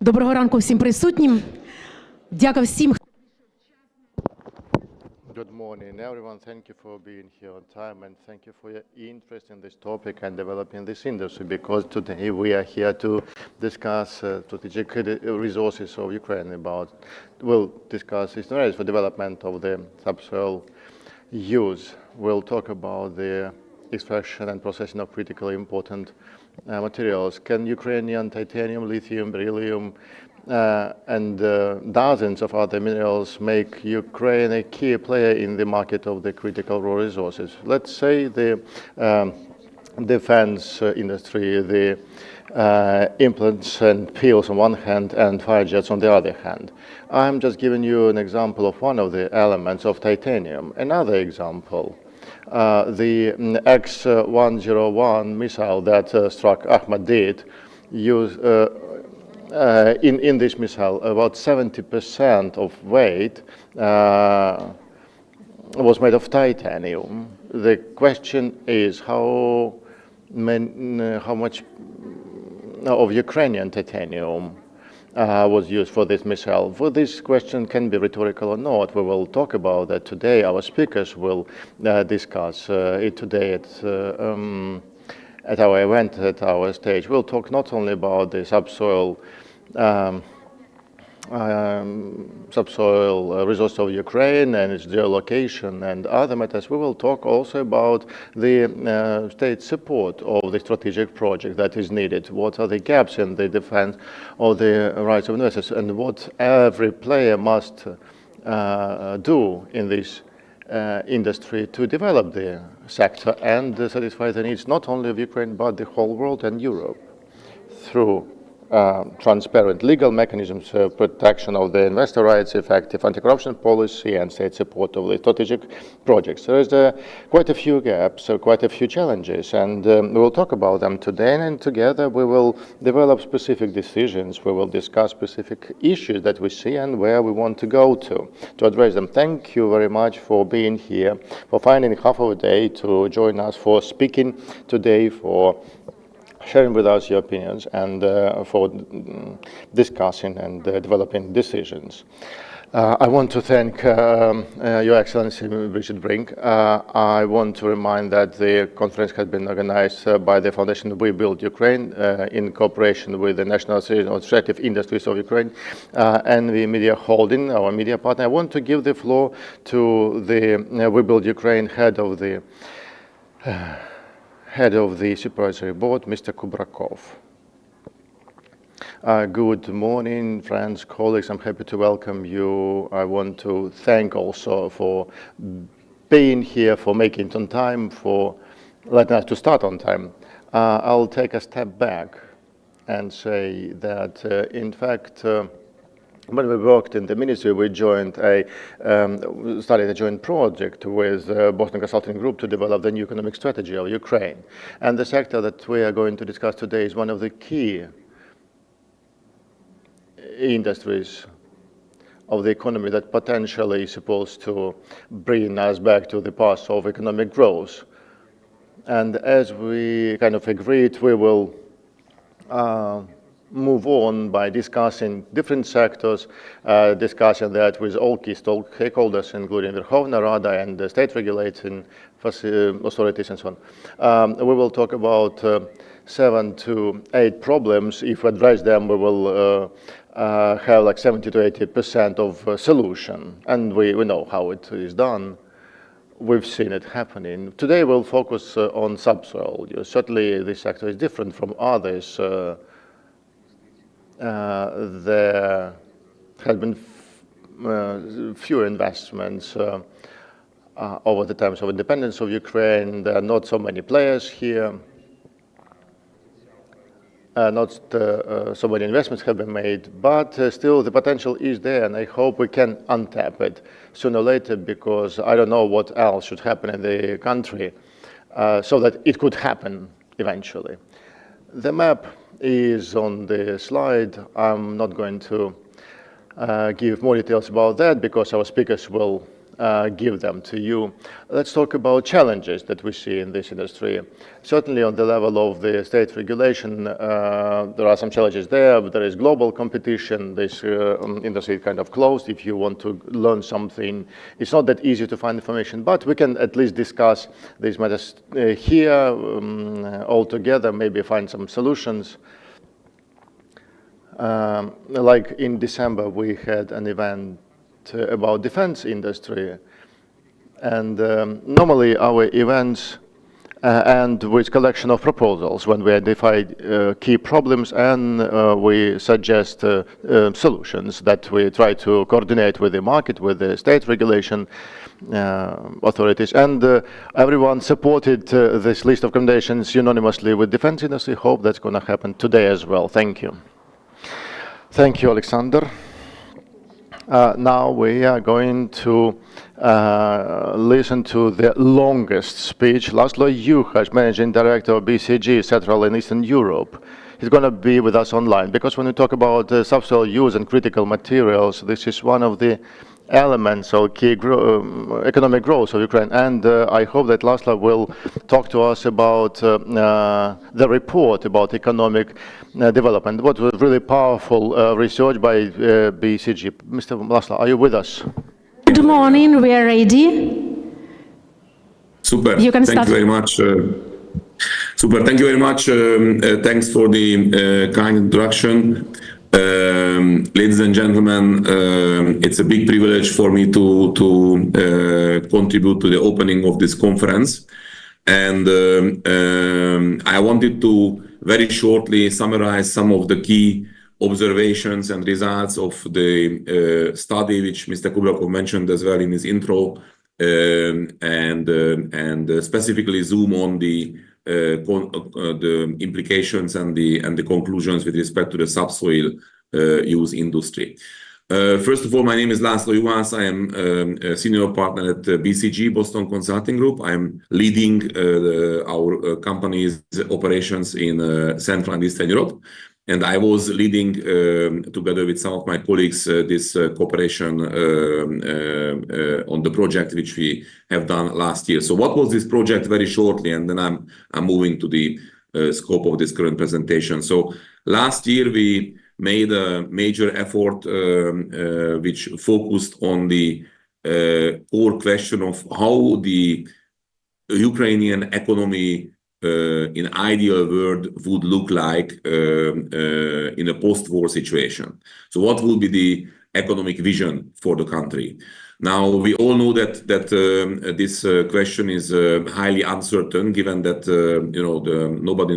Доброго ранку всім присутнім. Дякую всім. Good morning, everyone. Thank you for being here on time, and thank you for your interest in this topic and developing this industry, because today we are here to discuss strategic resources of Ukraine. We'll discuss scenarios for development of the subsoil use. We'll talk about the extraction and processing of critically important materials. Can Ukrainian titanium, lithium, beryllium, and dozens of other minerals make Ukraine a key player in the market of the critical raw resources? Let's say the defense industry, the implants and peels on one hand and fire jets on the other hand. I'm just giving you an example of one of the elements of titanium. Another example, the X-101 missile that struck Ahmedabad used in this missile, about 70% of weight was made of titanium. The question is how much of Ukrainian titanium was used for this missile. For this question can be rhetorical or not. We will talk about that today. Our speakers will discuss it today at our event, at our stage. We'll talk not only about the subsoil resource of Ukraine and its geolocation and other matters. We will talk also about the state support of the strategic project that is needed. What are the gaps in the defense of the rights of investors, and what every player must do in this industry to develop the sector and satisfy the needs not only of Ukraine but the whole world and Europe through transparent legal mechanisms, protection of the investor rights, effective anti-corruption policy, and state support of the strategic projects. There is quite a few gaps, quite a few challenges, and we will talk about them today, and together we will develop specific decisions. We will discuss specific issues that we see and where we want to go to address them. Thank you very much for being here, for finding half of a day to join us, for speaking today, for sharing with us your opinions, and for discussing and developing decisions. I want to thank Your Excellency Richard Brink. I want to remind that the conference has been organized by the Foundation We Build Ukraine in cooperation with the National Association of Extractive Industries of Ukraine and the Media Holding, our media partner. I want to give the floor to the We Build Ukraine head of the Supervisory Board, Mr. Kubrakov. Good morning, friends, colleagues. I'm happy to welcome you. I want to thank also for being here, for making it on time, for letting us to start on time. I'll take a step back and say that, in fact, when we worked in the ministry, we started a joint project with Boston Consulting Group to develop the new economic strategy of Ukraine. And the sector that we are going to discuss today is one of the key industries of the economy that potentially is supposed to bring us back to the path of economic growth. And as we kind of agreed, we will move on by discussing different sectors, discussing that with all key stakeholders, including Verkhovna Rada and the state regulating authorities and so on. We will talk about 7 to 8 problems. If we address them, we will have like 70 to 80% of solution. And we know how it is done. We've seen it happening. Today we'll focus on subsoil. Certainly this sector is different from others. There have been few investments over the times of independence of Ukraine. There are not so many players here. Not so many investments have been made, but still the potential is there, and I hope we can untap it sooner or later, because I don't know what else should happen in the country so that it could happen eventually. The map is on the slide. I'm not going to give more details about that because our speakers will give them to you. Let's talk about challenges that we see in this industry. Certainly on the level of the state regulation, there are some challenges there, but there is global competition. This industry is kind of closed. If you want to learn something, it's not that easy to find information, but we can at least discuss these matters here all together, maybe find some solutions. Like in December, we had an event about defense industry, and normally our events end with collection of proposals when we identify key problems, and we suggest solutions that we try to coordinate with the market, with the state regulation authorities, and everyone supported this list of recommendations unanimously with defense industry. Hope that's going to happen today as well. Thank you. Thank you, Alexander. Now we are going to listen to the longest speech. Laszlo Juhas, Managing Director of BCG, Central and Eastern Europe. He's going to be with us online, because when we talk about subsoil use and critical materials, this is one of the elements of key economic growth of Ukraine. And I hope that Laszlo will talk to us about the report about economic development. What was really powerful research by BCG. Mr. Laszlo, are you with us? Good morning, we are ready. Super. You can Thank start. you very much. Super. Thank you very much. Thanks for the kind introduction. Ladies and gentlemen, it's a big privilege for me to contribute to the opening of this conference. And I wanted to very shortly summarize some of the key observations and results of the study, which Mr. Kubrakov mentioned as well in his intro, and specifically zoom on the implications and the conclusions with respect to the subsoil use industry. First of all, my name is Laszlo Juhas. I am a senior partner at BCG, Boston Consulting Group. I'm leading our company's operations in Central and Eastern Europe. And I was leading, together with some of my colleagues, this cooperation on the project which we have done last year. So what was this project very shortly? And then I'm moving to the scope of this current presentation. So last year we made a major effort which focused on the core question of how the Ukrainian economy in ideal world would look like in a post-war situation. So what will be the economic vision for the country? Now, we all know that this question is highly uncertain, given that nobody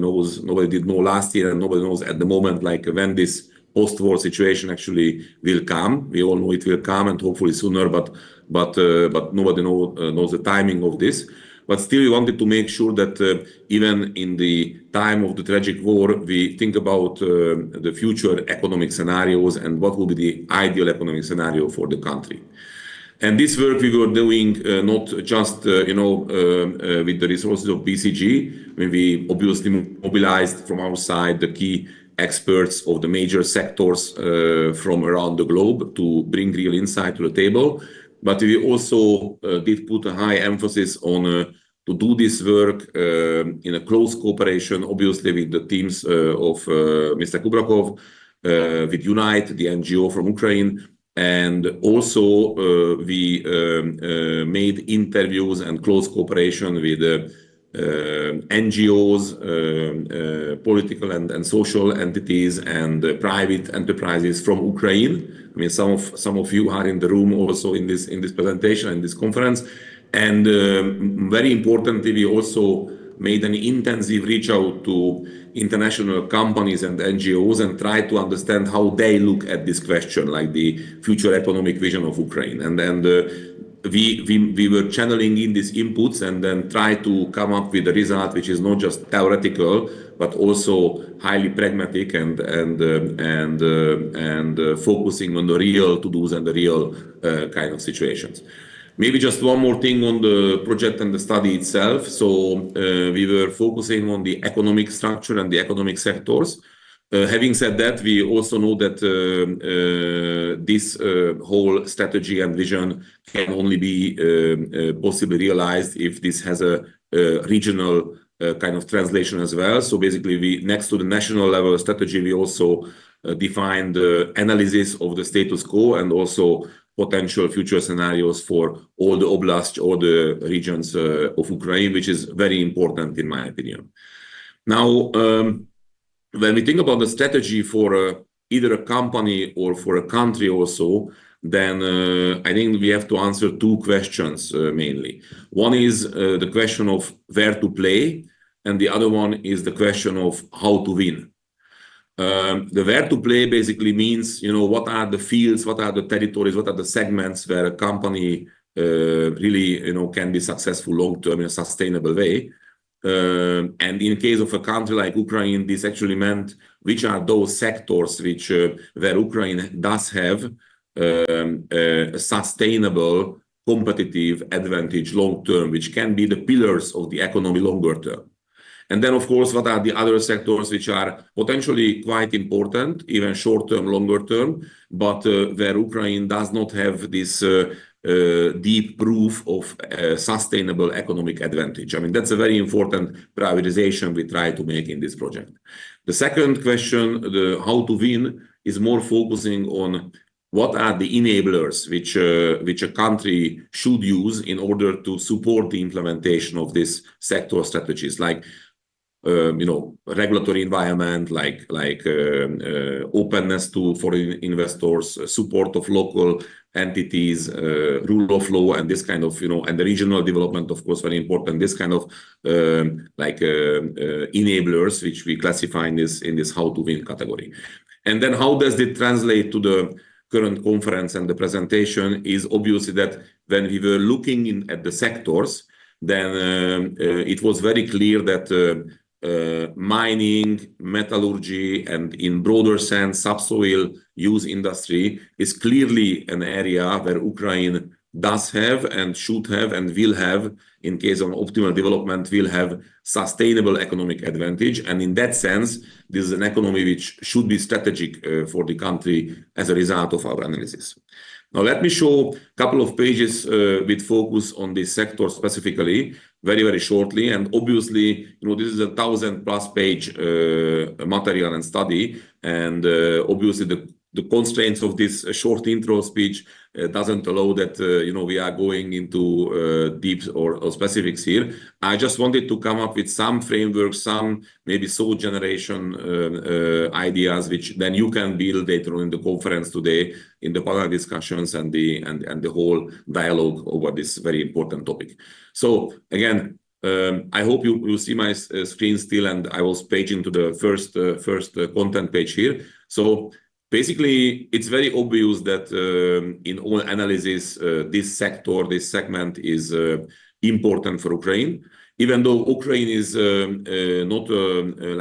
did know last year, and nobody knows at the moment like when this post-war situation actually will come. We all know it will come, and hopefully sooner, but nobody knows the timing of this. But still, we wanted to make sure that even in the time of the tragic war, we think about the future economic scenarios and what will be the ideal economic scenario for the country. And this work we were doing not just with the resources of BCG. We obviously mobilized from our side the key experts of the major sectors from around the globe to bring real insight to the table. But we also did put a high emphasis on to do this work in a close cooperation, obviously with the teams of Mr. Kubrakov, with Unite, the NGO from Ukraine. And also we made interviews and close cooperation with NGOs, political and social entities, and private enterprises from Ukraine. I mean, some of you are in the room also in this presentation, in this conference. And very importantly, we also made an intensive reach out to international companies and NGOs and tried to understand how they look at this question, like the future economic vision of Ukraine. And then we were channeling in these inputs and then try to come up with a result which is not just theoretical, but also highly pragmatic and focusing on the real to-dos and the real kind of situations. Maybe just one more thing on the project and the study itself. So we were focusing on the economic structure and the economic sectors. Having said that, we also know that this whole strategy and vision can only be possibly realized if this has a regional kind of translation as well. So basically, we next to the national level strategy, we also defined the analysis of the status quo and also potential future scenarios for all the oblasts or the regions of Ukraine, which is very important in my opinion. Now, when we think about the strategy for either a company or for a country also, then I think we have to answer two questions mainly. One is the question of where to play, and the other one is the question of how to win. The where to play basically means, what are the fields, what are the territories, what are the segments where a company really, can be successful long-term in a sustainable way. And in case of a country like Ukraine, this actually meant which are those sectors which where Ukraine does have a sustainable competitive advantage long-term, which can be the pillars of the economy longer term. And then, of course, what are the other sectors which are potentially quite important, even short-term, longer-term, but where Ukraine does not have this deep proof of sustainable economic advantage. I mean, that's a very important prioritization we try to make in this project. The second question, the how to win, is more focusing on what are the enablers which a country should use in order to support the implementation of this sector strategies, like regulatory environment, like openness to foreign investors, support of local entities, rule of law, and this kind of, and the regional development, of course, very important. This kind of enablers, which we classify in this how to win category. And then how does it translate to the current conference and the presentation is obviously that when we were looking at the sectors, then it was very clear that mining, metallurgy, and in broader sense, subsoil use industry is clearly an area where Ukraine does have and should have and will have, in case of optimal development, will have sustainable economic advantage. And in that sense, this is an economy which should be strategic for the country as a result of our analysis. Now, let me show a couple of pages with focus on this sector specifically, very, very shortly. And obviously, this is a 1,000+ page material and study. And obviously, the constraints of this short intro speech doesn't allow that, we are going into deep or specifics here. I just wanted to come up with some frameworks, some maybe thought generation ideas, which then you can build later on in the conference today, in the panel discussions and the whole dialogue over this very important topic. So again, I hope you see my screen still, and I was paging to the first content page here. So basically, it's very obvious that in all analysis, this segment is important for Ukraine, even though Ukraine is not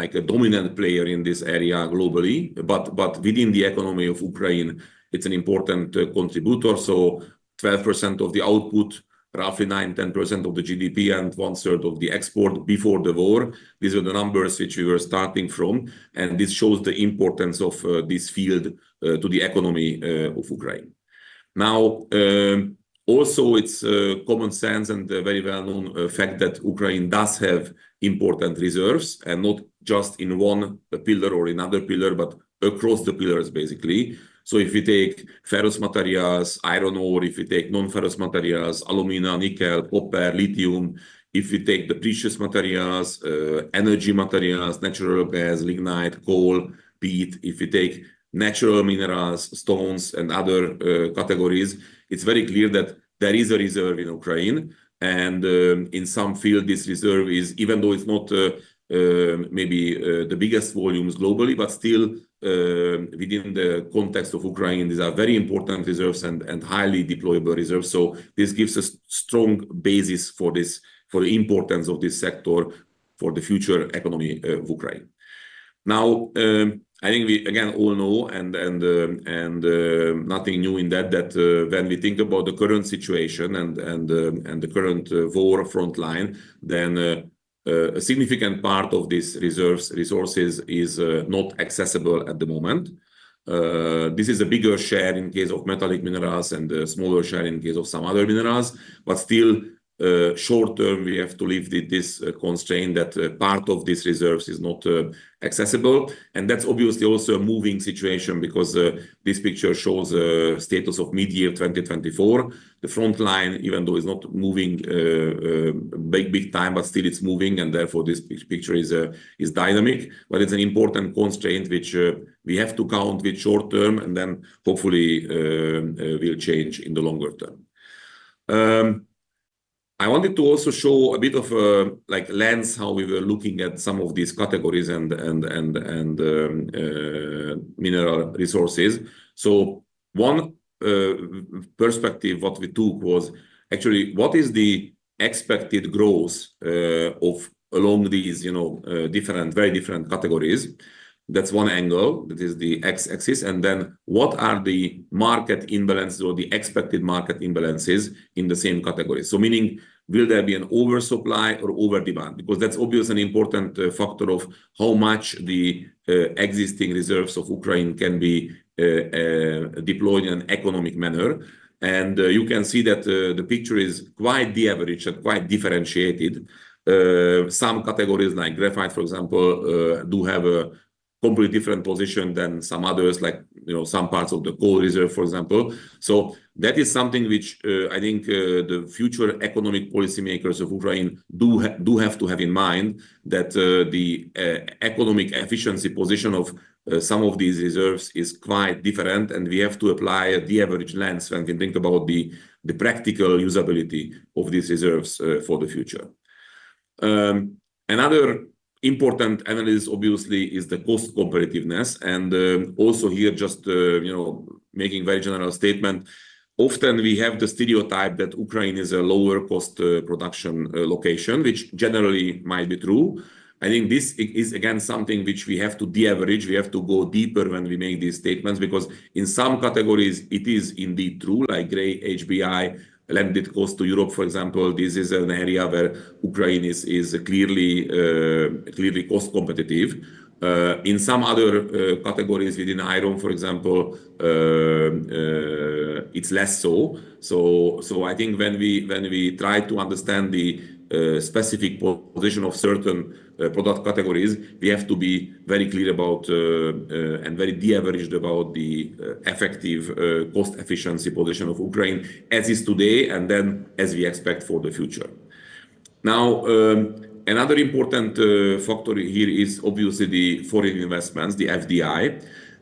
like a dominant player in this area globally, but within the economy of Ukraine, it's an important contributor. So 12% of the output, roughly 9-10% of the GDP, and 1/3 of the export before the war. These are the numbers which we were starting from, and this shows the importance of this field to the economy of Ukraine. Now, also it's common sense and a very well-known fact that Ukraine does have important reserves, and not just in one pillar or another pillar, but across the pillars, basically. So if we take ferrous materials, iron ore, if we take non-ferrous materials, alumina, nickel, copper, lithium, if we take the precious materials, energy materials, natural gas, lignite, coal, peat, if we take natural minerals, stones, and other categories, it's very clear that there is a reserve in Ukraine. And in some field, this reserve is, even though it's not maybe the biggest volumes globally, but still within the context of Ukraine, these are very important reserves and highly deployable reserves. So this gives a strong basis for the importance of this sector for the future economy of Ukraine. Now, I think we again all know, and nothing new in that when we think about the current situation and the current war front line, then a significant part of these resources is not accessible at the moment. This is a bigger share in case of metallic minerals and a smaller share in case of some other minerals, but still short term we have to live with this constraint that part of these reserves is not accessible, and that's obviously also a moving situation because this picture shows status of mid-year 2024. The front line, even though it's not moving big time, but still it's moving, and therefore this picture is dynamic, but it's an important constraint which we have to count with short term, and then hopefully will change in the longer term. I wanted to also show a bit of a lens how we were looking at some of these categories and mineral resources. So one perspective what we took was actually what is the expected growth of along these very different categories. That's one angle, that is the x-axis, and then what are the market imbalances or the expected market imbalances in the same category. So meaning, will there be an oversupply or over demand? Because that's obviously an important factor of how much the existing reserves of Ukraine can be deployed in an economic manner. And you can see that the picture is quite de-averaged and quite differentiated. Some categories like graphite, for example, do have a completely different position than some others, like some parts of the coal reserve, for example. So that is something which I think the future economic policymakers of Ukraine do have to have in mind, that the economic efficiency position of some of these reserves is quite different, and we have to apply a de-average lens when we think about the practical usability of these reserves for the future. Another important analysis obviously is the cost competitiveness, and also here just making very general statement. Often we have the stereotype that Ukraine is a lower cost production location, which generally might be true. I think this is again something which we have to de-average. We have to go deeper when we make these statements, because in some categories it is indeed true, like gray HBI landed cost to Europe, for example. This is an area where Ukraine is clearly cost competitive. In some other categories within iron, for example, it's less so. So I think when we try to understand the specific position of certain product categories, we have to be very clear about and very de-averaged about the effective cost efficiency position of Ukraine as is today, and then as we expect for the future. Now, another important factor here is obviously the foreign investments, the FDI,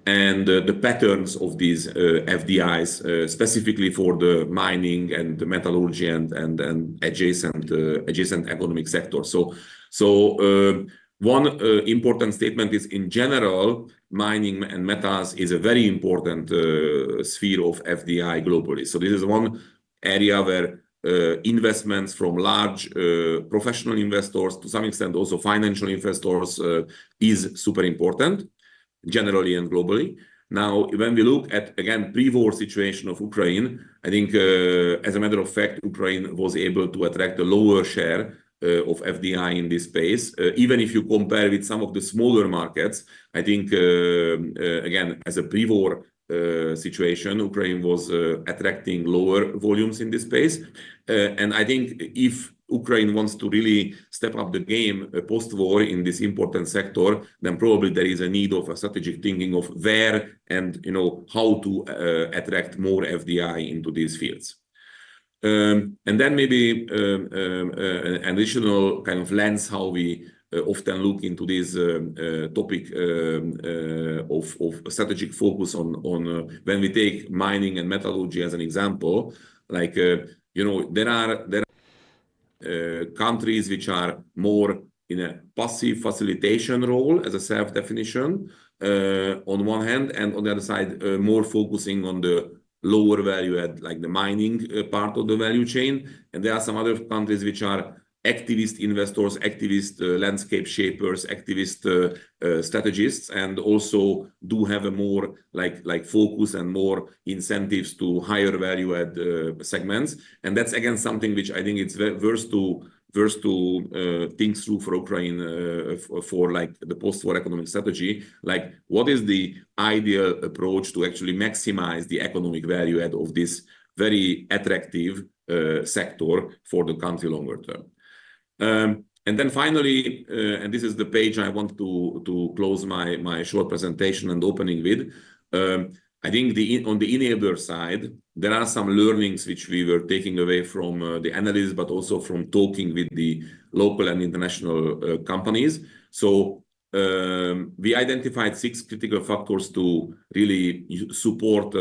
and the patterns of these FDIs, specifically for the mining and the metallurgy and adjacent economic sectors. So one important statement is, in general, mining and metals is a very important sphere of FDI globally. So this is one area where investments from large professional investors, to some extent also financial investors, is super important, generally and globally. Now, when we look at, again, pre-war situation of Ukraine, I think, as a matter of fact, Ukraine was able to attract a lower share of FDI in this space. Even if you compare with some of the smaller markets, I think, again, as a pre-war situation, Ukraine was attracting lower volumes in this space. And I think if Ukraine wants to really step up the game post-war in this important sector, then probably there is a need of a strategic thinking of where and how to attract more FDI into these fields. And then maybe an additional kind of lens how we often look into this topic of strategic focus on when we take mining and metallurgy as an example. Like there are countries which are more in a passive facilitation role as a self-definition on one hand, and on the other side more focusing on the lower value add, like the mining part of the value chain. And there are some other countries which are activist investors, activist landscape shapers, activist strategists, and also do have a more like focus and more incentives to higher value add segments. And that's again something which I think it's worth to first to think through for Ukraine for like the post-war economic strategy, like what is the ideal approach to actually maximize the economic value add of this very attractive sector for the country longer term. And then finally, and this is the page I want to close my short presentation and opening with. I think on the enabler side, there are some learnings which we were taking away from the analysis, but also from talking with the local and international companies. So we identified 6 critical factors to really support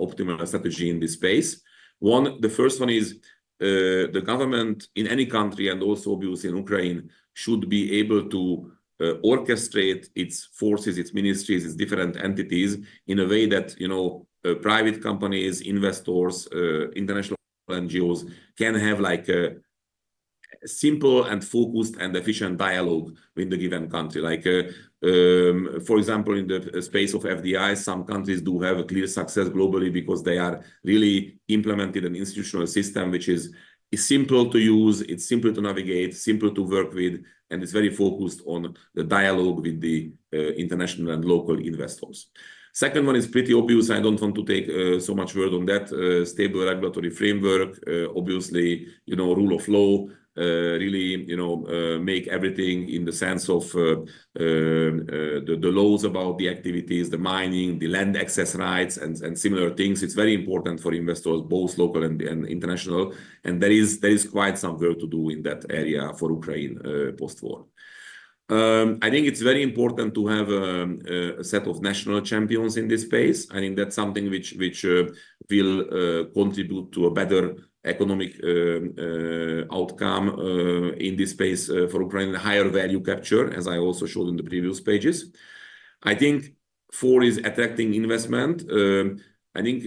optimal strategy in this space. The first one is the government in any country, and also obviously in Ukraine, should be able to orchestrate its forces, its ministries, its different entities in a way that, you know, private companies, investors, international NGOs can have like a simple and focused and efficient dialogue with the given country. Like, for example, in the space of FDI, some countries do have a clear success globally because they are really implemented an institutional system which is simple to use, it's simple to navigate, simple to work with, and it's very focused on the dialogue with the international and local investors. Second one is pretty obvious. I don't want to take so much word on that. Stable regulatory framework, obviously, you know, rule of law, really, you know, make everything in the sense of the laws about the activities, the mining, the land access rights, and similar things. It's very important for investors, both local and international. And there is quite some work to do in that area for Ukraine post-war. I think it's very important to have a set of national champions in this space. I think that's something which will contribute to a better economic outcome in this space for Ukraine, higher value capture, as I also showed in the previous pages. I think 4 is attracting investment. I think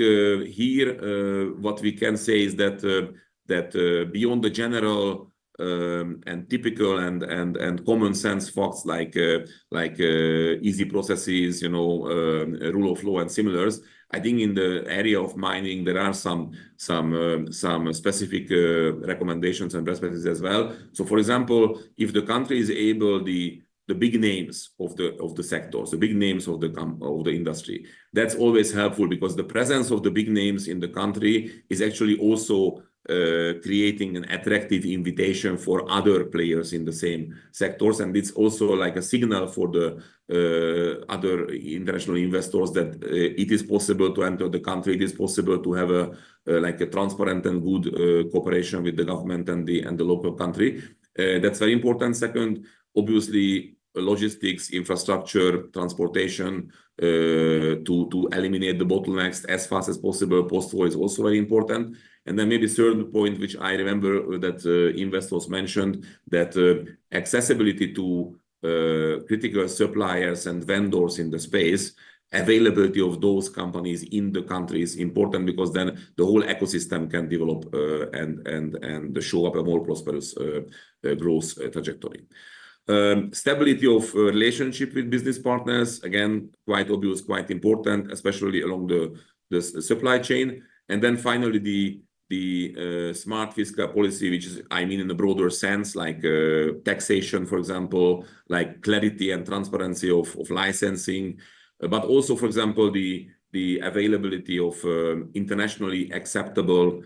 here what we can say is that beyond the general and typical and common sense facts like easy processes, you know, rule of law and similars, I think in the area of mining there are some specific recommendations and best practices as well. So, for example, if the country is able, the big names of the sectors, the big names of the industry, that's always helpful because the presence of the big names in the country is actually also creating an attractive invitation for other players in the same sectors, and it's also like a signal for the other international investors that it is possible to enter the country. It is possible to have a transparent and good cooperation with the government and the local country. That's very important. Second, obviously, logistics, infrastructure, transportation to eliminate the bottlenecks as fast as possible post-war is also very important. And then maybe third point, which I remember that investors mentioned, that accessibility to critical suppliers and vendors in the space, availability of those companies in the country is important because then the whole ecosystem can develop and show up a more prosperous growth trajectory. Stability of relationship with business partners, again, quite obvious, quite important, especially along the supply chain. And then finally, the smart fiscal policy, which is, I mean, in a broader sense, like taxation, for example, like clarity and transparency of licensing, but also, for example, the availability of internationally acceptable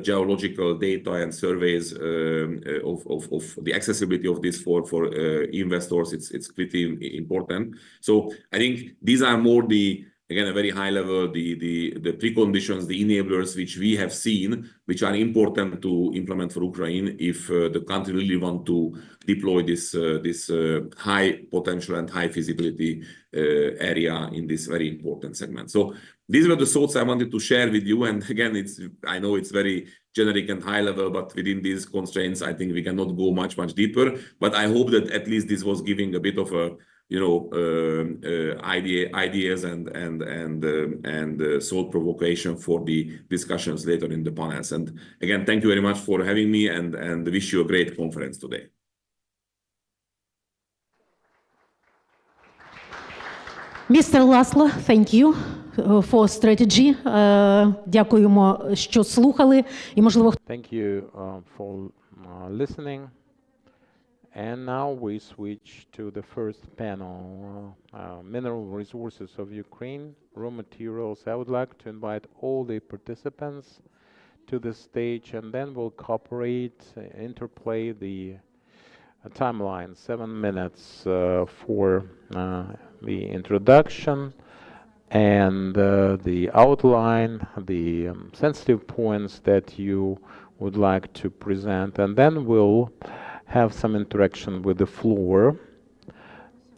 geological data and surveys of the accessibility of this for investors. It's pretty important. So I think these are more again, a very high level, the preconditions, the enablers which we have seen, which are important to implement for Ukraine if the country really want to deploy this high potential and high feasibility area in this very important segment. So these were the thoughts I wanted to share with you. And again, I know it's very generic and high level, but within these constraints, I think we cannot go much deeper. But I hope that at least this was giving a bit of a ideas and thought provocation for the discussions later in the panels. And again, thank you very much for having me, and wish you a great conference today. Mr. Laszlo, thank you for strategy. Дякуємо, що слухали. І, можливо, Thank you for listening. And now we switch to the first panel, mineral resources of Ukraine, raw materials. I would like to invite all the participants to the stage, and then we'll cooperate, interplay the timeline, 7 minutes for the introduction and the outline, the sensitive points that you would like to present, and then we'll have some interaction with the floor,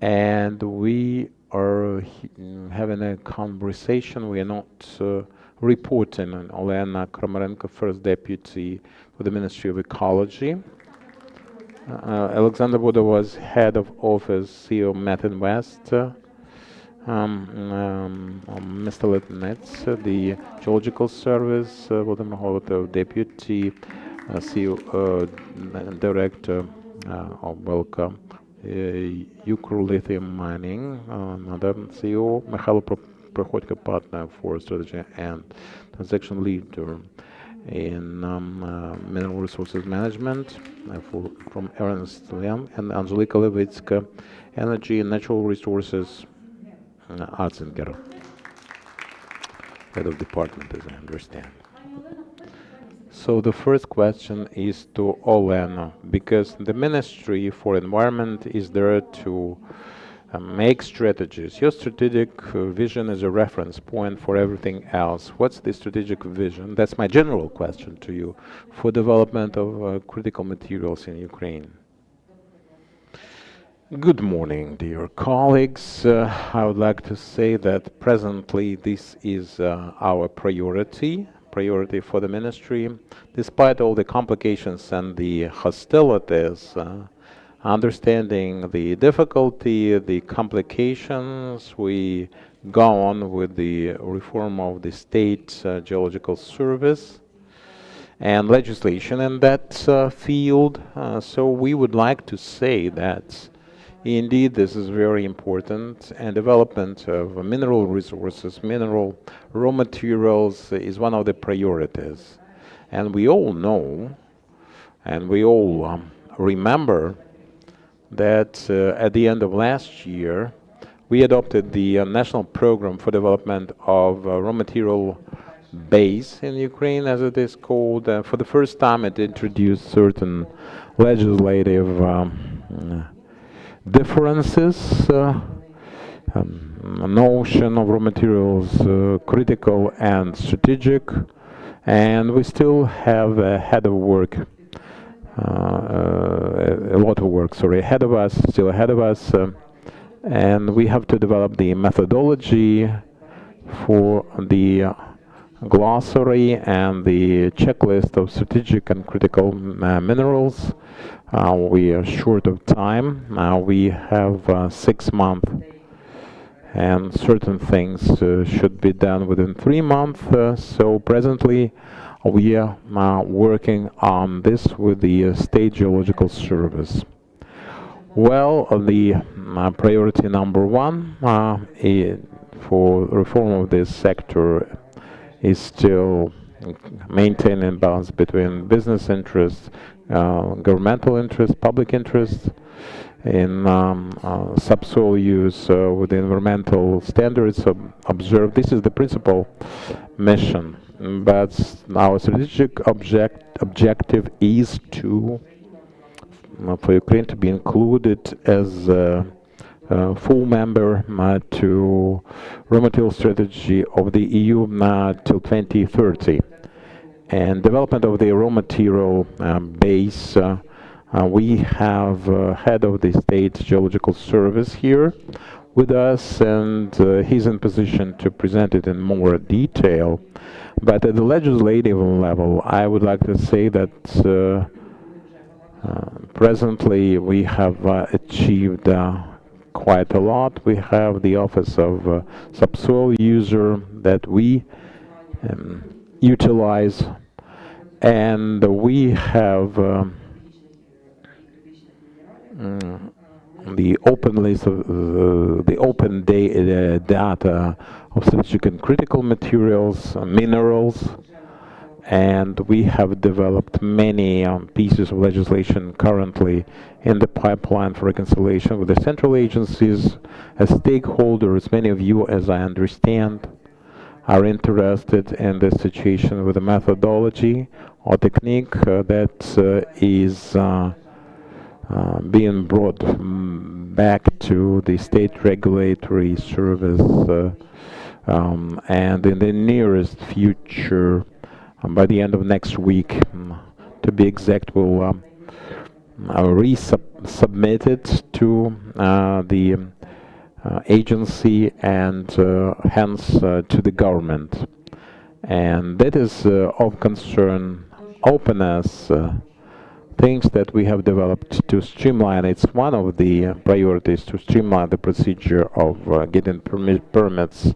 and we are having a conversation. We are not reporting on Olena Kromarenko, First Deputy for the Ministry of Ecology. Alexander Buda was Head of Office, CEO, Met Invest. Mr. Litnets, the Geological Service, Vladimir Holotov, Deputy CEO, Director of Welcome, Ukr Lithium Mining, another CEO, Mikhail Prohodko, Partner for Strategy and Transaction Leader in Mineral Resources Management from Ernst Young, and Angelika Levitska, Energy and Natural Resources, Artsinger, Head of Department, as I understand. So the first question is to Olena, because the Ministry for Environment is there to make strategies. Your strategic vision is a reference point for everything else. What's the strategic vision? That's my general question to you for development of critical materials in Ukraine. Good morning, dear colleagues. I would like to say that presently this is our priority for the ministry. Despite all the complications and the hostilities, understanding the difficulty, the complications, we go on with the reform of the State Geological Service and legislation in that field. So we would like to say that indeed, this is very important, and development of mineral resources, mineral raw materials is one of the priorities. And we all know, and we all remember that at the end of last year, we adopted the National Program for Development of Raw Material Base in Ukraine, as it is called. For the first time, it introduced certain legislative differences, notion of raw materials critical and strategic, and we still have a lot of work ahead of us, and we have to develop the methodology for the glossary and the checklist of strategic and critical minerals. We are short of time. We have 6 months, and certain things should be done within 3 months. So presently we are working on this with the State Geological Service. Well, the priority number one for reform of this sector is still maintaining balance between business interests, governmental interests, public interests in subsoil use with the environmental standards observed. This is the principal mission, but our strategic objective is to for Ukraine to be included as a full member to raw material strategy of the EU till 2030. And development of the raw material base, we have head of the State Geological Service here with us, and he's in position to present it in more detail. But at the legislative level, I would like to say that presently we have achieved quite a lot. We have the Office of Subsoil User that we utilize, and we have the open list of the open data of strategic and critical materials, minerals, and we have developed many pieces of legislation currently in the pipeline for reconciliation with the central agencies as stakeholders. Many of you, as I understand, are interested in the situation with the methodology or technique that is being brought back to the state regulatory service, and in the nearest future, by the end of next week, to be exact, we'll resubmit it to the agency and hence to the government. And that is of concern openness, things that we have developed to streamline. It's one of the priorities to streamline the procedure of getting permits,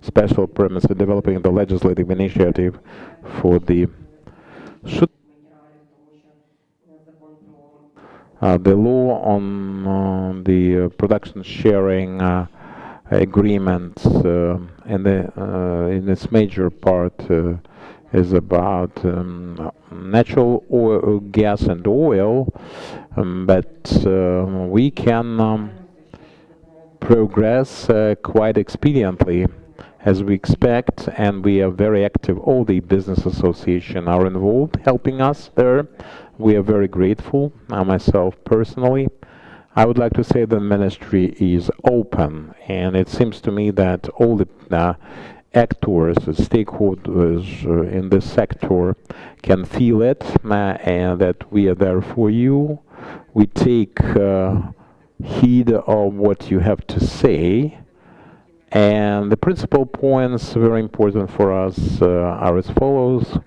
special permits, and developing the legislative initiative for the law on the production sharing agreement in its major part is about natural oil, gas and oil, but we can progress quite expediently as we expect, and we are very active. All the business associations are involved, helping us there. We are very grateful. Myself personally, I would like to say the ministry is open, and it seems to me that all the actors, stakeholders in this sector can feel it, and that we are there for you. We take heed of what you have to say, and the principal points very important for us are as follows.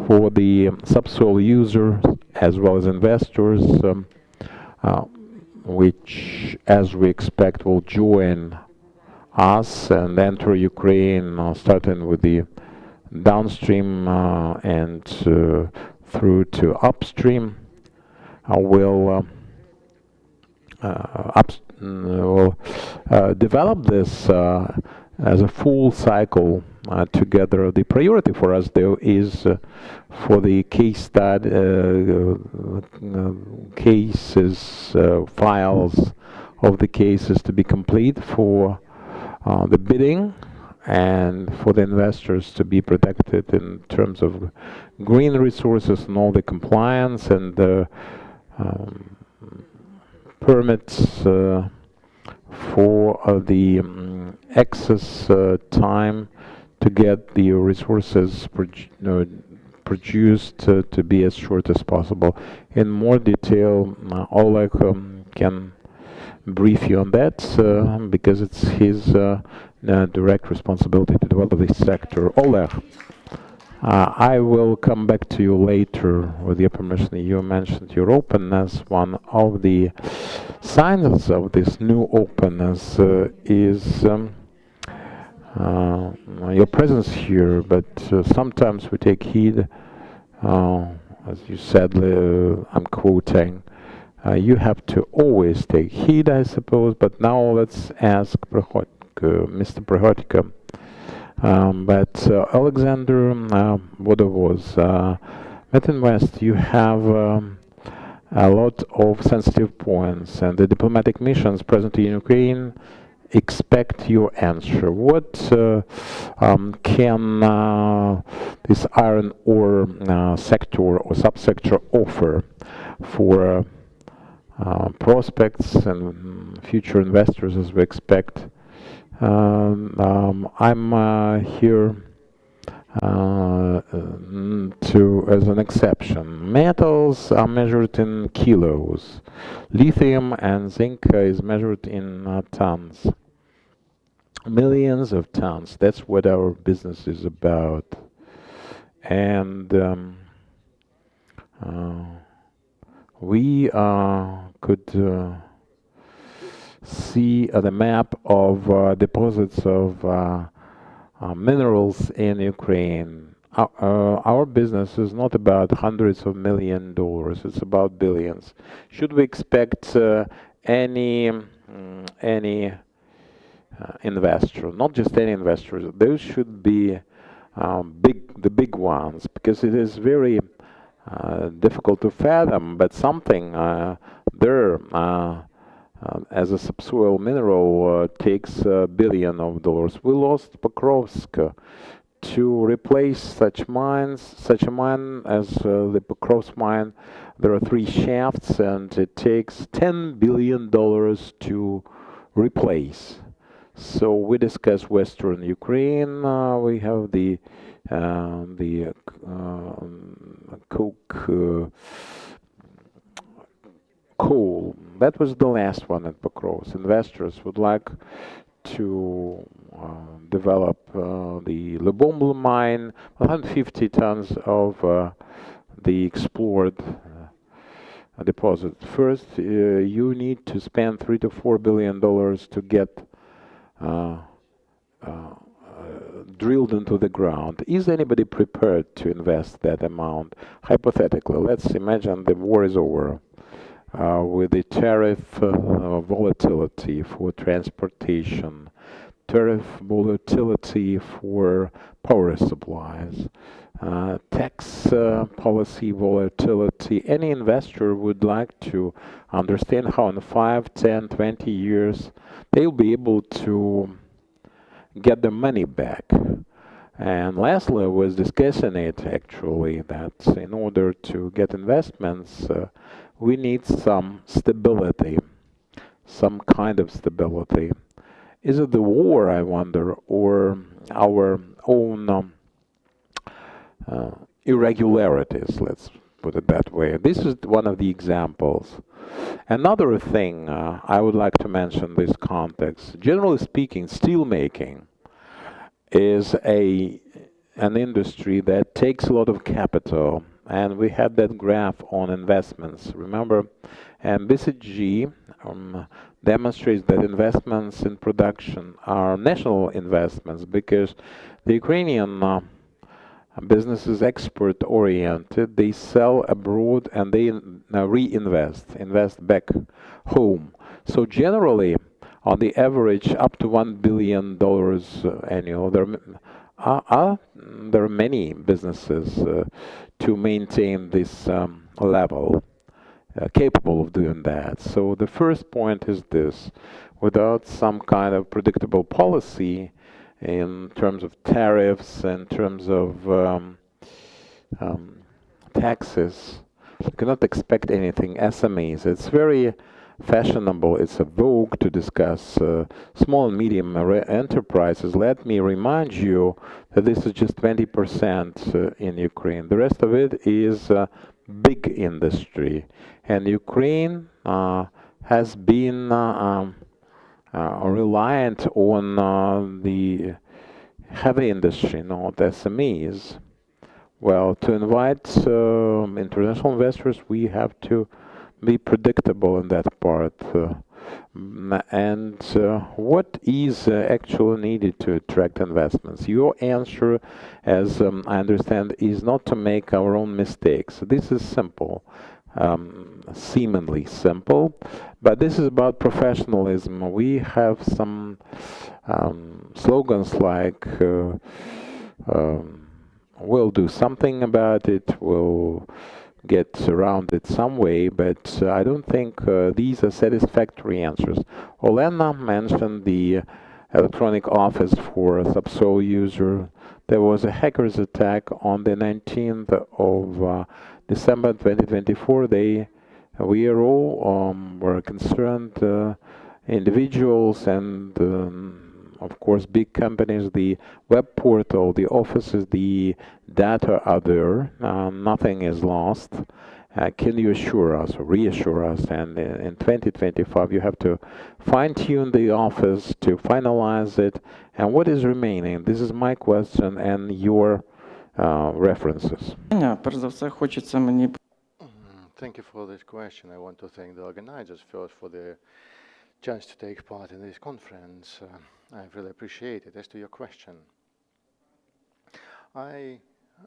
For the subsoil users as well as investors, which, as we expect, will join us and enter Ukraine, starting with the downstream and through to upstream, will develop this as a full cycle together. The priority for us, though, is for the case study, cases, files of the cases to be complete for the bidding and for the investors to be protected in terms of green resources and all the compliance and the permits for the excess time to get the resources produced to be as short as possible. In more detail, Oleg can brief you on that because it's his direct responsibility to develop this sector. Oleg, I will come back to you later with your permission. You mentioned your openness. One of the signs of this new openness is your presence here, but sometimes we take heed, as you said, I'm quoting, you have to always take heed, I suppose, but now let's ask Mr. Prihotka. But Alexander Vodovos, Metinvest, you have a lot of sensitive points, and the diplomatic missions present in Ukraine expect your answer. What can this iron ore sector or subsector offer for prospects and future investors, as we expect? I'm here as an exception. Metals are measured in kilos. Lithium and zinc is measured in tons. Millions of tons. That's what our business is about. And we could see the map of deposits of minerals in Ukraine. Our business is not about hundreds of million dollars, it's about billions. Should we expect any investor, not just any investor, those should be the big ones, because it is very difficult to fathom, but something there as a subsoil mineral takes $1 billion. We lost Pokrovsk. To replace such mines, such a mine as the Pokrovsk mine, there are 3 shafts, and it takes $10 billion to replace. So we discuss Western Ukraine. We have the coke coal. That was the last one at Pokrovsk. Investors would like to develop the Luboml mine, 150 tons of the explored deposit. First, you need to spend $3 to $4 billion to get drilled into the ground. Is anybody prepared to invest that amount? Hypothetically, let's imagine the war is over. With the tariff volatility for transportation, tariff volatility for power supplies, tax policy volatility. Any investor would like to understand how in 5, 10, 20 years they'll be able to get their money back. And lastly, I was discussing it actually, that in order to get investments, we need some stability, some kind of stability. Is it the war, I wonder, or our own irregularities, let's put it that way? This is one of the examples. Another thing I would like to mention in this context, generally speaking, steelmaking is an industry that takes a lot of capital, and we had that graph on investments. Remember, and BCG demonstrates that investments in production are national investments, because the Ukrainian business is export oriented. They sell abroad and they invest back home. So generally, on the average, up to $1 billion annual. There are many businesses to maintain this level, capable of doing that. So the first point is this: without some kind of predictable policy in terms of tariffs, in terms of taxes, you cannot expect anything. SMEs, it's very fashionable, it's a vogue to discuss small and medium enterprises. Let me remind you that this is just 20% in Ukraine. The rest of it is big industry. And Ukraine has been reliant on the heavy industry, not SMEs. Well, to invite international investors, we have to be predictable in that part. What is actually needed to attract investments? Your answer, as I understand, is not to make our own mistakes. This is simple, seemingly simple, but this is about professionalism. We have some slogans like we'll do something about it, we'll get around it some way, but I don't think these are satisfactory answers. Olena mentioned the electronic office for a Subsoil user. There was a hacker's attack on the 19th of December 2024. We are all were concerned, individuals and of course big companies. The web portal, the offices, the data are there. Nothing is lost. Can you assure us, or reassure us, and in 2025 you have to fine-tune the office to finalize it, and what is remaining? This is my question and your references. Перш за все, хочеться мені Thank you for this question. I want to thank the organizers first for the chance to take part in this conference. I really appreciate it. As to your question, I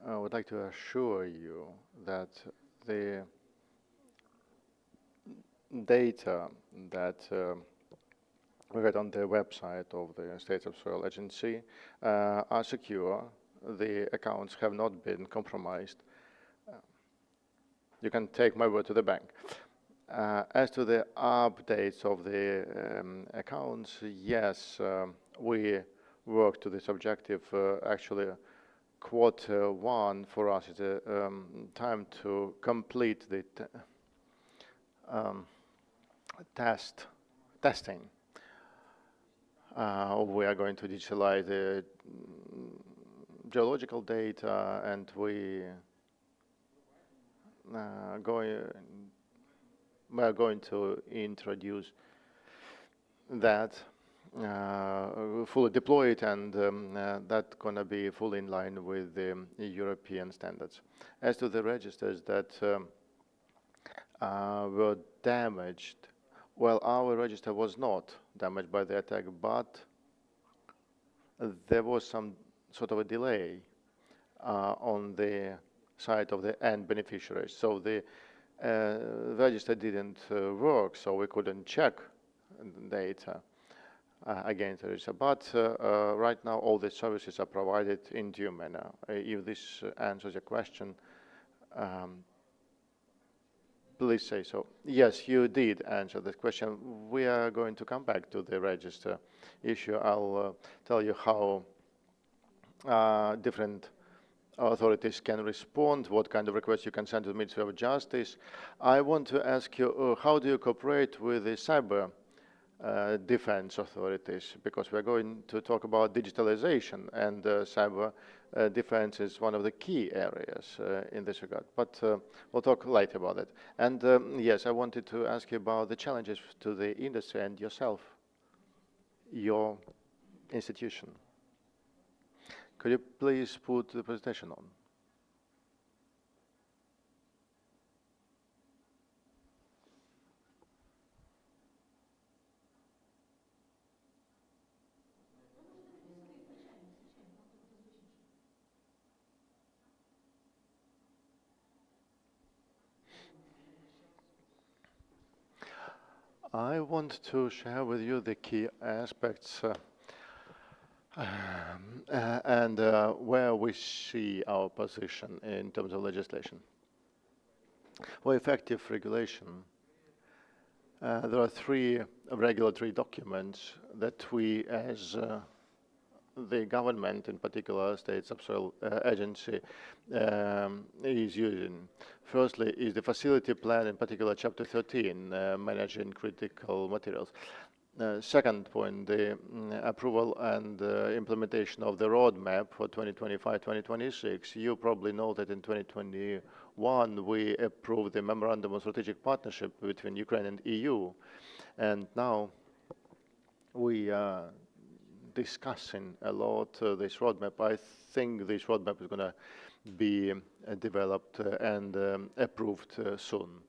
would like to assure you that the data that we got on the website of the State Subsoil Agency are secure. the accounts have not been compromised. You can take my word to the bank. As to the updates of the accounts, yes, we work to this objective. Actually, Q1 for us is a time to complete the testing. We are going to digitalize the geological data, and we are going to introduce that, fully deploy it, and that's going to be fully in line with the European standards. As to the registers that were damaged, well, our register was not damaged by the attack, but there was some sort of a delay on the side of the end beneficiaries. So the register didn't work, so we couldn't check data against the register. But right now, all the services are provided in due manner. If this answers your question, please say so. Yes, you did answer this question. We are going to come back to the register issue. I'll tell you how different authorities can respond, what kind of requests you can send to the Ministry of Justice. I want to ask you, how do you cooperate with the cyber defense authorities? Because we're going to talk about digitalization, and cyber defense is one of the key areas in this regard. But we'll talk later about it. And yes, I wanted to ask you about the challenges to the industry and yourself, your institution. Could you please put the presentation on? I want to share with you the key aspects and where we see our position in terms of legislation. For effective regulation, there are three regulatory documents that we, as the government, in particular State Subsoil Agency, is using. Firstly is the facility plan, in particular Chapter 13, managing critical materials. Second point, the approval and implementation of the roadmap for 2025-2026. You probably know that in 2021 we approved the Memorandum of Strategic Partnership between Ukraine and EU, and now we are discussing a lot this roadmap. I think this roadmap is going to be developed and approved soon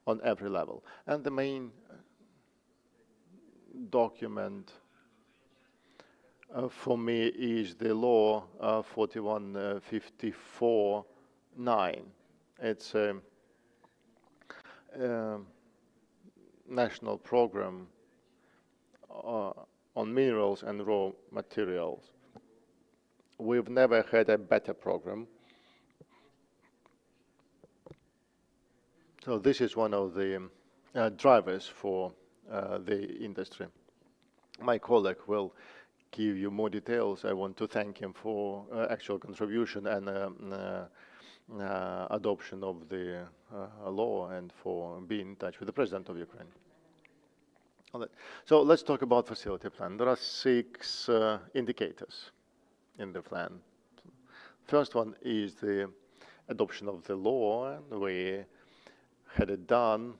on every level. And the main document for me is the law 4154/9. It's a national program on minerals and raw materials. We've never had a better program. So this is one of the drivers for the industry. My colleague will give you more details. I want to thank him for actual contribution and adoption of the law, and for being in touch with the President of Ukraine. So let's talk about facility plan. There are 6 indicators in the plan. First one is the adoption of the law, and we had it done.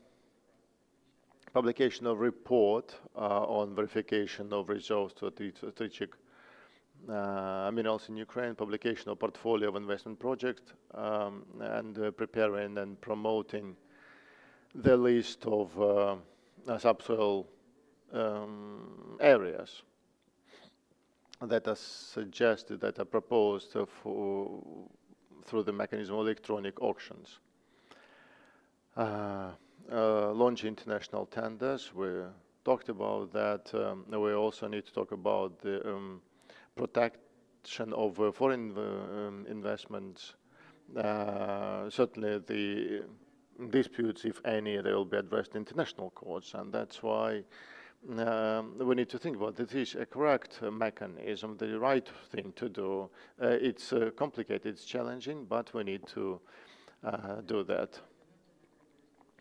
Publication of report on verification of reserves to strategic minerals in Ukraine, publication of portfolio of investment projects, and preparing and promoting the list of subsoil areas that are suggested, that are proposed through the mechanism of electronic auctions. Launch international tenders, we talked about that. We also need to talk about the attraction of foreign investments. Certainly the disputes, if any, they will be addressed in international courts, and that's why we need to think about it. It is a correct mechanism, the right thing to do. It's complicated, it's challenging, but we need to do that.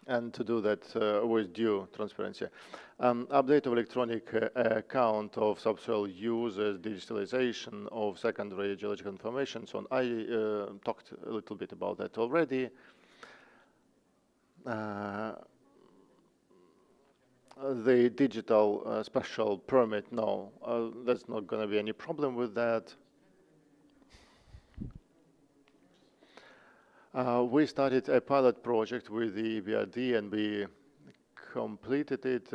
And to do that with due transparency. Update of electronic account of subsoil users, digitalization of secondary geological information. So I talked a little bit about that already. The digital special permit, no, there's not going to be any problem with that. We started a pilot project with the EBRD and we completed it.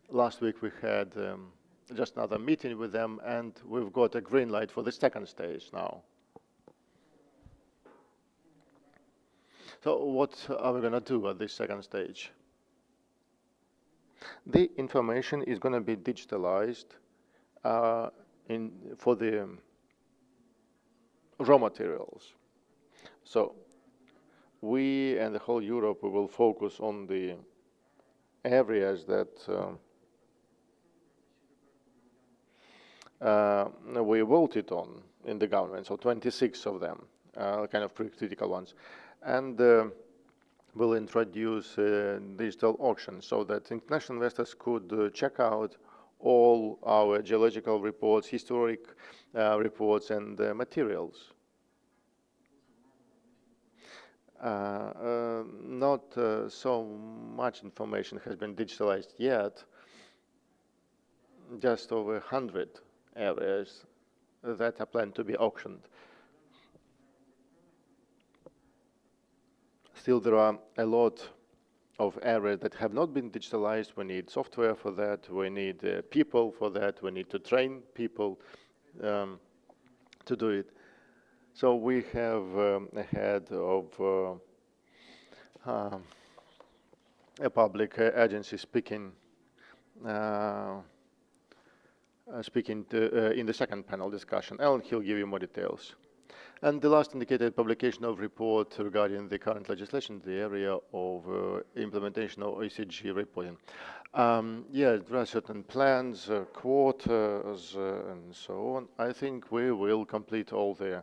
Last week we had just another meeting with them and we've got a green light for the second stage now. So what are we going to do at this second stage? The information is going to be digitalized for the raw materials. So we and the whole Europe will focus on the areas that we voted on in the government, so 26 of them, kind of critical ones. And we'll introduce digital auctions so that international investors could check out all our geological reports, historic reports, and materials. Not so much information has been digitalized yet, just over 100 areas that are planned to be auctioned. Still, there are a lot of areas that have not been digitalized. We need software for that, we need people for that, we need to train people to do it. So we have a head of a public agency speaking in the second panel discussion, and he'll give you more details. And the last indicated publication of report regarding the current legislation in the area of implementation of ESG reporting. Yeah, there are certain plans, quotas, and so on. I think we will complete all the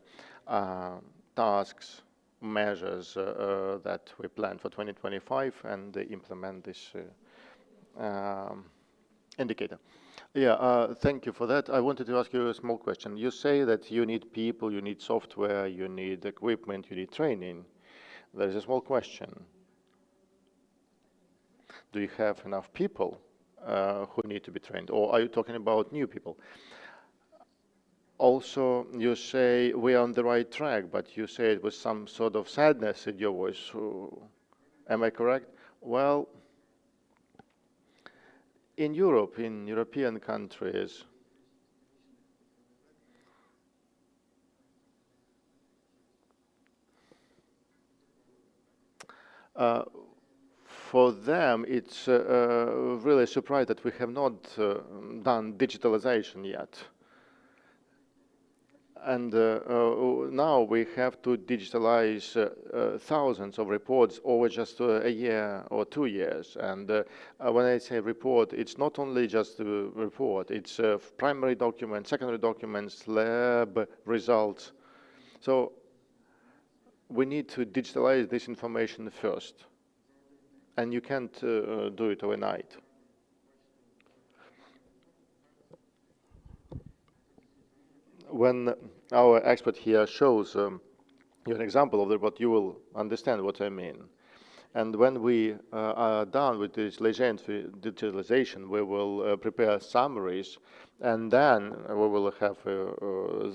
tasks, measures that we planned for 2025 and implement this indicator. Yeah, thank you for that. I wanted to ask you a small question. You say that you need people, you need software, you need equipment, you need training. There is a small question. Do you have enough people who need to be trained, or are you talking about new people? Also, you say we are on the right track, but you say it with some sort of sadness in your voice. Am I correct? Well, in Europe, in European countries, for them, it's really a surprise that we have not done digitalization yet. And now we have to digitalize thousands of reports over just a year or 2 years. And when I say report, it's not only just a report, it's primary documents, secondary documents, lab results. So we need to digitalize this information first. And you can't do it overnight. When our expert here shows you an example of what you will understand what I mean. And when we are done with digitalization, we will prepare summaries, and then we will have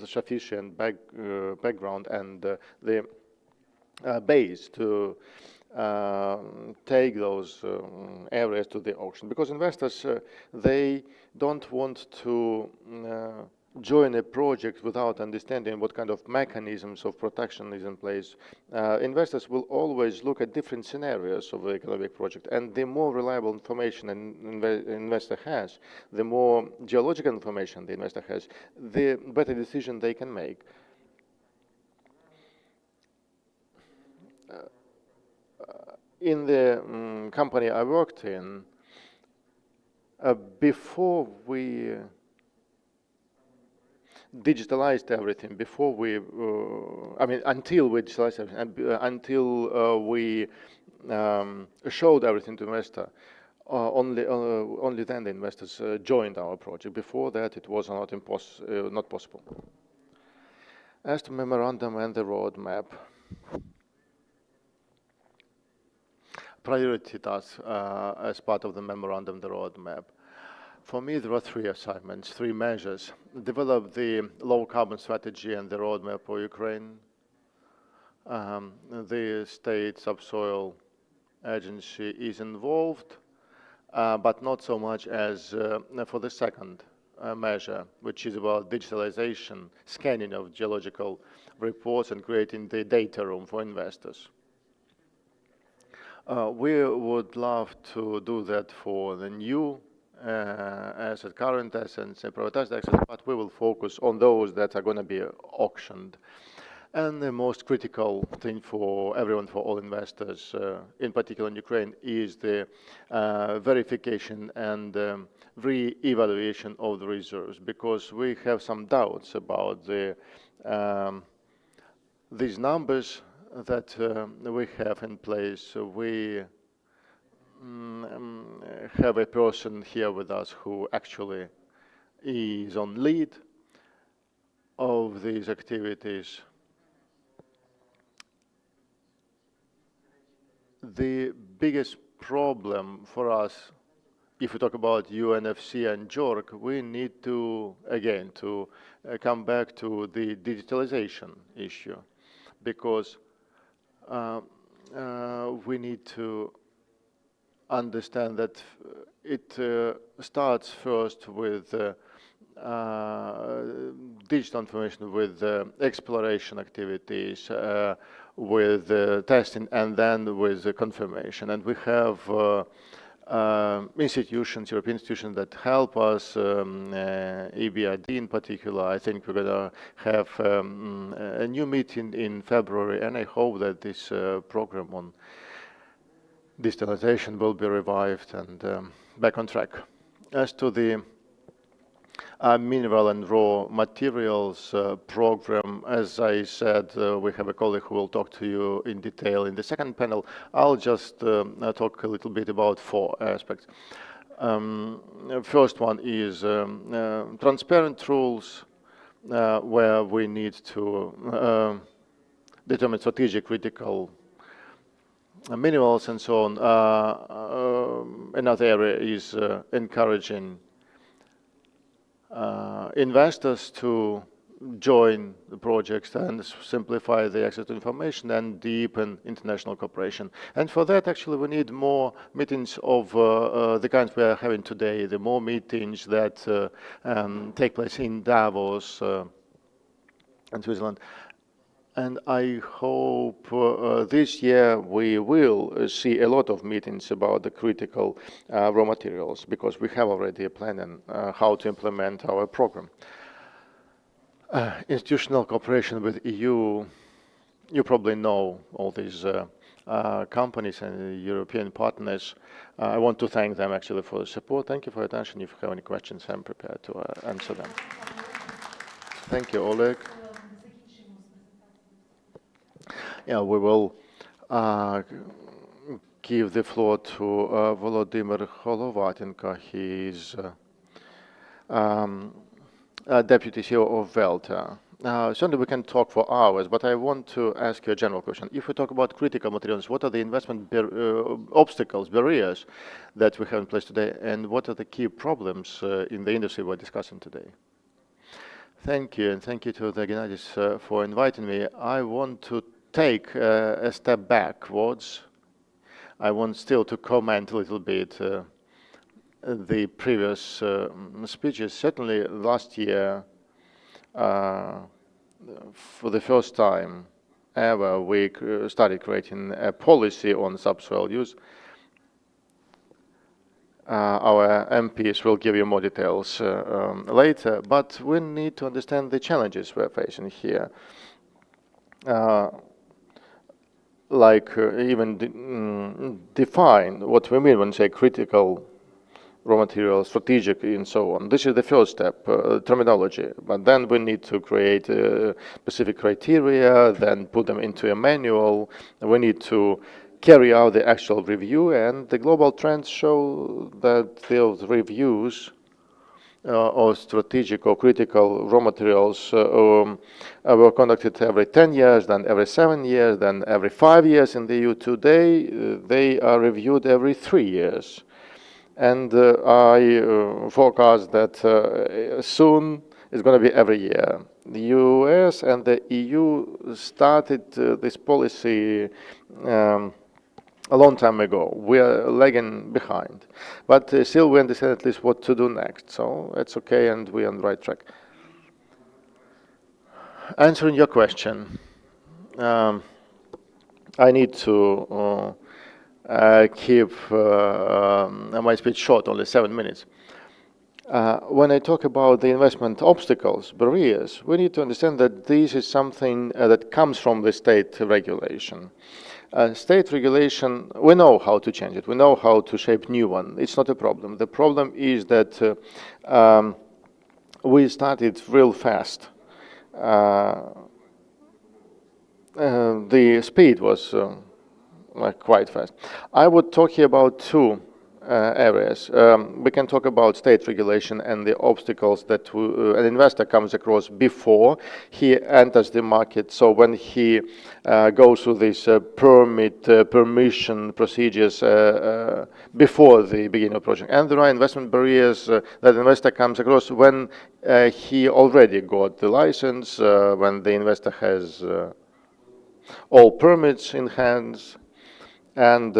sufficient background and the base to take those areas to the auction. Because investors, they don't want to join a project without understanding what kind of mechanisms of protection is in place. Investors will always look at different scenarios of the economic project, and the more reliable information an investor has, the more geological information the investor has, the better decision they can make. In the company I worked in, before we digitalized everything, before we, until we digitalized everything, until we showed everything to investor, only then the investors joined our project. Before that, it was not possible. As to memorandum and the roadmap, priority tasks as part of the memorandum, the roadmap. For me, there are three assignments, three measures. Develop the low-carbon strategy and the roadmap for Ukraine. The state subsoil agency is involved, but not so much as for the second measure, which is about digitalization, scanning of geological reports and creating the data room for investors. We would love to do that for the new asset, current assets, and privatized assets, but we will focus on those that are going to be auctioned. And the most critical thing for everyone, for all investors, in particular in Ukraine, is the verification and re-evaluation of the reserves, because we have some doubts about these numbers that we have in place. We have a person here with us who actually is on lead of these activities. The biggest problem for us, if we talk about UNFC and JORC, we need to, again, come back to the digitalization issue, because we need to understand that it starts first with digital information, with exploration activities, with testing, and then with confirmation. And we have institutions, European institutions, that help us, EBRD in particular. I think we're going to have a new meeting in February, and I hope that this program on digitalization will be revived and back on track. As to the mineral and raw materials program, as I said, we have a colleague who will talk to you in detail in the second panel. I'll just talk a little bit about four aspects. First one is transparent rules, where we need to determine strategic critical minerals and so on. Another area is encouraging investors to join the projects and simplify the access to information and deepen international cooperation. And for that, actually, we need more meetings of the kinds we are having today, the more meetings that take place in Davos and Switzerland. And I hope this year we will see a lot of meetings about the critical raw materials, because we have already a plan on how to implement our program. Institutional cooperation with EU, you probably know all these companies and European partners. I want to thank them actually for the support. Thank you for your attention. If you have any questions, I'm prepared to answer them. Thank you, Oleg. Yeah, we will give the floor to Volodymyr Holovatenko. He is Deputy CEO of Velta. Certainly we can talk for hours, but I want to ask you a general question. If we talk about critical materials, what are the investment obstacles, barriers that we have in place today, and what are the key problems in the industry we're discussing today? Thank you, and thank you to the Gennadis for inviting me. I want to take a step backwards. I want still to comment a little bit the previous speeches. Certainly last year for the first time ever, we started creating a policy on subsoil use. Our MPs will give you more details later, but we need to understand the challenges we're facing here. Define what we mean when we say critical raw materials, strategic, and so on. This is the first step, terminology. But then we need to create specific criteria, then put them into a manual. We need to carry out the actual review, and the global trends show that those reviews or strategic or critical raw materials were conducted every 10 years, then every 7 years, then every 5 years in the EU. Today, they are reviewed every 3 years. And I forecast that soon it's going to be every year. The US and the EU started this policy a long time ago. We are lagging behind. But still we understand at least what to do next. So it's okay, and we're on the right track. Answering your question, I need to keep my speech short, only 7 minutes. When I talk about the investment obstacles, barriers, we need to understand that this is something that comes from the state regulation. State regulation, we know how to change it. We know how to shape new one. It's not a problem. The problem is that we started real fast. The speed was quite fast. I would talk here about two areas. We can talk about state regulation and the obstacles that an investor comes across before he enters the market. So when he goes through these permission procedures before the beginning of the project. And there are investment barriers that the investor comes across when he already got the license, when the investor has all permits in hands, and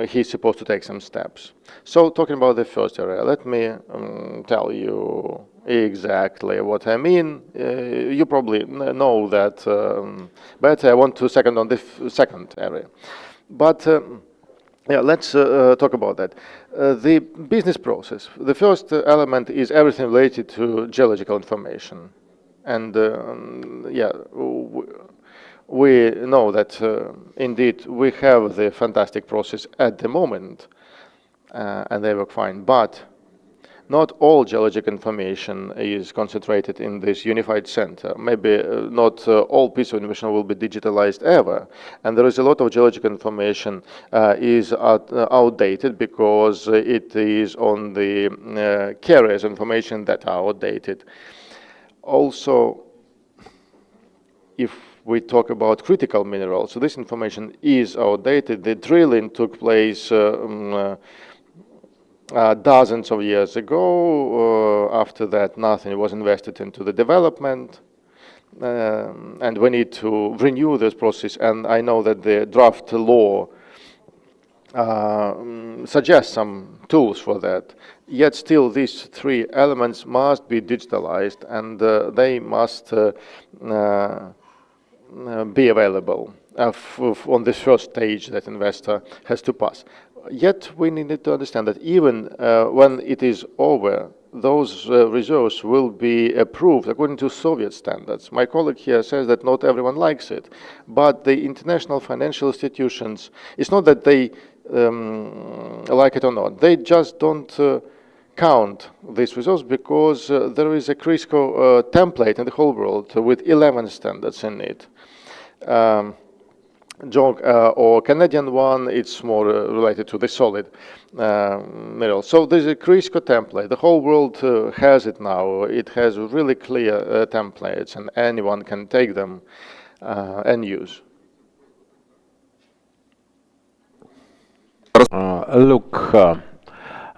he's supposed to take some steps. So talking about the first area, let me tell you exactly what I mean. You probably know that better. I want to second on the second area. But yeah, let's talk about that. The business process. The first element is everything related to geological information. And yeah, we know that indeed we have the fantastic process at the moment, and they work fine, but not all geologic information is concentrated in this unified center. Maybe not all piece of information will be digitalized ever, and there is a lot of geologic information is outdated because it is on the carriers information that are outdated. Also, if we talk about critical minerals, so this information is outdated. The drilling took place dozens of years ago. After that, nothing was invested into the development. And we need to renew this process. And I know that the draft law suggests some tools for that. Yet still, these three elements must be digitalized, and they must be available on this first stage that investor has to pass. Yet we need to understand that even when it is over, those reserves will be approved according to Soviet standards. My colleague here says that not everyone likes it, but the international financial institutions, it's not that they like it or not, they just don't count these reserves because there is a Crisco template in the whole world with 11 standards in it. Or Canadian one, it's more related to the solid mineral. So there's a Crisco template. The whole world has it now. It has really clear templates, and anyone can take them and use. Look,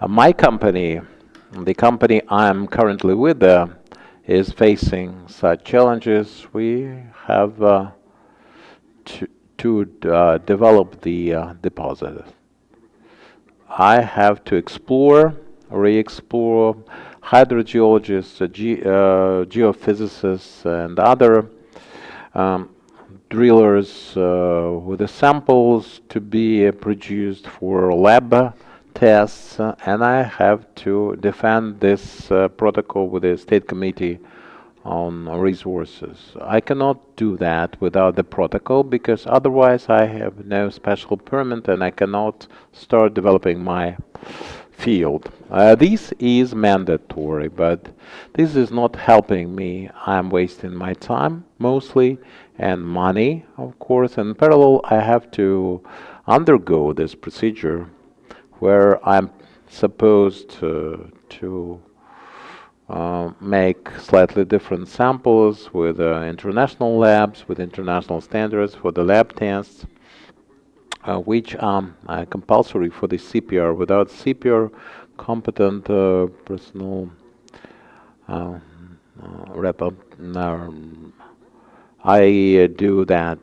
my company, the company I'm currently with, is facing such challenges. We have to develop the deposit. I have to explore, re-explore hydrogeologists, geophysicists, and other um, drillers with the samples to be produced for lab tests, and I have to defend this protocol with the State Committee on Resources. I cannot do that without the protocol because otherwise I have no special permit and I cannot start developing my field. This is mandatory, but this is not helping me. I'm wasting my time mostly and money, of course. In parallel, I have to undergo this procedure where I'm supposed to make slightly different samples with international labs, with international standards for the lab tests, which are compulsory for the CPR. Without CPR, competent personal I do that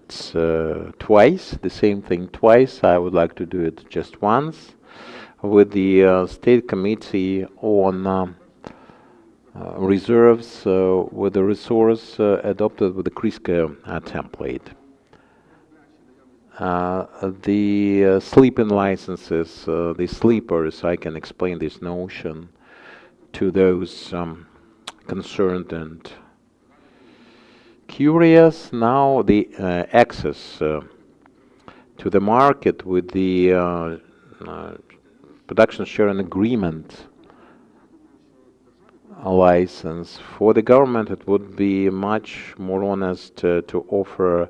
twice, the same thing twice. I would like to do it just once with the State Committee on reserves with the resource adopted with the CRISCA template. The sleeping licenses, the sleepers, I can explain this notion to those concerned and curious. Now the access to the market with the production sharing agreement license for the government, it would be much more honest to offer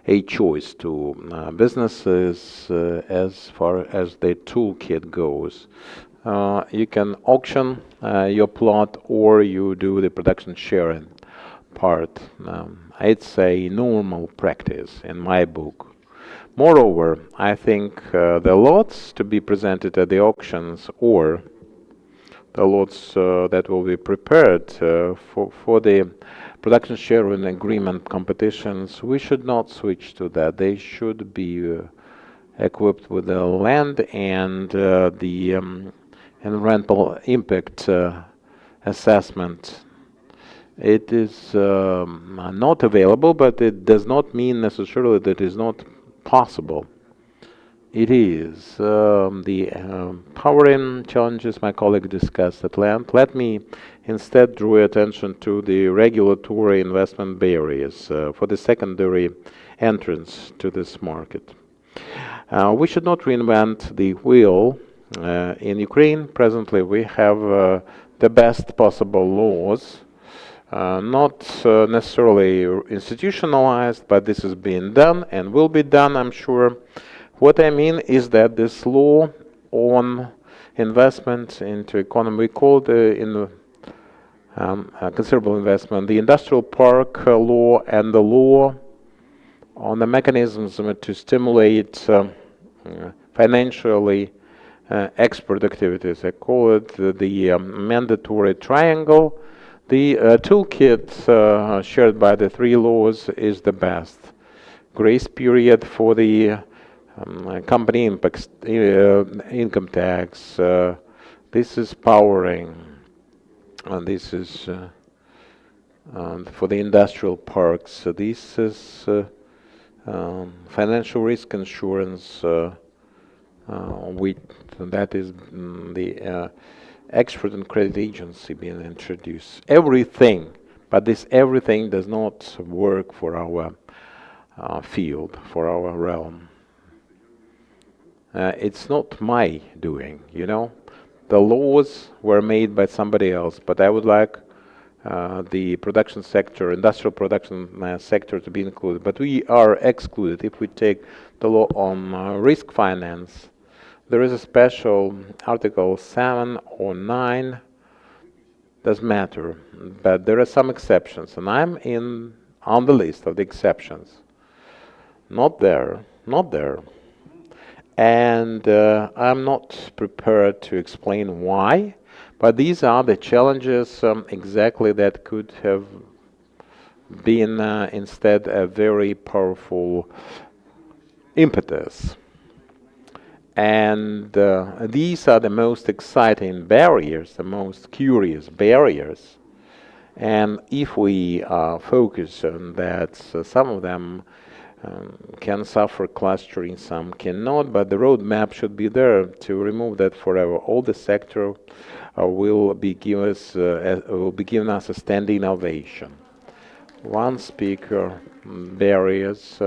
a choice to businesses as far as the toolkit goes. You can auction your plot or you do the production sharing part. It's a normal practice in my book. Moreover, I think the lots to be presented at the auctions or the lots that will be prepared for the production sharing agreement competitions, we should not switch to that. They should be equipped with the land and the environmental impact assessment. It is not available, but it does not mean necessarily that it is not possible. It is. The powering challenges my colleague discussed at length. Let me instead draw attention to the regulatory investment barriers for the secondary entrance to this market. We should not reinvent the wheel. In Ukraine, presently, we have the best possible laws, not necessarily institutionalized, but this is being done and will be done, I'm sure. What I mean is that this law on investment into economy, we call it considerable investment, the industrial park law and the law on the mechanisms to stimulate financially export activities. I call it the mandatory triangle. The toolkit shared by the three laws is the best. Grace period for the company impacts, income tax, this is powering, and this is for the industrial parks. This is financial risk insurance, that is the export and credit agency being introduced. Everything, but this everything does not work for our field, for our realm. It's not my doing, you know. The laws were made by somebody else, but I would like the production sector, industrial production sector to be included. But we are excluded. If we take the law on risk finance, there is a special Article 7 or 9, doesn't matter, but there are some exceptions, and I'm on the list of the exceptions. Not there. And I'm not prepared to explain why, but these are the challenges exactly that could have been instead a very powerful impetus. And these are the most exciting barriers, the most curious barriers. And if we focus on that, so some of them can suffer clustering, some cannot, but the roadmap should be there to remove that forever. All the sector will be giving us a standing ovation. One speaker, barriers.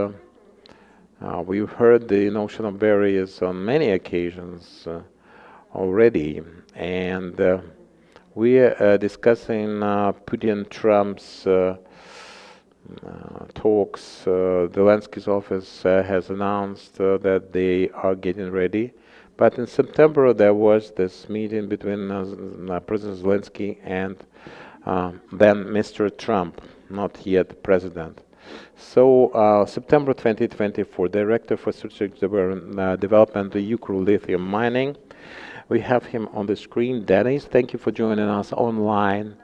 We've heard the notion of barriers on many occasions already, and we are discussing Putin-Trump's talks. Zelensky's office has announced that they are getting ready. But in September, there was this meeting between President Zelensky and then Mr. Trump, not yet president. So, September 2024, Director for Strategic Development, the Ukraine Lithium Mining. We have him on the screen. Dennis, thank you for joining us online.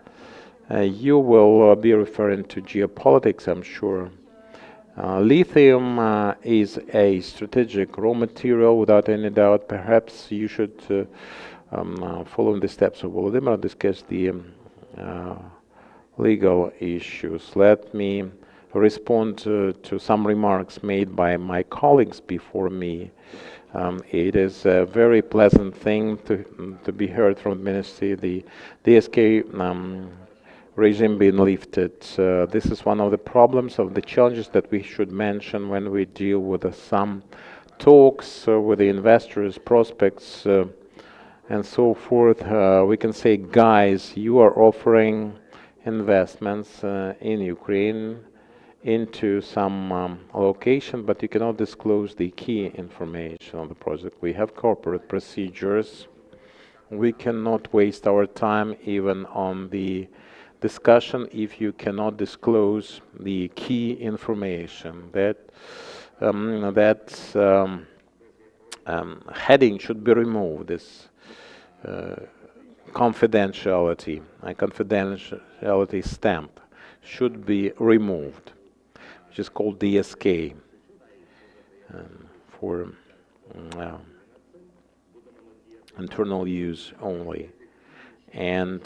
You will be referring to geopolitics, I'm sure. Lithium is a strategic raw material, without any doubt. Perhaps you should follow the steps of Volodymyr, discuss the legal issues. Let me respond to some remarks made by my colleagues before me. It is a very pleasant thing to be heard from the ministry, the DSK regime being lifted. This is one of the problems, of the challenges that we should mention when we deal with some talks with the investors, prospects, and so forth. We can say, guys, you are offering investments in Ukraine into some location, but you cannot disclose the key information on the project. We have corporate procedures. We cannot waste our time even on the discussion if you cannot disclose the key information. That heading should be removed. This confidentiality, a confidentiality stamp should be removed, which is called DSK for internal use only. And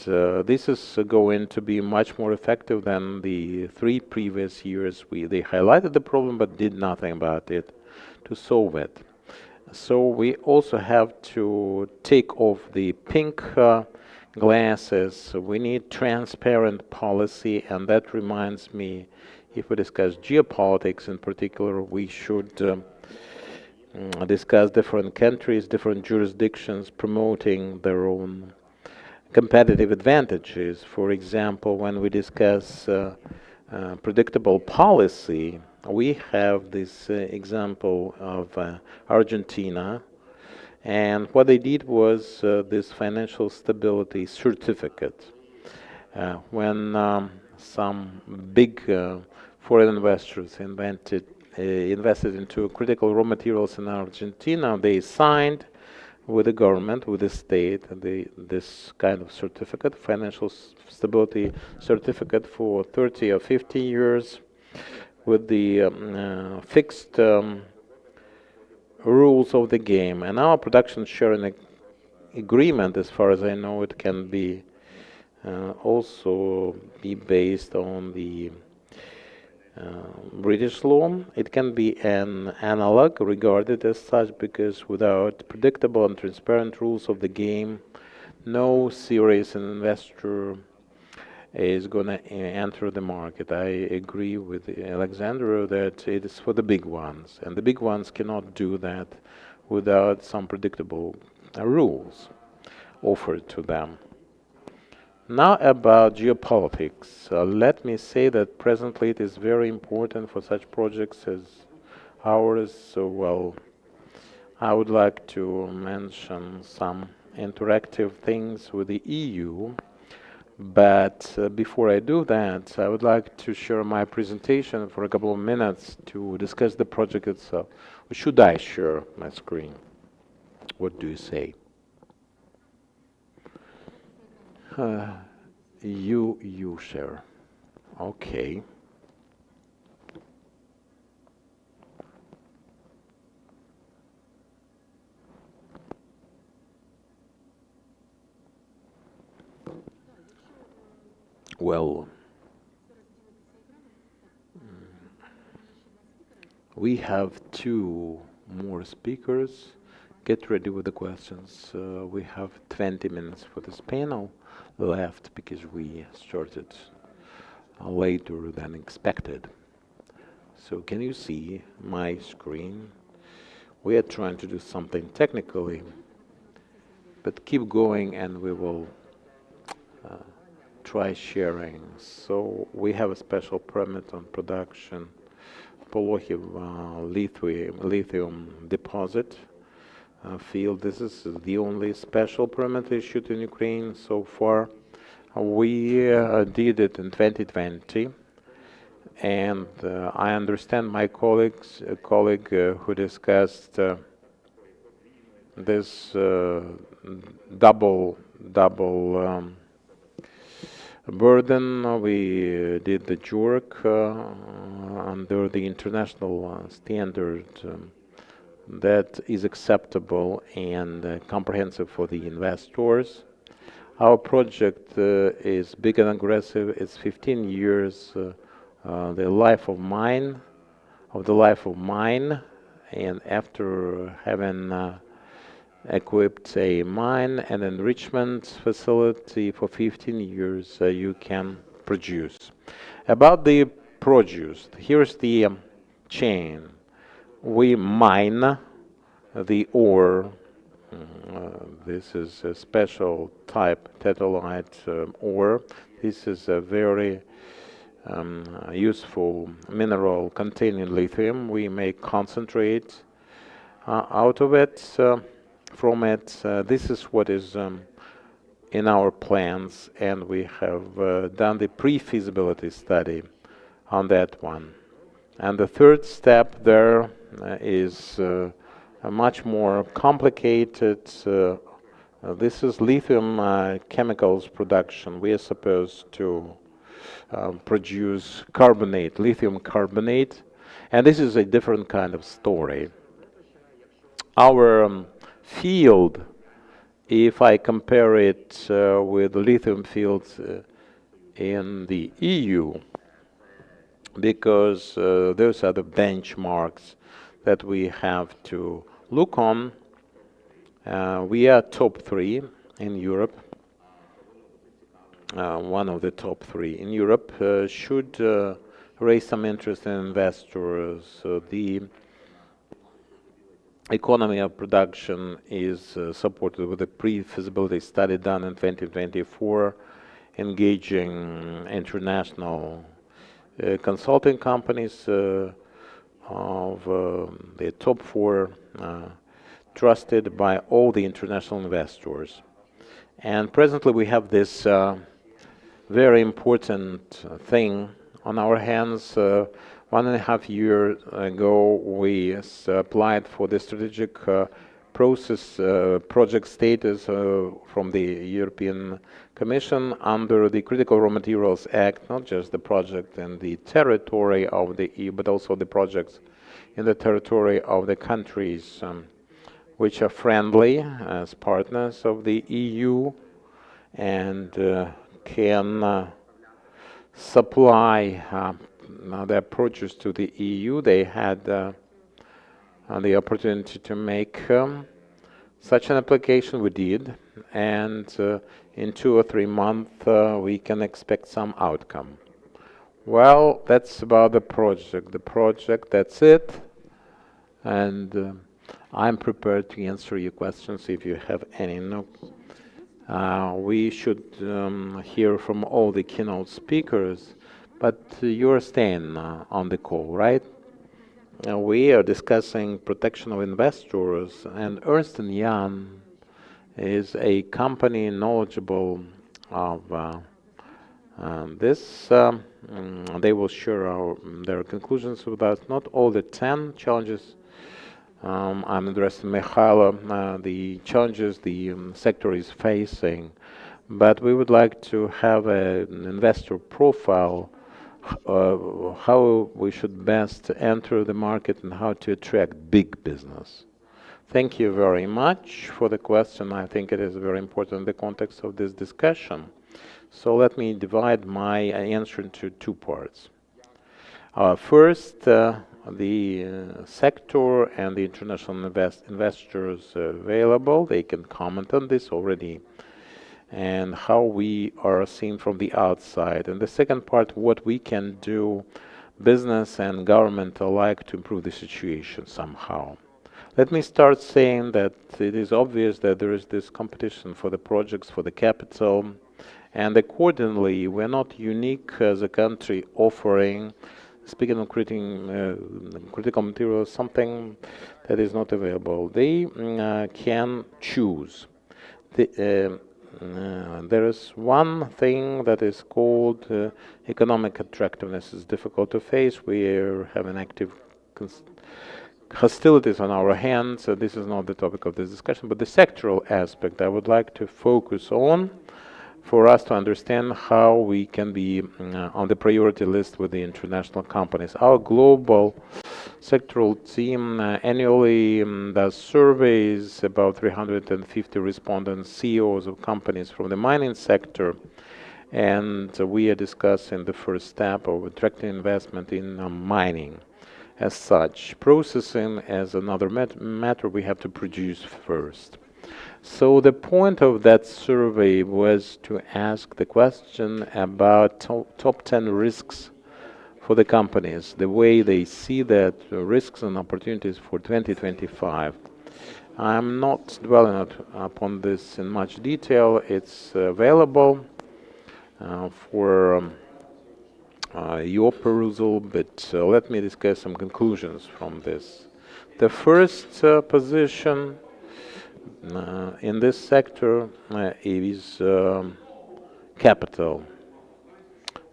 this is going to be much more effective than the 3 previous years. They highlighted the problem but did nothing about it to solve it. So we also have to take off the pink glasses. We need transparent policy, and that reminds me, if we discuss geopolitics in particular, we should discuss different countries, different jurisdictions promoting their own competitive advantages. For example, when we discuss predictable policy, we have this example of Argentina, and what they did was this financial stability certificate. When some big foreign investors invested into critical raw materials in Argentina, they signed with the government, with the state, this kind of certificate, financial stability certificate for 30 or 50 years, with the fixed rules of the game. And our production sharing agreement, as far as I know, it can be also be based on the British law. It can be an analog, regarded as such, because without predictable and transparent rules of the game, no serious investor is going to enter the market. I agree with Alexandra that it is for the big ones, and the big ones cannot do that without some predictable rules offered to them. Now about geopolitics. Let me say that presently it is very important for such projects as ours. So, well, I would like to mention some interactive things with the EU. But before I do that, I would like to share my presentation for a couple of minutes to discuss the project itself. Or should I share my screen? What do you say? You share. Okay. Well, we have two more speakers. Get ready with the questions. We have 20 minutes for this panel left because we started later than expected. So can you see my screen? We are trying to do something technically, but keep going and we will try sharing. So we have a special permit on production Forthe lithium deposit field. This is the only special permit issued in Ukraine so far. We did it in 2020, and I understand my colleague who discussed this double burden. We did the JORC under the international standard that is acceptable and comprehensive for the investors. Our project is big and aggressive. It's 15 years the life of mine, and after having equipped a mine and enrichment facility for 15 years, you can produce. About the produce, here's the chain. We mine the ore. This is a special type tetralite ore. This is a very useful mineral containing lithium. We make concentrate out of it. From it, this is what is in our plans, and we have done the pre-feasibility study on that one. And the third step there is a much more complicated. This is lithium chemicals production. We are supposed to produce carbonate, lithium carbonate, and this is a different kind of story. Our field, if I compare it with lithium fields in the EU, because those are the benchmarks that we have to look on. We are top 3 in Europe. One of the top 3 in Europe should raise some interest in investors. The economy of production is supported with a pre-feasibility study done in 2024, engaging international consulting companies of the top 4 trusted by all the international investors. And presently we have this very important thing on our hands. 1.5 years ago we applied for the strategic process project status from the European Commission under the Critical Raw Materials Act, not just the project in the territory of the EU, but also the projects in the territory of the countries which are friendly as partners of the EU and can supply their produce to the EU. They had the opportunity to make such an application. We did, and in 2 or 3 months we can expect some outcome. Well, that's about the project. That's it, and I'm prepared to answer your questions if you have any. No, we should hear from all the keynote speakers, but you're staying on the call, right? We are discussing protection of investors, and Ernst & Young is a company knowledgeable of this. They will share their conclusions with us. Not all the 10 challenges. I'm addressing Mikhailo, the challenges the sector is facing, but we would like to have an investor profile, how we should best enter the market and how to attract big business. Thank you very much for the question. I think it is very important in the context of this discussion. So let me divide my answer into two parts. First, the sector and the international investors available, they can comment on this already, and how we are seen from the outside. And the second part, what we can do, business and government alike, to improve the situation somehow. Let me start saying that it is obvious that there is this competition for the projects, for the capital, and accordingly, we're not unique as a country offering, speaking of critical materials, something that is not available. They can choose. There is one thing that is called economic attractiveness. It's difficult to face. We have an active hostilities on our hands, so this is not the topic of this discussion, but the sectoral aspect I would like to focus on for us to understand how we can be on the priority list with the international companies. Our global sectoral team annually does surveys, about 350 respondents, CEOs of companies from the mining sector, and we are discussing the first step of attracting investment in mining. As such, processing as another matter we have to produce first. So the point of that survey was to ask the question about top 10 risks for the companies, the way they see that risks and opportunities for 2025. I'm not dwelling upon this in much detail. It's available for your perusal, but let me discuss some conclusions from this. The first position in this sector is capital.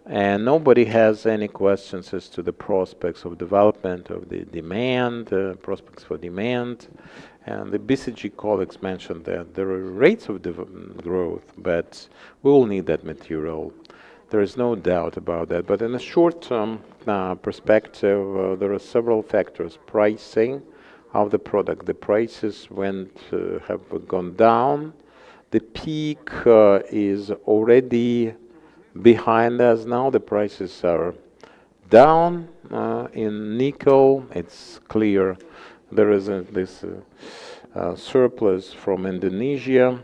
And nobody has any questions as to the prospects of development of the demand, prospects for demand. And the BCG colleagues mentioned that there are rates of growth, but we will need that material. There is no doubt about that. But in a short-term perspective, there are several factors. Pricing of the product. The prices have gone down. The peak is already behind us now. The prices are down. In nickel, it's clear there is this surplus from Indonesia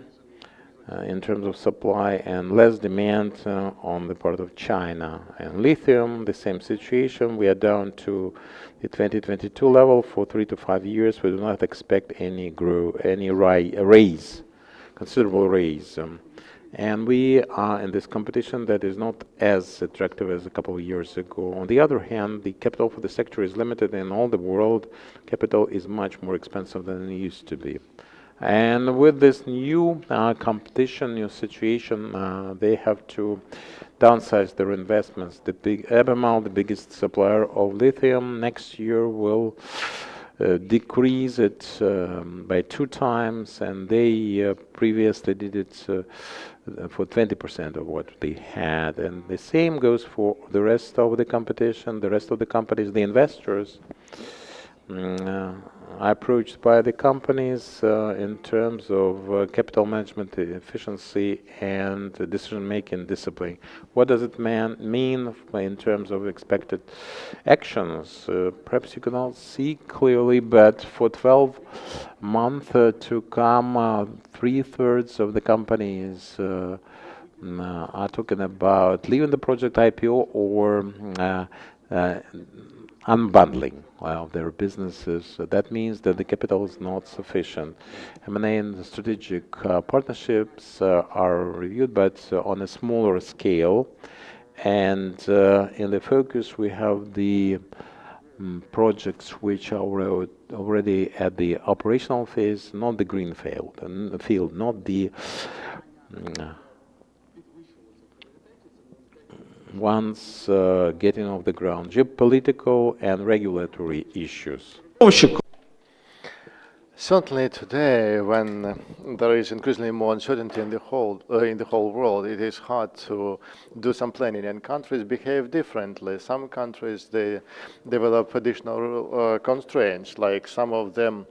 in terms of supply and less demand on the part of China. And lithium, the same situation. We are down to the 2022 level for 3 to 5 years. We do not expect any raise, considerable raise. And we are in this competition that is not as attractive as a couple of years ago. On the other hand, the capital for the sector is limited in all the world. Capital is much more expensive than it used to be. And with this new competition, new situation, they have to downsize their investments. The big Albemarle, the biggest supplier of lithium, next year will decrease it by 2 times, and they previously did it for 20% of what they had. And the same goes for the rest of the competition, the rest of the companies, the investors. Approached by the companies in terms of capital management efficiency and decision-making discipline. What does it mean in terms of expected actions? Perhaps you cannot see clearly, but for 12 months to come, 3/3 of the companies are talking about leaving the project IPO or unbundling of their businesses. That means that the capital is not sufficient. M&A and strategic partnerships are reviewed, but on a smaller scale. And in the focus, we have the projects which are already at the operational phase, not the green field, not the ones getting off the ground, geopolitical and regulatory issues. Certainly today, when there is increasingly more uncertainty in the whole world, it is hard to do some planning, and countries behave differently. Some countries, they develop additional constraints, like some of them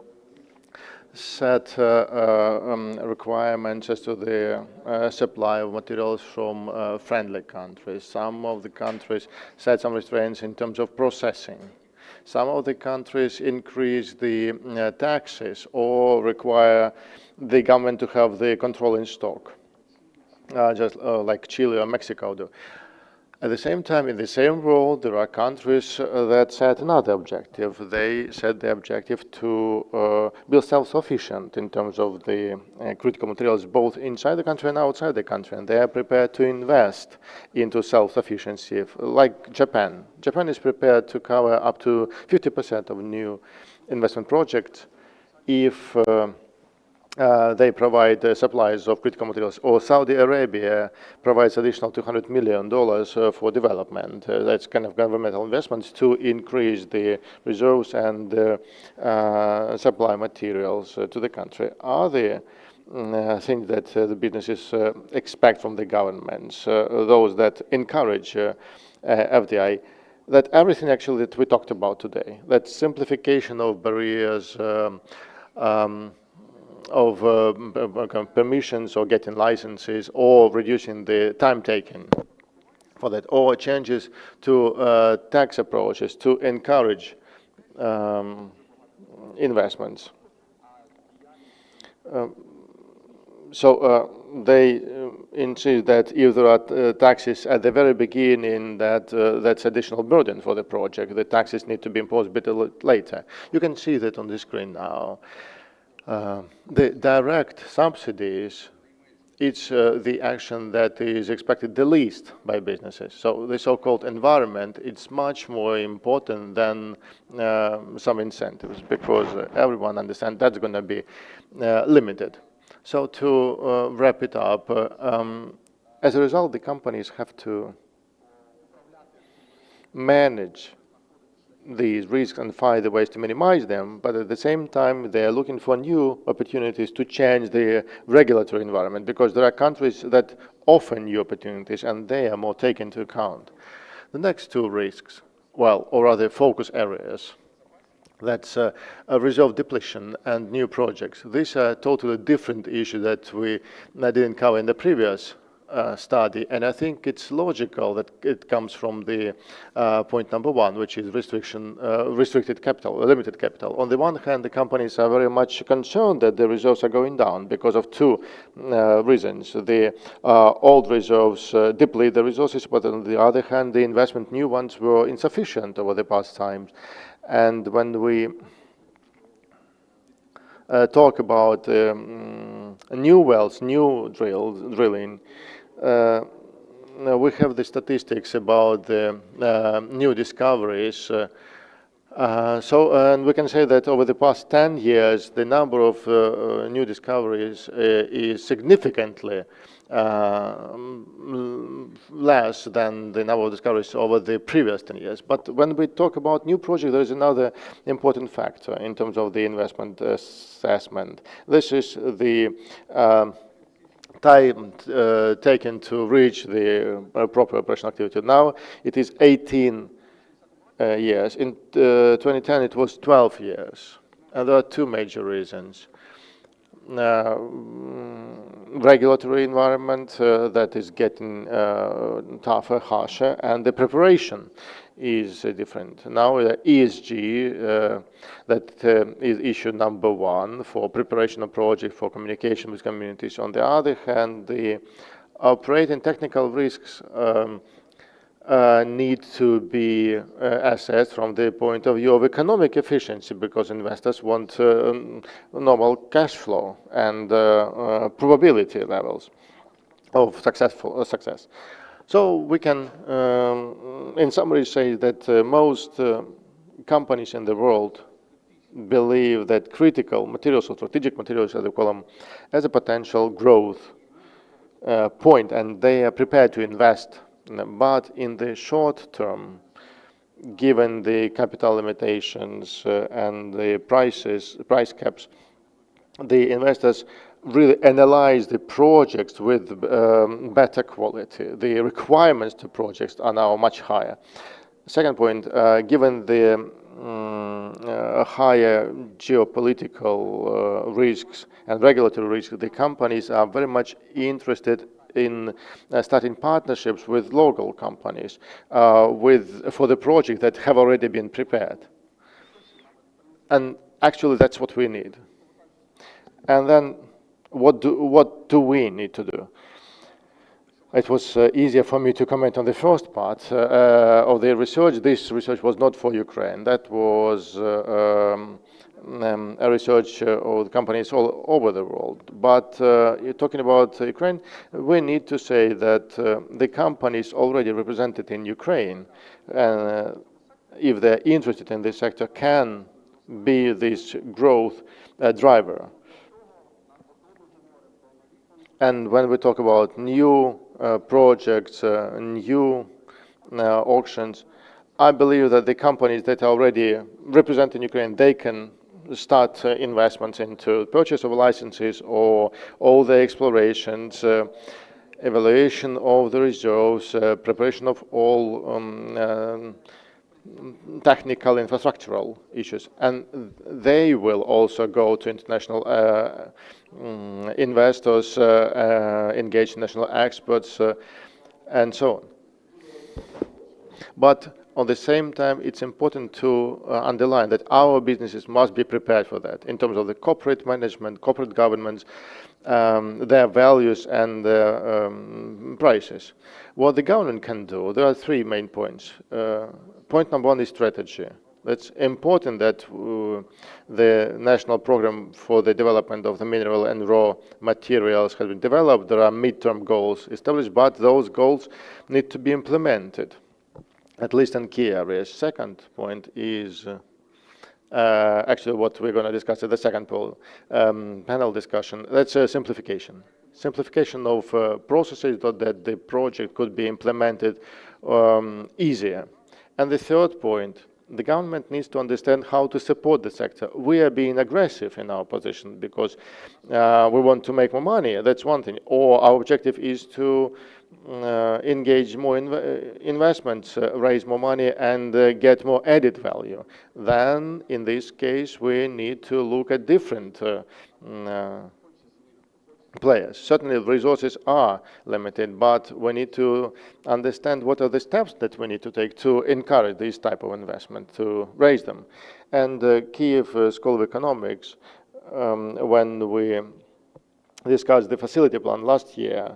set requirements as to the supply of materials from friendly countries. Some of the countries set some restraints in terms of processing. Some of the countries increase the taxes or require the government to have the control in stock, just like Chile or Mexico do. At the same time, in the same world, there are countries that set another objective. They set the objective to be self-sufficient in terms of the critical materials, both inside the country and outside the country, and they are prepared to invest into self-sufficiency, like Japan. Japan is prepared to cover up to 50% of new investment projects if they provide supplies of critical materials, or Saudi Arabia provides additional $200 million for development. That's kind of governmental investments to increase the reserves and supply materials to the country. Are there things that the businesses expect from the governments, those that encourage FDI? That everything actually that we talked about today, that simplification of barriers, of permissions or getting licenses, or reducing the time taken for that, or changes to tax approaches to encourage investments. They insist that if there are taxes at the very beginning, that's additional burden for the project. The taxes need to be imposed a bit later. You can see that on the screen now. The direct subsidies, it's the action that is expected the least by businesses. So the so-called environment, it's much more important than some incentives, because everyone understands that's going to be limited. So to wrap it up, as a result, the companies have to manage these risks and find the ways to minimize them, but at the same time, they are looking for new opportunities to change the regulatory environment, because there are countries that offer new opportunities and they are more taken into account. The next two risks, well, or rather focus areas, that's reserve depletion and new projects. These are totally different issues that we didn't cover in the previous study, and I think it's logical that it comes from the point number one, which is restricted capital, limited capital. On the one hand, the companies are very much concerned that the reserves are going down because of two reasons. The old reserves deplete the resources, but on the other hand, the investment, new ones, were insufficient over the past times. And when we talk about new wells, new drilling, we have the statistics about the new discoveries. And we can say that over the past 10 years, the number of new discoveries is significantly less than the number of discoveries over the previous 10 years. But when we talk about new projects, there is another important factor in terms of the investment assessment. This is the time taken to reach the proper operational activity. Now it is 18 years. In 2010, it was 12 years. And there are two major reasons. Regulatory environment that is getting tougher, harsher, and the preparation is different. Now ESG, that is issue number one for preparation of project, for communication with communities. On the other hand, the operating technical risks need to be assessed from the point of view of economic efficiency, because investors want normal cash flow and probability levels of success. So we can, in summary, say that most companies in the world believe that critical materials or strategic materials, as they call them, as a potential growth point, and they are prepared to invest. But in the short term, given the capital limitations and the price caps, the investors really analyze the projects with better quality. The requirements to projects are now much higher. Second point, given the higher geopolitical risks and regulatory risks, the companies are very much interested in starting partnerships with local companies for the project that have already been prepared. And actually, that's what we need. And then, what do we need to do? It was easier for me to comment on the first part of the research. This research was not for Ukraine. That was a research of companies all over the world. But you're talking about Ukraine, we need to say that the companies already represented in Ukraine, if they're interested in this sector, can be this growth driver. And when we talk about new projects, new auctions, I believe that the companies that are already representing Ukraine, they can start investments into purchase of licenses or all the explorations, evaluation of the reserves, preparation of all technical infrastructural issues. And they will also go to international investors, engage national experts, and so on. But at the same time, it's important to underline that our businesses must be prepared for that in terms of the corporate management, corporate governance, their values and their prices. What the government can do, there are three main points. Point number one is strategy. It's important that the national program for the development of the mineral and raw materials has been developed. There are midterm goals established, but those goals need to be implemented, at least in key areas. Second point is actually what we're going to discuss at the second panel discussion. That's simplification. Simplification of processes so that the project could be implemented easier. And the third point, the government needs to understand how to support the sector. We are being aggressive in our position because we want to make more money. That's one thing. Or our objective is to engage more investments, raise more money, and get more added value. Then, in this case, we need to look at different players. Certainly, the resources are limited, but we need to understand what are the steps that we need to take to encourage this type of investment, to raise them. And Kiev School of Economics, when we discussed the facility plan last year,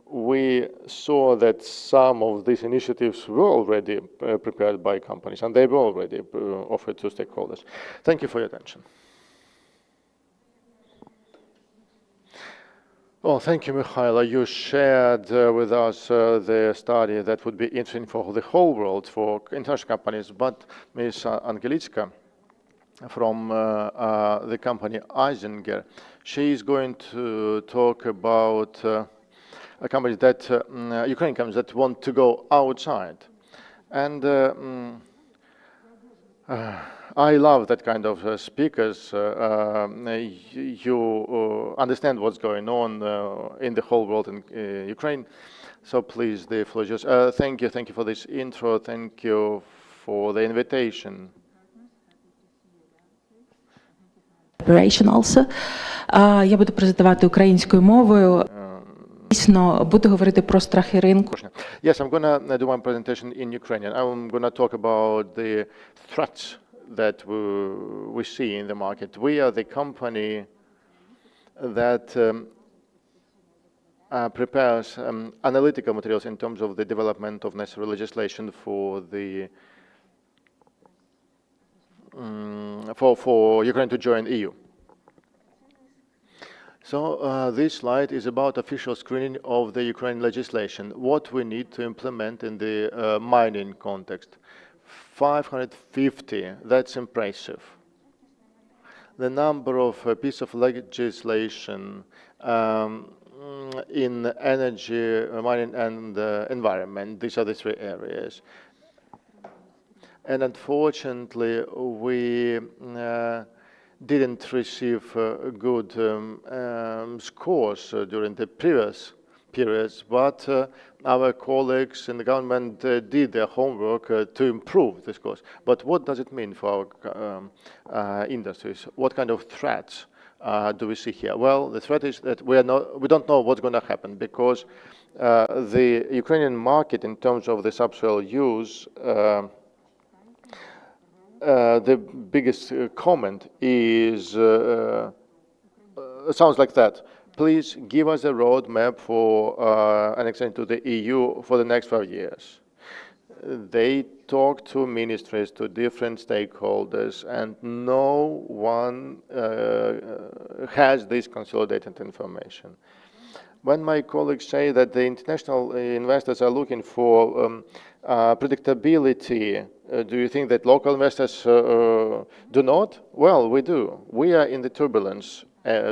we saw that some of these initiatives were already prepared by companies, and they were already offered to stakeholders. Thank you for your attention. Well, thank you, Mikhaila. You shared with us the study that would be interesting for the whole world, for international companies. But Ms. Angelitska from the company Eisinger, she is going to talk about companies that, Ukrainian companies that want to go outside. And I love that kind of speakers. You understand what's going on in the whole world in Ukraine. So please, the floor is yours. Thank you for this intro. Thank you for the invitation. Also. Я буду презентувати українською мовою. Дійсно, буду говорити про страхи ринку. Yes, I'm going to do my presentation in Ukrainian. I'm going to talk about the threats that we see in the market. We are the company that prepares analytical materials in terms of the development of necessary legislation for the for Ukraine to join EU. So this slide is about official screening of the Ukraine legislation, what we need to implement in the mining context. 550, that's impressive. The number of pieces of legislation in energy, mining, and environment, these are the three areas. And unfortunately, we didn't receive good scores during the previous periods, but our colleagues in the government did their homework to improve this course. But what does it mean for our industries? What kind of threats do we see here? Well, the threat is that we don't know what's going to happen, because the Ukrainian market, in terms of the subsoil use, the biggest comment is sounds like that. Please give us a roadmap for annexation to the EU for the next 5 years. They talk to ministries, to different stakeholders, and no one has this consolidated information. When my colleagues say that the international investors are looking for predictability, do you think that local investors do not? Well, we do. We are in the turbulence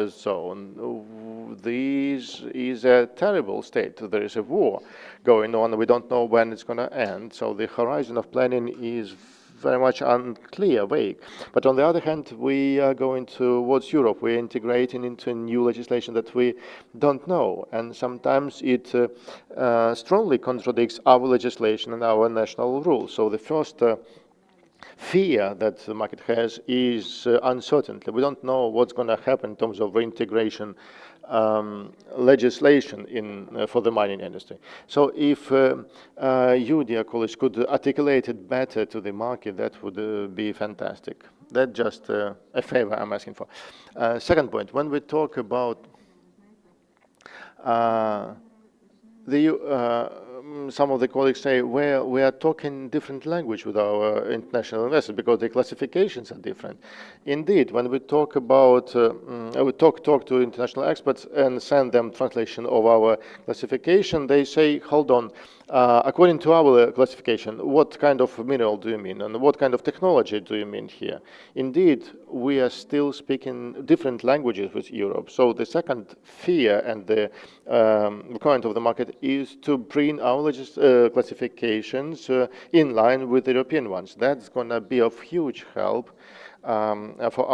zone. This is a terrible state. There is a war going on. We don't know when it's going to end. So the horizon of planning is very much unclear, vague. But on the other hand, we are going towards Europe. We're integrating into new legislation that we don't know. And sometimes it strongly contradicts our legislation and our national rules. So the first fear that the market has is uncertainty. We don't know what's going to happen in terms of reintegration legislation for the mining industry. So if you, dear colleagues, could articulate it better to the market, that would be fantastic. That's just a favor I'm asking for. Second point, when we talk about some of the colleagues say we are talking different language with our international investors because the classifications are different. Indeed, when we talk about, we talk to international experts and send them translation of our classification, they say, hold on, according to our classification, what kind of mineral do you mean? And what kind of technology do you mean here? Indeed, we are still speaking different languages with Europe. So the second fear and the requirement of the market is to bring our classifications in line with the European ones. That's going to be of huge help for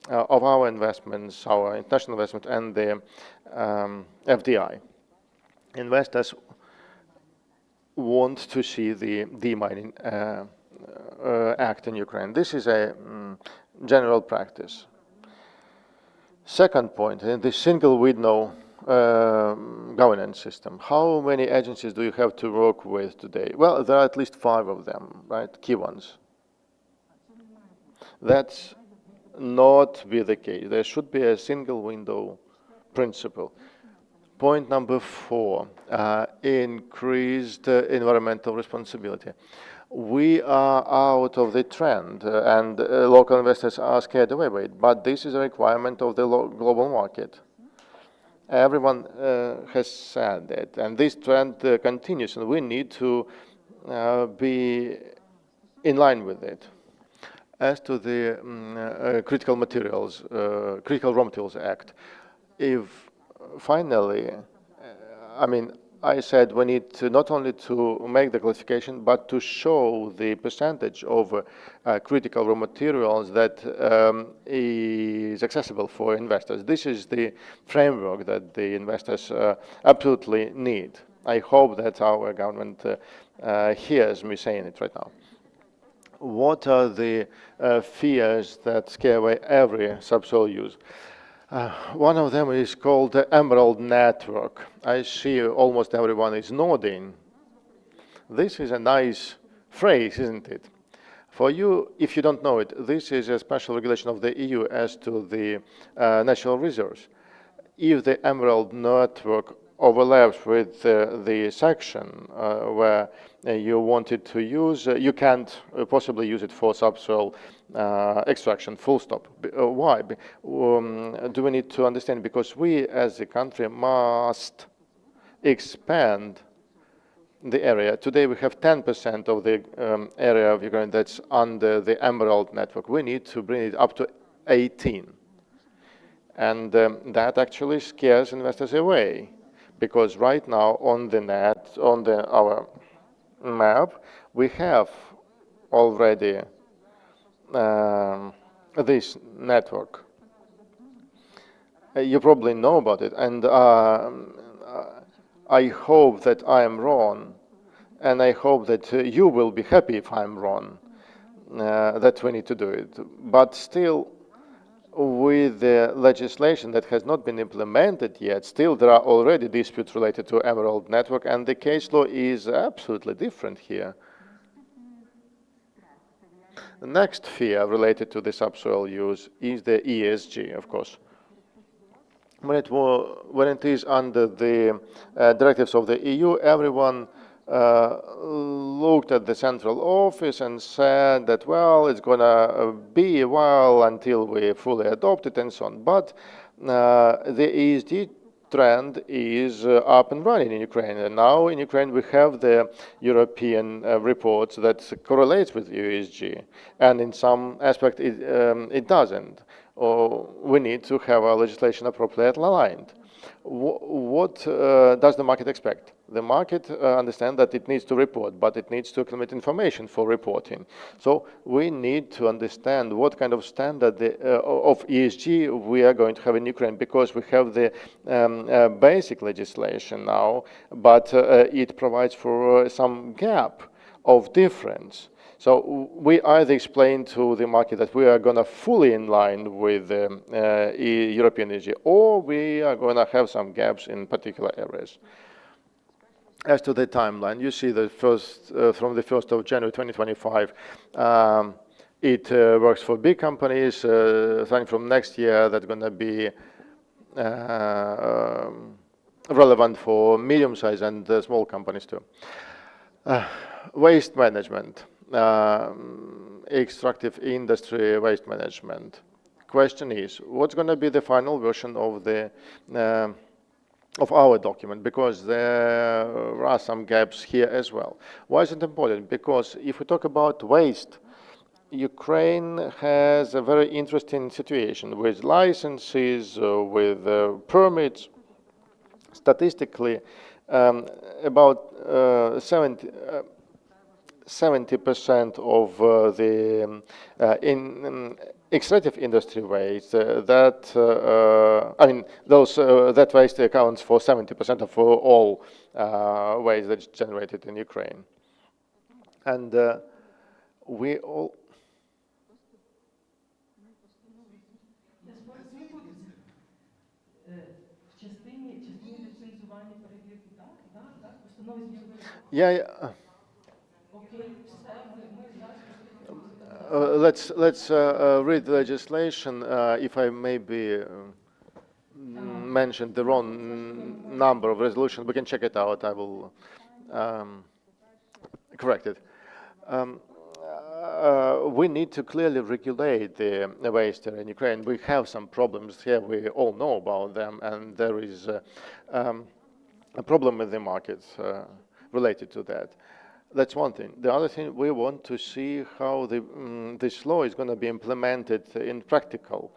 our investments, our international investment, and the FDI. Investors want to see the demining act in Ukraine. This is a general practice. Second point, the single window governance system. How many agencies do you have to work with today? Well, there are at least 5 of them, right? Key ones. That's not be the case. There should be a single window principle. Point number 4, increased environmental responsibility. We are out of the trend, and local investors are scared away by it, but this is a requirement of the global market. Everyone has said that, and this trend continues, and we need to be in line with it. As to the Critical Materials, Critical Raw Materials Act, if finally, I said we need to not only to make the classification, but to show the percentage of critical raw materials that is accessible for investors. This is the framework that the investors absolutely need. I hope that our government hears me saying it right now. What are the fears that scare away every subsoil use? One of them is called the Emerald Network. I see almost everyone is nodding. This is a nice phrase, isn't it? For you, if you don't know it, this is a special regulation of the EU as to the natural resource. If the Emerald Network overlaps with the section where you wanted to use, you can't possibly use it for subsoil extraction, full stop. Why? Do we need to understand? Because we as a country must expand the area. Today we have 10% of the area of Ukraine that's under the Emerald Network. We need to bring it up to 18. And that actually scares investors away. Because right now on the net, on our map, we have already this network. You probably know about it, and I hope that I am wrong, and I hope that you will be happy if I'm wrong, that we need to do it. But still, with the legislation that has not been implemented yet, still there are already disputes related to Emerald Network, and the case law is absolutely different here. The next fear related to the subsoil use is the ESG, of course. When it is under the directives of the EU, everyone looked at the central office and said that, well, it's going to be a while until we fully adopt it and so on. But the ESG trend is up and running in Ukraine. And now in Ukraine we have the European reports that correlates with ESG. And in some aspect it doesn't. Or we need to have our legislation appropriately aligned. What does the market expect? The market understands that it needs to report, but it needs to accumulate information for reporting. So we need to understand what kind of standard of ESG we are going to have in Ukraine, because we have the basic legislation now, but it provides for some gap of difference. So we either explain to the market that we are going to fully in line with European energy, or we are going to have some gaps in particular areas. As to the timeline, you see that from the 1st of January 2025, it works for big companies. Starting from next year, that's going to be relevant for medium-sized and small companies too. Waste management. Extractive industry waste management. Question is, what's going to be the final version of the of our document? Because there are some gaps here as well. Why is it important? Because if we talk about waste, Ukraine has a very interesting situation with licenses, with permits. Statistically, about 70% of the extractive industry waste that that waste accounts for 70% of all waste that's generated in Ukraine, and we all. Yeah. Let's read the legislation. If I maybe mentioned the wrong number of resolutions, we can check it out. I will correct it. We need to clearly regulate the waste in Ukraine. We have some problems here. We all know about them, and there is a problem with the markets related to that. That's one thing. The other thing, we want to see how this law is going to be implemented in practical,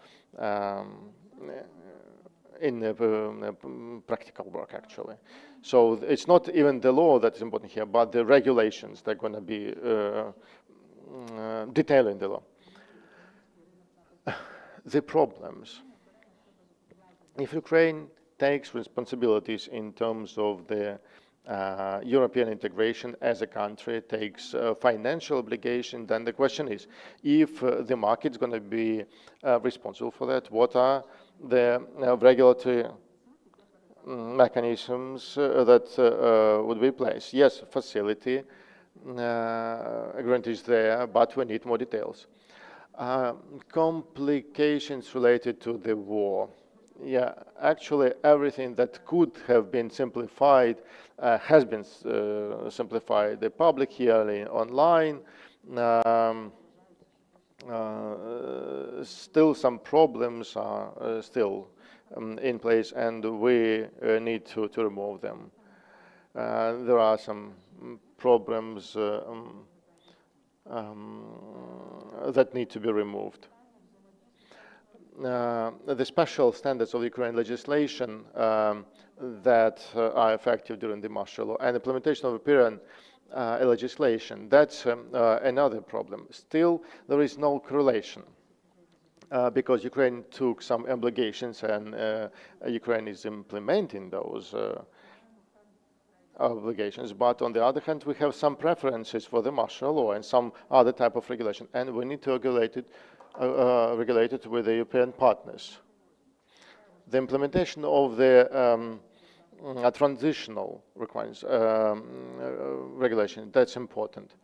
practical work, actually. So it's not even the law that is important here, but the regulations that are going to be detailing the law. The problems. If Ukraine takes responsibilities in terms of the European integration as a country, takes financial obligation, then the question is, if the market is going to be responsible for that, what are the regulatory mechanisms that would be in place? Yes, facility agreement is there, but we need more details. Complications related to the war. Yeah, actually everything that could have been simplified has been simplified. The public hearing online, still some problems are still in place, and we need to remove them. There are some problems that need to be removed. The special standards of Ukrainian legislation that are effective during the martial law and implementation of European legislation, that's another problem. Still, there is no correlation. because Ukraine took some obligations and Ukraine is implementing those obligations. But on the other hand, we have some preferences for the martial law and some other type of regulation, and we need to regulate it with the European partners. The implementation of the transitional requirements, regulation, that's important.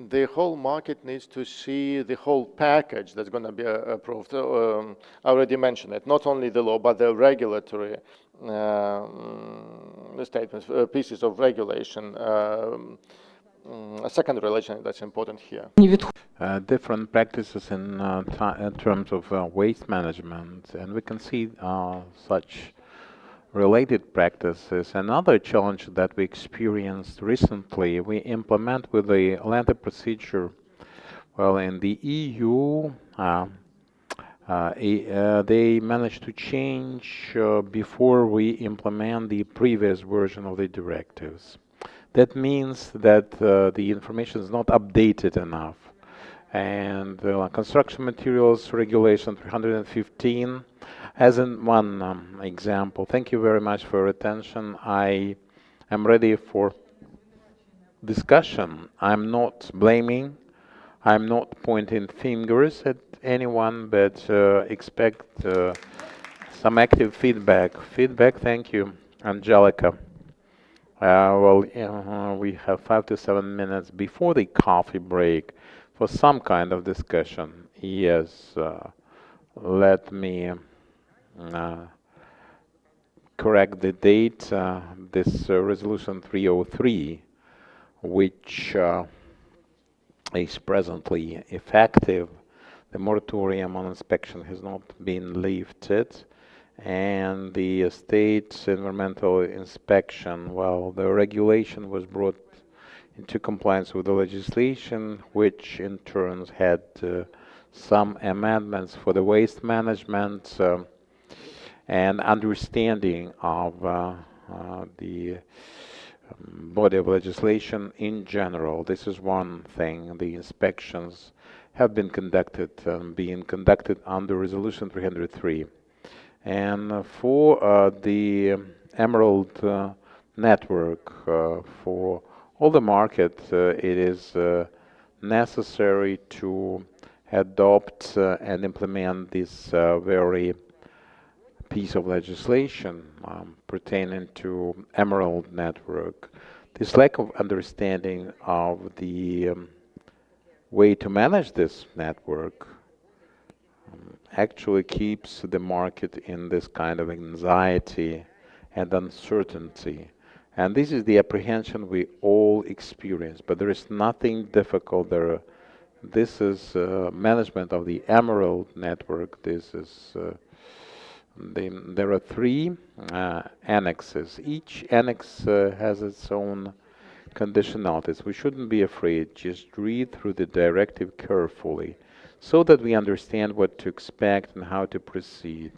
The whole market needs to see the whole package that's going to be approved. I already mentioned it, not only the law, but the regulatory statements, pieces of regulation, a second relation that's important here. Different practices in terms of waste management, and we can see such related practices. Another challenge that we experienced recently, we implement with the lender procedure. Well, in the EU, they managed to change before we implement the previous version of the directives. That means that the information is not updated enough. And construction materials regulation 315 as in one example. Thank you very much for your attention. I am ready for discussion. I'm not blaming, I'm not pointing fingers at anyone, but expect some active feedback. Thank you, Angelica. We have 5 to 7 minutes before the coffee break for some kind of discussion. Yes, let me correct the date. This resolution 303, which is presently effective, the moratorium on inspection has not been lifted, and the state environmental inspection, well, the regulation was brought into compliance with the legislation, which in turn had some amendments for the waste management and understanding of the body of legislation in general. This is one thing. The inspections have been being conducted under Resolution 303. And for the Emerald network, for all the market, it is necessary to adopt and implement this very piece of legislation pertaining to Emerald network. This lack of understanding of the way to manage this network actually keeps the market in this kind of anxiety and uncertainty. And this is the apprehension we all experience, but there is nothing difficult there. This is management of the Emerald network. This is there are 3 annexes. Each annex has its own conditionalities. We shouldn't be afraid. Just read through the directive carefully so that we understand what to expect and how to proceed.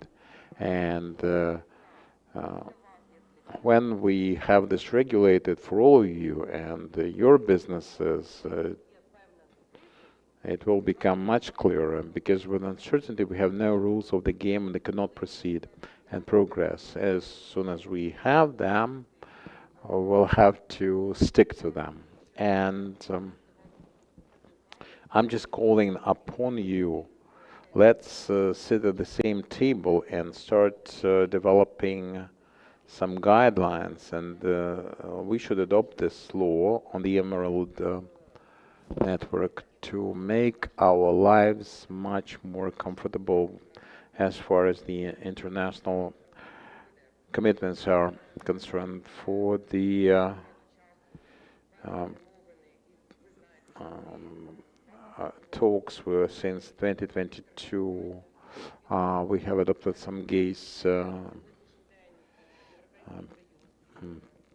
And when we have this regulated for all of you and your businesses, it will become much clearer, because with uncertainty we have no rules of the game and they cannot proceed and progress. As soon as we have them, we'll have to stick to them. And I'm just calling upon you, let's sit at the same table and start developing some guidelines, and we should adopt this law on the Emerald network to make our lives much more comfortable as far as the international commitments are concerned. For the talks were since 2022, we have adopted some gaze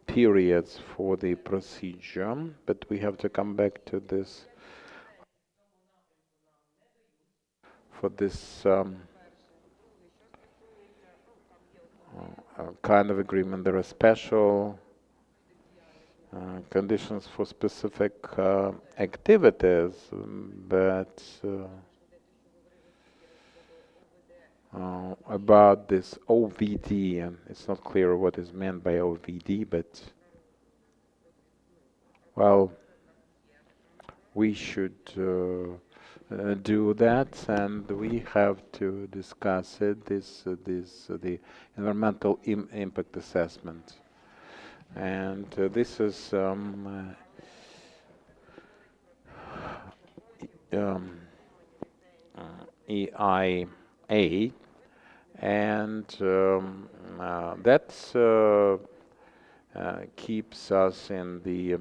periods for the procedure, but we have to come back to this for this kind of agreement. There are special conditions for specific activities, but about this OVD, and it's not clear what is meant by OVD, but well, we should do that, and we have to discuss it. The environmental impact assessment, and this is EIA, and that keeps us in the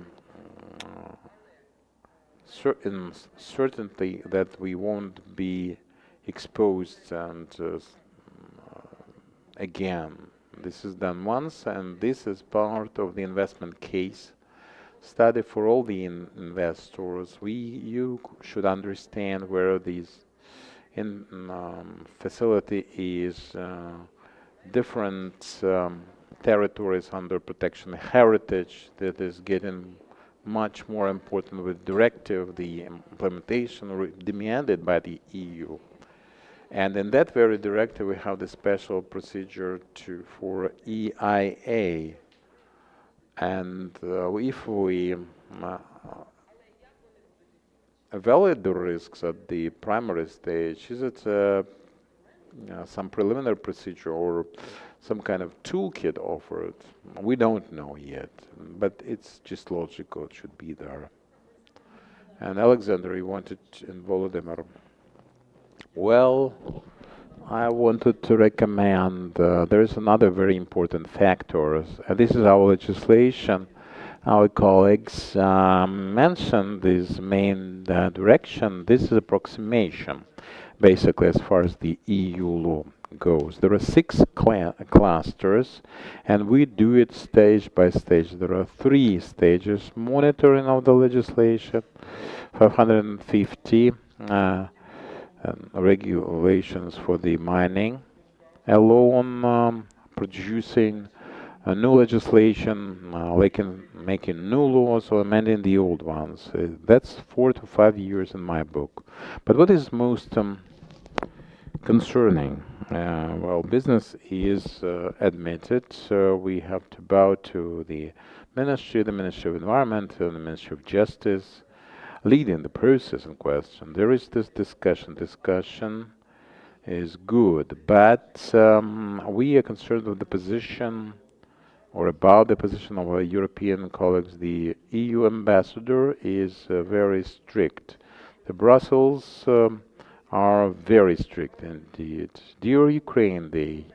certain certainty that we won't be exposed, and again, this is done once, and this is part of the investment case study for all the investors. You should understand where these facility is different territories under protection, heritage that is getting much more important with directive, the implementation demanded by the EU. And in that very directive, we have the special procedure for EIA. And if we evaluate the risks at the primary stage, is it some preliminary procedure or some kind of toolkit offered? We don't know yet, but it's just logical, it should be there. And Alexander, you wanted in Volodymyr. Well, I wanted to recommend, there is another very important factor. This is our legislation. Our colleagues mentioned this main direction. This is approximation, basically, as far as the EU law goes. There are 6 clusters, and we do it stage by stage. There are 3 stages: monitoring of the legislation, 550 regulations for the mining, alone producing a new legislation, making new laws or amending the old ones. That's 4 to 5 years in my book. But what is most concerning? Well, business is admitted, so we have to bow to the Ministry of Environment and the Ministry of Justice, leading the process in question. There is this discussion. Discussion is good, but we are concerned with the position, or about the position of our European colleagues. The EU ambassador is very strict. The Brussels are very strict indeed. Dear Ukraine, the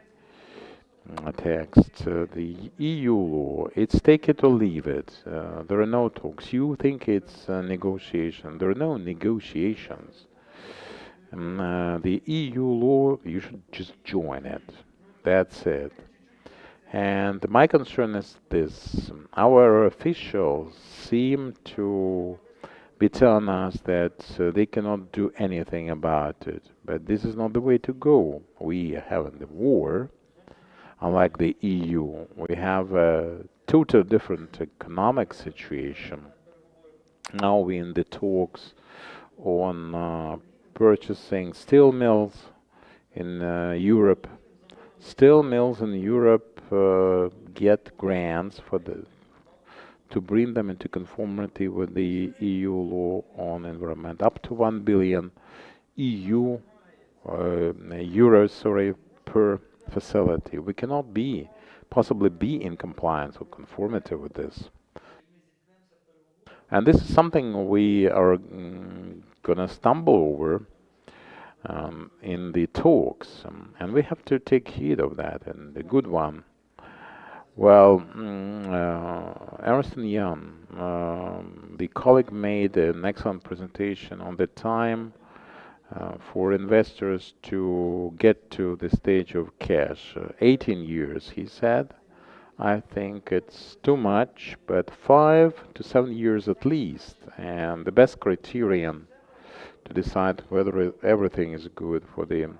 text, the EU law, it's take it or leave it. There are no talks. You think it's a negotiation. There are no negotiations. The EU law, you should just join it. That's it. And my concern is this. Our officials seem to be telling us that they cannot do anything about it. But this is not the way to go. We are having the war. Unlike the EU, we have a totally different economic situation. Now we're in the talks on purchasing steel mills in Europe. Steel mills in Europe get grants to bring them into conformity with the EU law on environment, up to 1 billion euros per facility. We cannot possibly be in compliance or conformity with this. And this is something we are gonna stumble over in the talks, and we have to take heed of that, and the good one. Well, Ernst & Young, the colleague made an excellent presentation on the time for investors to get to the stage of cash. 18 years, he said. I think it's too much, but 5 to 7 years at least. And the best criterion to decide whether everything is good for the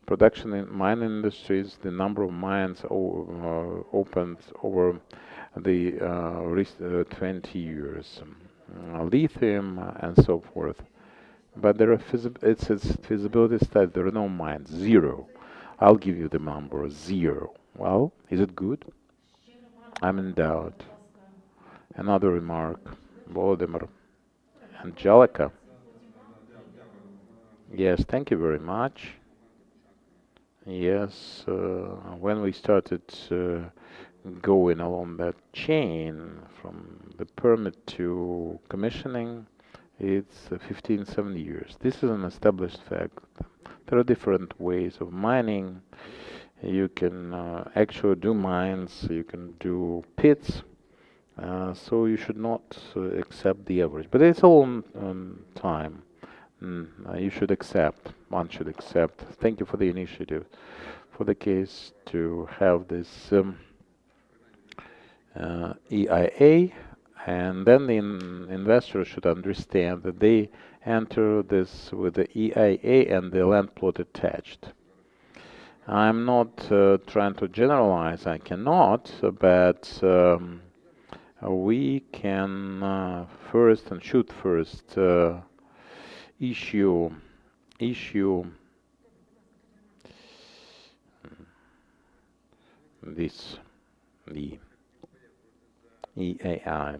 production in mining industries, the number of mines opened over the 20 years, lithium and so forth. But there are feasibility studies, there are no mines, 0. I'll give you the number 0. Well, is it good? I'm in doubt. Another remark, Volodymyr. Angelica. Yes, thank you very much. Yes, when we started going along that chain from the permit to commissioning, it's 15, 7 years. This is an established fact. There are different ways of mining. You can actually do mines, you can do pits, so you should not accept the average. But it's all on time. You should accept, one should accept. Thank you for the initiative, for the case to have this EIA, and then the investors should understand that they enter this with the EIA and the land plot attached. I'm not trying to generalize, I cannot, but we can first and should first issue this, the EAI.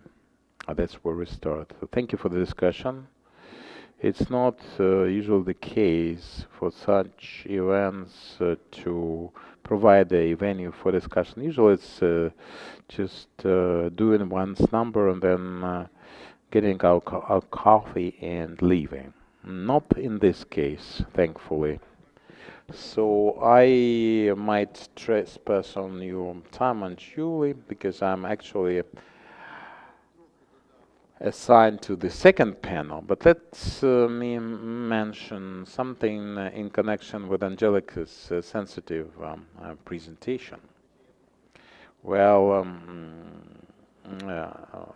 That's where we start. So thank you for the discussion. It's not usually the case for such events to provide a venue for discussion. Usually it's just doing one's number and then getting our coffee and leaving. Not in this case, thankfully. So I might trespass on your time unduly because I'm actually assigned to the second panel, but let's me mention something in connection with Angelica's sensitive presentation. Well,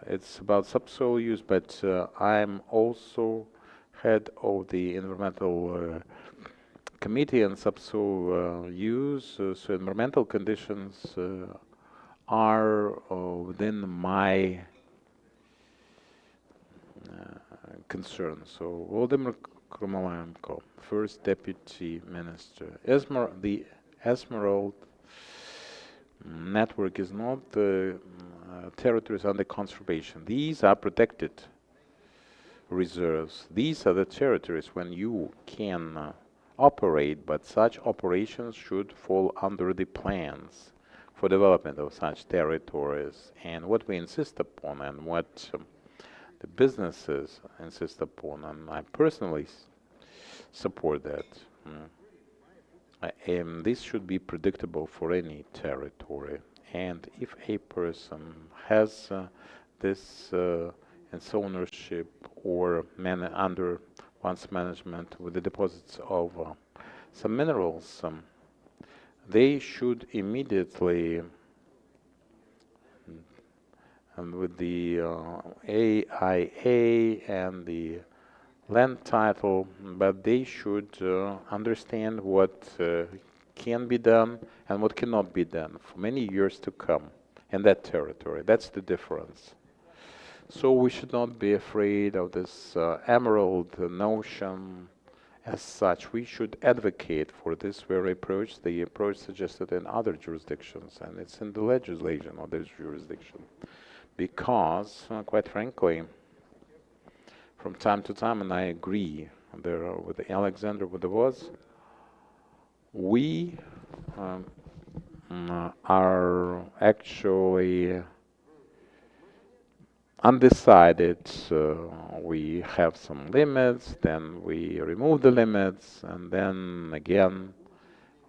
it's about subsoil use, but I'm also head of the environmental committee on subsoil use, so environmental conditions are within my concern. So Volodymyr Kromolenko, First Deputy Minister. The Emerald network is not territories under conservation. These are protected reserves. These are the territories when you can operate, but such operations should fall under the plans for development of such territories. And what we insist upon and what the businesses insist upon, and I personally support that. This should be predictable for any territory. And if a person has this its ownership or under one's management with the deposits of some minerals, they should immediately, and with the AIA and the land title, but they should understand what can be done and what cannot be done for many years to come in that territory. That's the difference. So we should not be afraid of this emerald notion as such. We should advocate for this very approach, the approach suggested in other jurisdictions, and it's in the legislation of this jurisdiction. Because, quite frankly, from time to time, and I agree there with Alexander with the was, we are actually undecided. We have some limits, then we remove the limits, and then again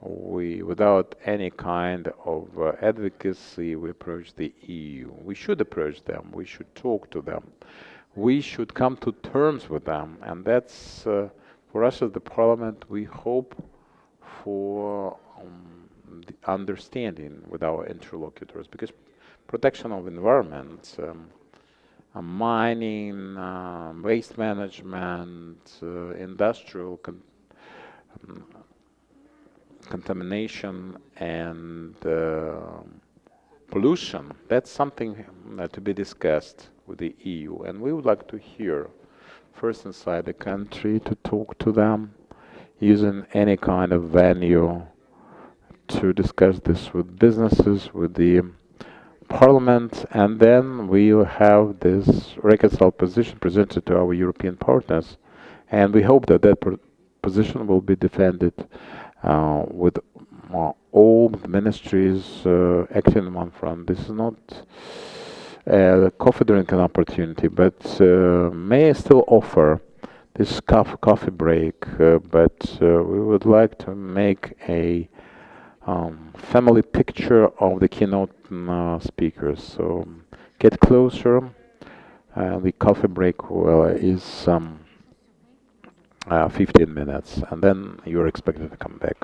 we, without any kind of advocacy, we approach the EU. We should approach them, we should talk to them, we should come to terms with them, and that's for us as the Parliament. We hope for the understanding with our interlocutors, because protection of environment, mining, waste management, industrial contamination and pollution, that's something to be discussed with the EU. And we would like to hear first inside the country, to talk to them using any kind of venue to discuss this with businesses, with the Parliament, and then we will have this reconciled position presented to our European partners, and we hope that position will be defended with all the ministries acting on one front. This is not a coffee drinking opportunity, but may I still offer this coffee break, but we would like to make a family picture of the keynote speakers. So get closer. The coffee break is 15 minutes, and then you're expected to come back.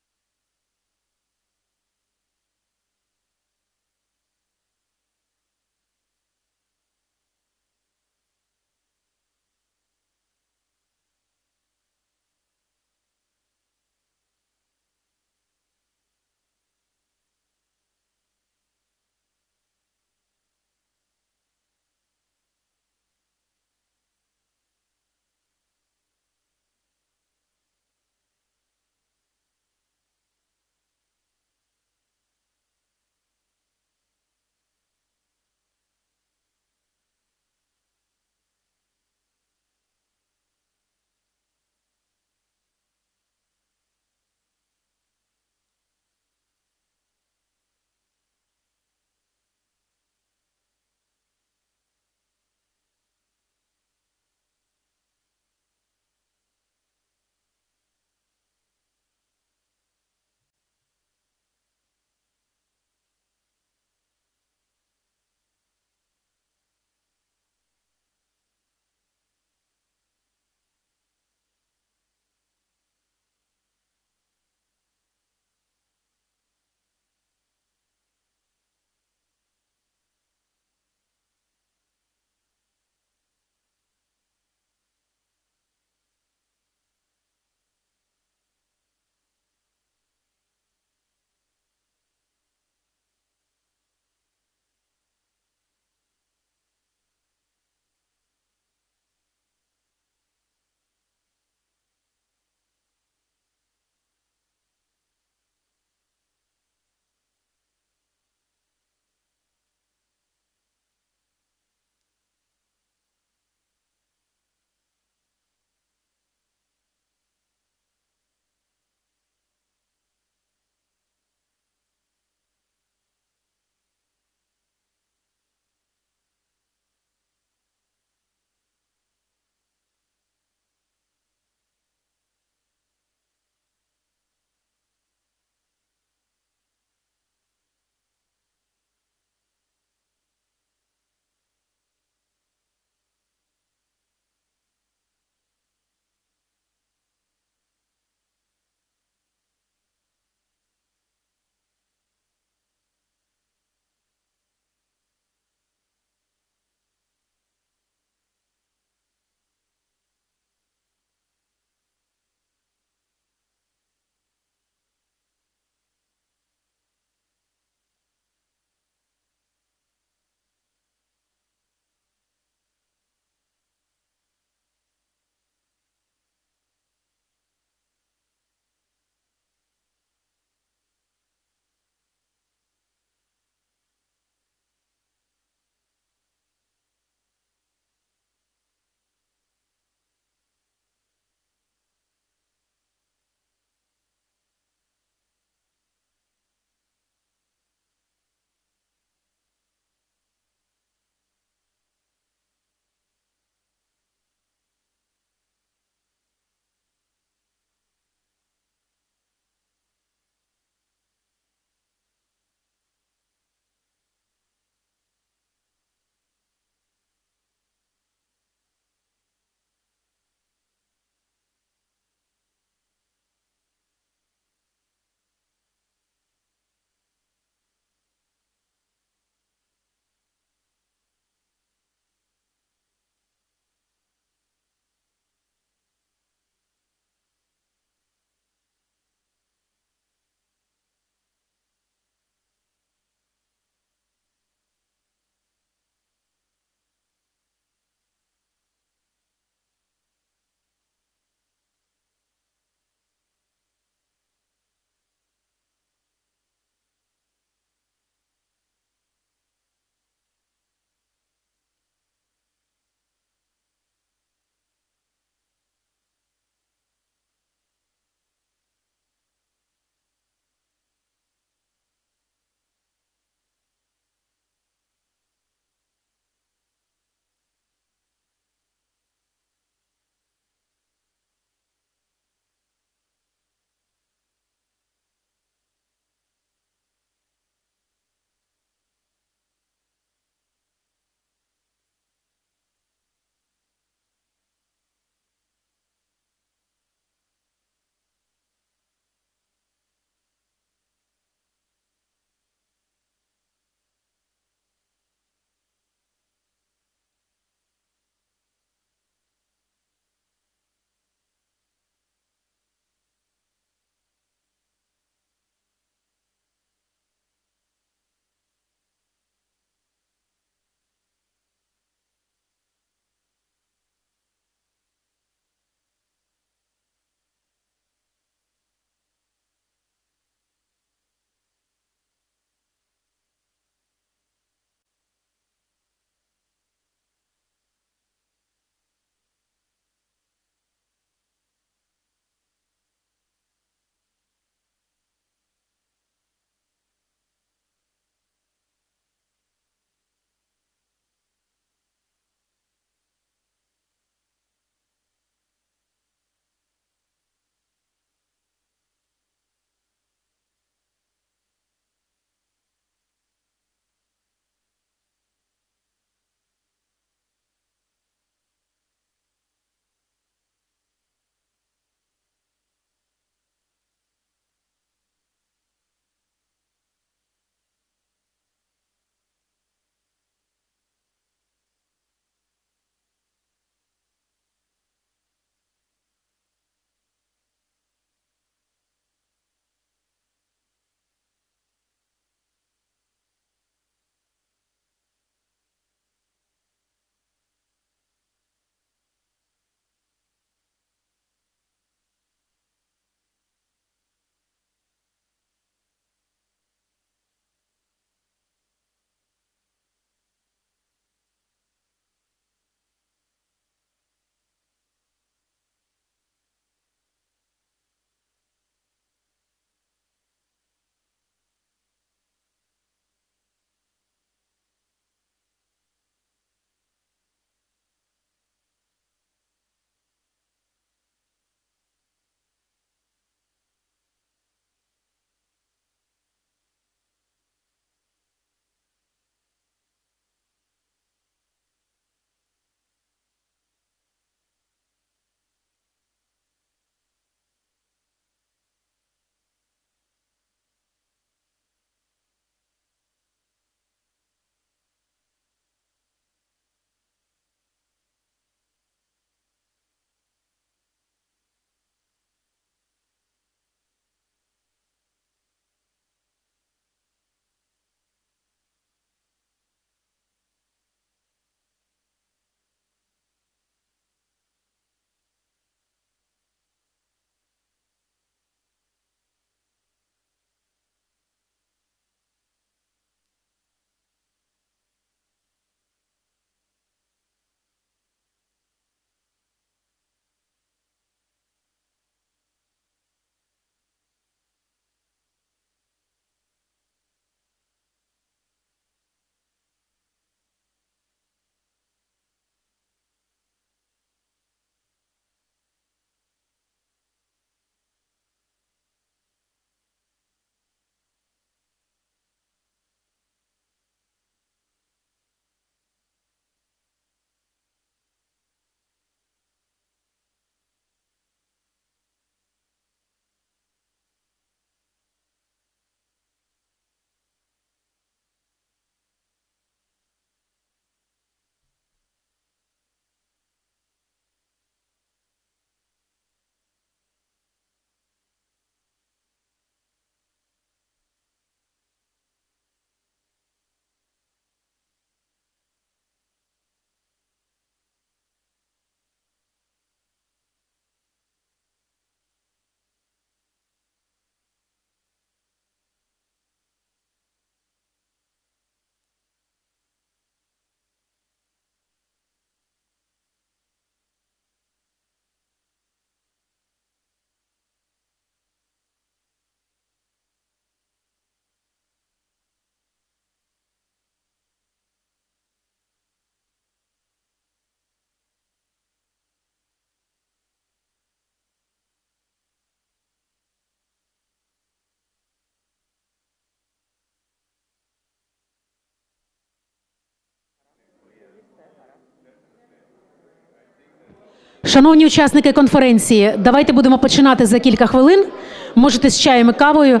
Шановні учасники конференції, давайте будемо починати за кілька хвилин. Можете з чаєм і кавою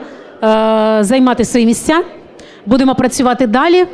займати свої місця. Будемо працювати далі.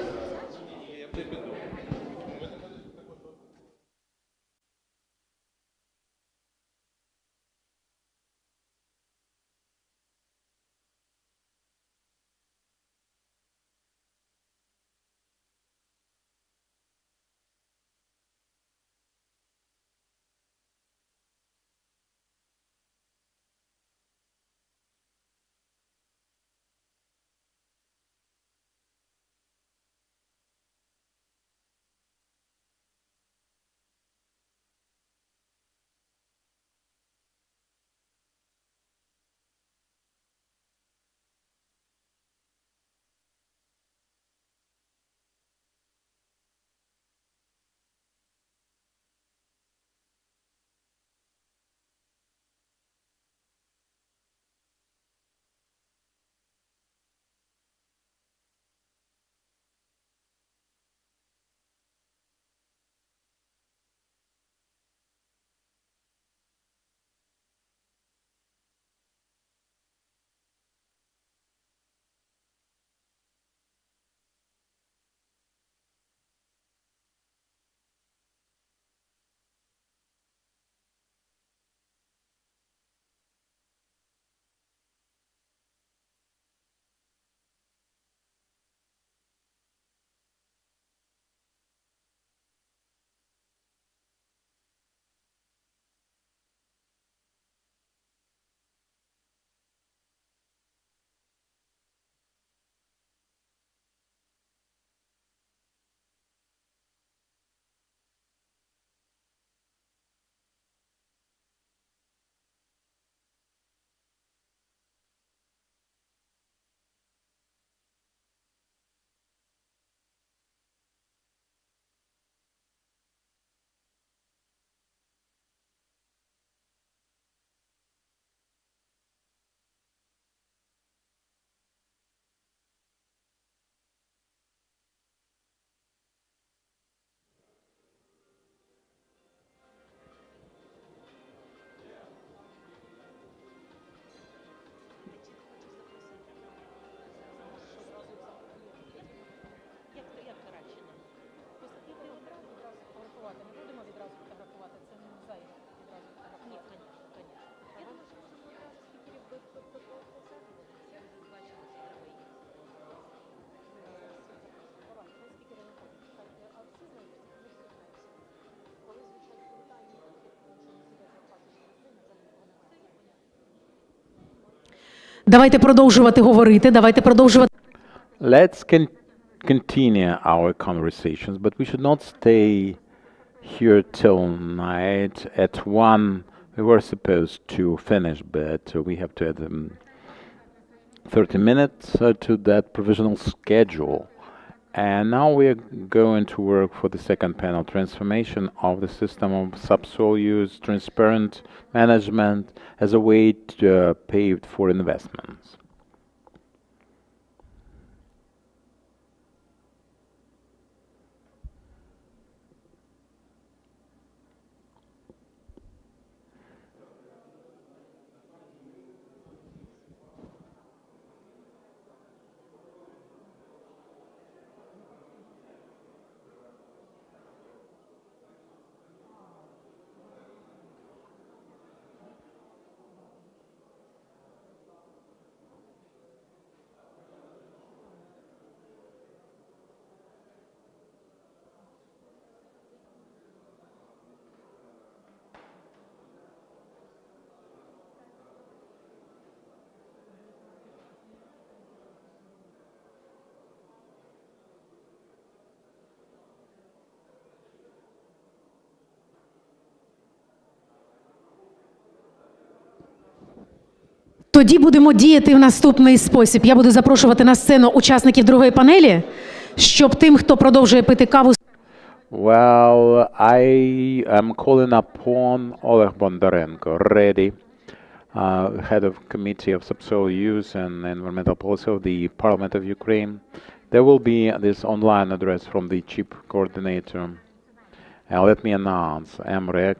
Давайте продовжувати говорити, давайте продовжувати. Let's continue our conversations, but we should not stay here till night. At 1, we were supposed to finish, but we have to add 30 minutes to that provisional schedule. And now we are going to work for the second panel, transformation of the system of subsoil use, transparent management as a way to, paved for investments. Тоді будемо діяти в наступний спосіб. Я буду запрошувати на сцену учасників другої панелі, щоб тим, хто продовжує пити каву. Well, I am calling upon Oleg Bondarenko, ready, head of Committee of Subsoil Use and Environmental Policy of the Parliament of Ukraine. There will be this online address from the Chief Coordinator. And let me announce Emre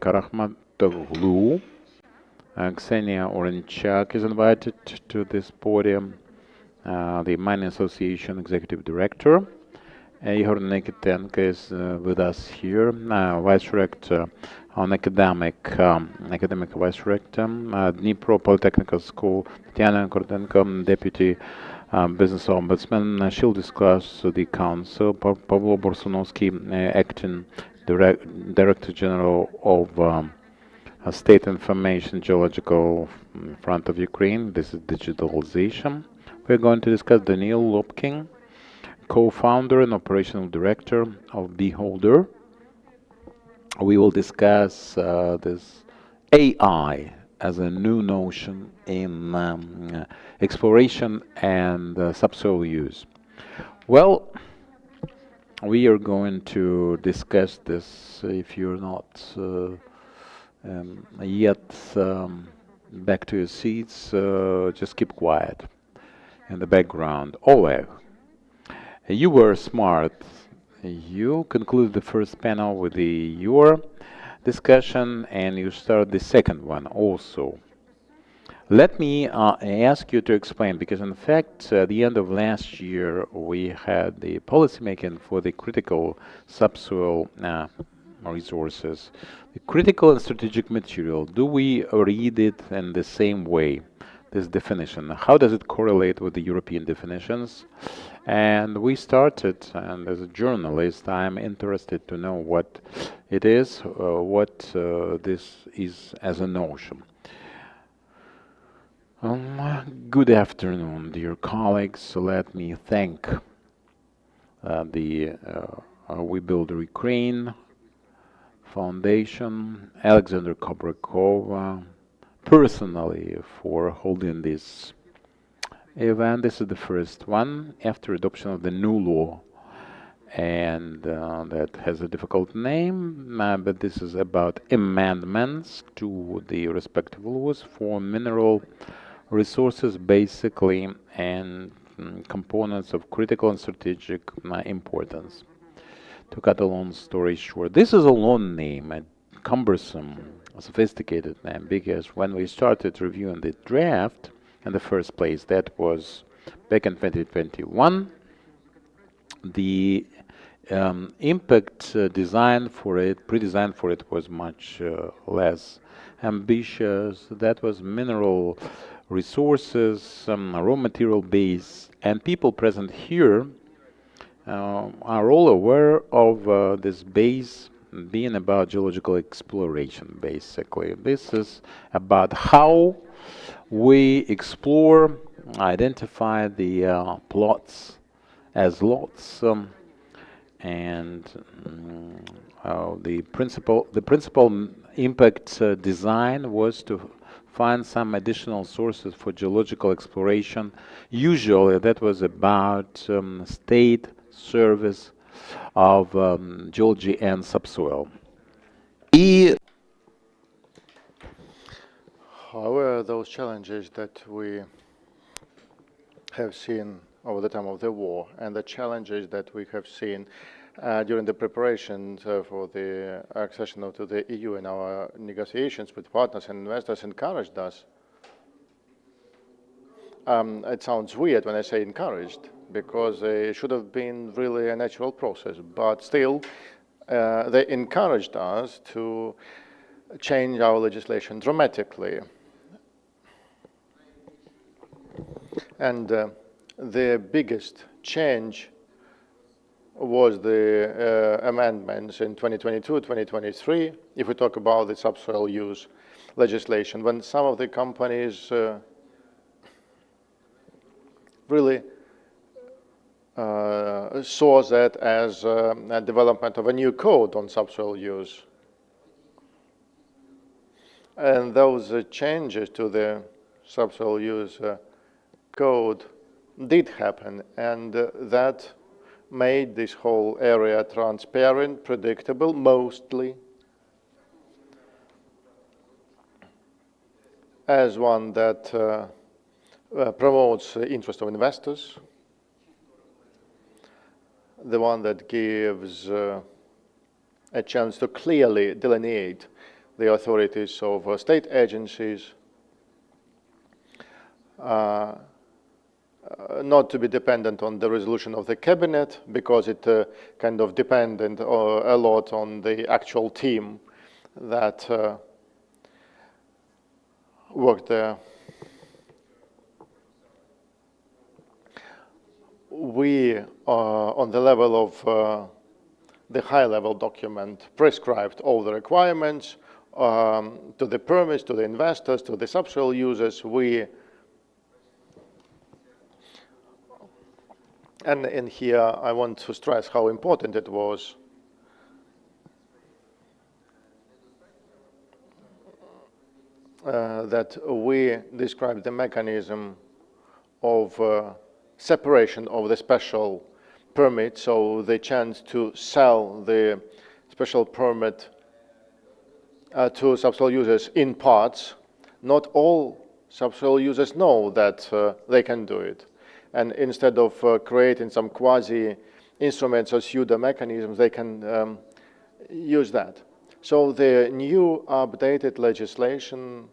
Forthe. Ksenia Orenchak is invited to this podium, the Mining Association Executive Director. Igor Nikitenko is with us here, Vice Rector on Academic Vice Rector, Dnipro Polytechnical School, Tatiana Kordenko, Deputy Business Ombudsman. She'll discuss the Council, Pavlo Borsunovsky, Acting Director General of State Information Geological Front of Ukraine. This is digitalization. We're going to discuss Daniil Lobkin, co-founder and operational director of Beholder. We will discuss this AI as a new notion in exploration and subsoil use. Well, we are going to discuss this. If you're not yet back to your seats, just keep quiet in the background. Oleg, you were smart. You concluded the first panel with your discussion, and you started the second one also. Let me ask you to explain, because in fact, at the end of last year, we had the policy making for the critical subsoil resources. The critical and strategic material, do we read it in the same way, this definition? How does it correlate with the European definitions? And we started, and as a journalist, I'm interested to know what it is, what this is as a notion. Good afternoon, dear colleagues. Let me thank the We Build Ukraine Foundation, Alexander Kobrikov, personally for holding this event. This is the first one after adoption of the new law, and that has a difficult name, but this is about amendments to the respective laws for mineral resources, basically, and components of critical and strategic importance. To cut a long story short, this is a long name, a cumbersome, sophisticated name, because when we started reviewing the draft in the first place, that was back in 2021, the impact design for it, pre-design for it, was much less ambitious. That was mineral resources, raw material base, and people present here are all aware of this base being about geological exploration, basically. This is about how we explore, identify the plots as lots, and the principal impact design was to find some additional sources for geological exploration. Usually that was about state service of geology and subsoil. However, those challenges that we have seen over the time of the war, and the challenges that we have seen during the preparations for the accession to the EU and our negotiations with partners and investors, encouraged us. It sounds weird when I say encouraged, because it should have been really a natural process, but still they encouraged us to change our legislation dramatically. And the biggest change was the amendments in 2022, 2023, if we talk about the subsoil use legislation, when some of the companies really saw that as a development of a new code on subsoil use. And those changes to the subsoil use code did happen, and that made this whole area transparent, predictable, mostly, as one that promotes the interest of investors, the one that gives a chance to clearly delineate the authorities of state agencies, not to be dependent on the resolution of the cabinet, because it kind of depended a lot on the actual team that worked there. We, on the level of the high-level document, prescribed all the requirements to the permits, to the investors, to the subsoil users. And here I want to stress how important it was that we described the mechanism of separation of the special permit, so the chance to sell the special permit to subsoil users in parts. Not all subsoil users know that they can do it. And instead of creating some quasi-instruments or pseudo mechanisms, they can use that. So the new updated legislation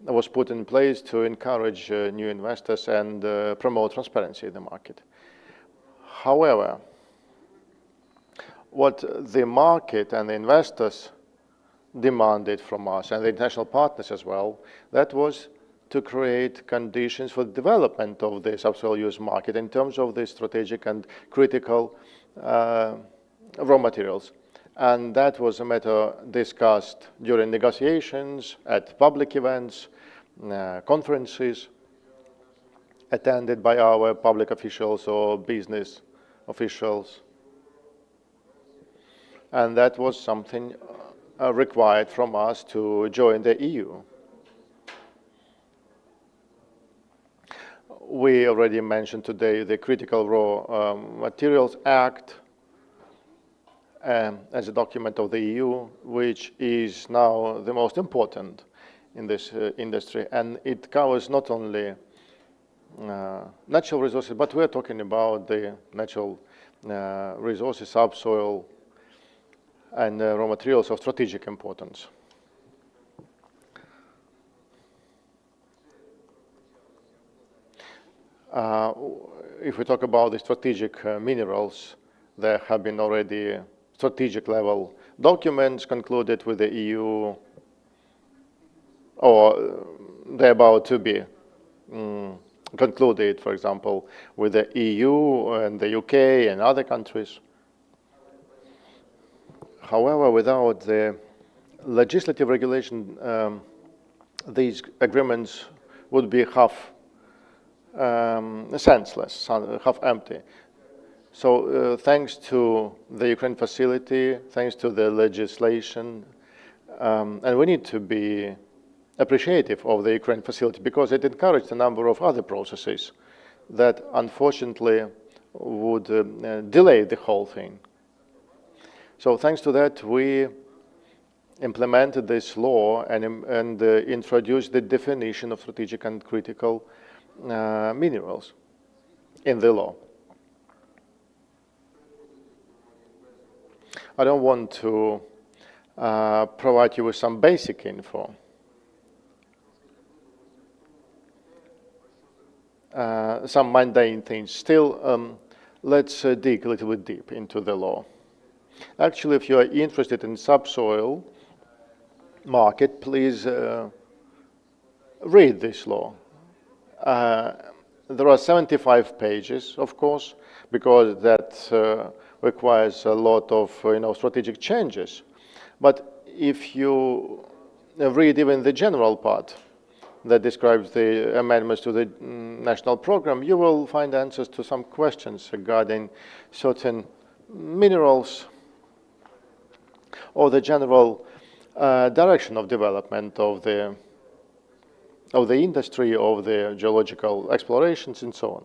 was put in place to encourage new investors and promote transparency in the market. However, what the market and the investors demanded from us, and the international partners as well, that was to create conditions for the development of the subsoil use market in terms of the strategic and critical raw materials. And that was a matter discussed during negotiations, at public events, conferences, attended by our public officials or business officials. And that was something required from us to join the EU. We already mentioned today the Critical Raw Materials Act as a document of the EU, which is now the most important in this industry. And it covers not only natural resources, but we're talking about the natural resources, subsoil, and raw materials of strategic importance. If we talk about the strategic minerals, there have been already strategic level documents concluded with the EU, or they're about to be concluded, for example, with the EU and the UK and other countries. However, without the legislative regulation, these agreements would be half senseless, half empty. So thanks to the Ukraine facility, thanks to the legislation, and we need to be appreciative of the Ukraine facility because it encouraged a number of other processes that unfortunately would delay the whole thing. So thanks to that, we implemented this law and introduced the definition of strategic and critical minerals in the law. I don't want to provide you with some basic info. Some mundane things. Still, let's dig a little bit deep into the law. Actually, if you are interested in subsoil market, please read this law. There are 75 pages, of course, because that requires a lot of strategic changes. But if you read even the general part that describes the amendments to the national program, you will find answers to some questions regarding certain minerals or the general direction of development of the industry, of the geological explorations, and so on.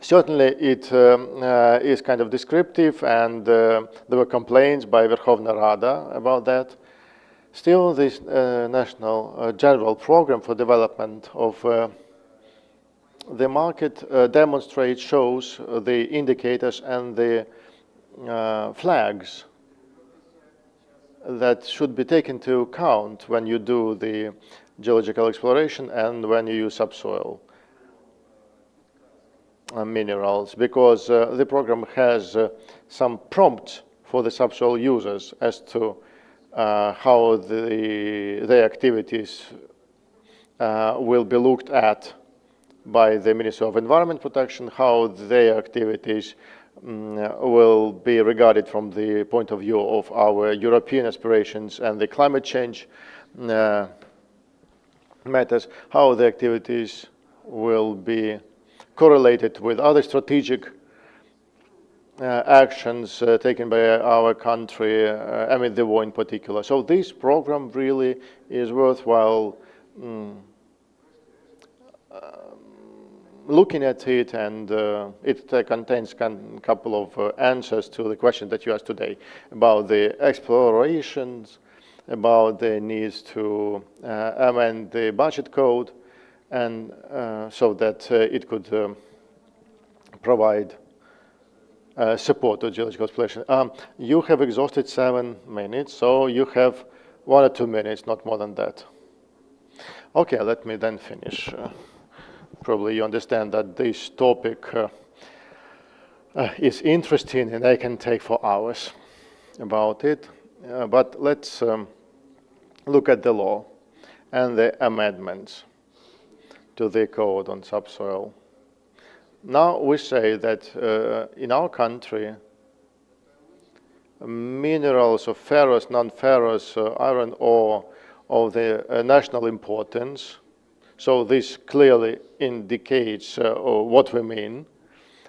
Certainly, it is kind of descriptive, and there were complaints by Verkhovna Rada about that. Still, this national general program for development of the market shows the indicators and the flags that should be taken into account when you do the geological exploration and when you use subsoil minerals, because the program has some prompts for the subsoil users as to how their activities will be looked at by the Ministry of Environment Protection, how their activities will be regarded from the point of view of our European aspirations and the climate change matters, how the activities will be correlated with other strategic actions taken by our country, amid the war in particular. So this program really is worthwhile looking at it, and it contains a couple of answers to the question that you asked today about the explorations, about the needs to amend the budget code, and so that it could provide support to geological exploration. You have exhausted 7 minutes, so you have 1 or 2 minutes, not more than that. Okay, let me then finish. Probably you understand that this topic is interesting, and I can take for hours about it. But let's look at the law and the amendments to the code on subsoil. Now we say that in our country, minerals of ferrous, non-ferrous, iron ore of the national importance. So this clearly indicates what we mean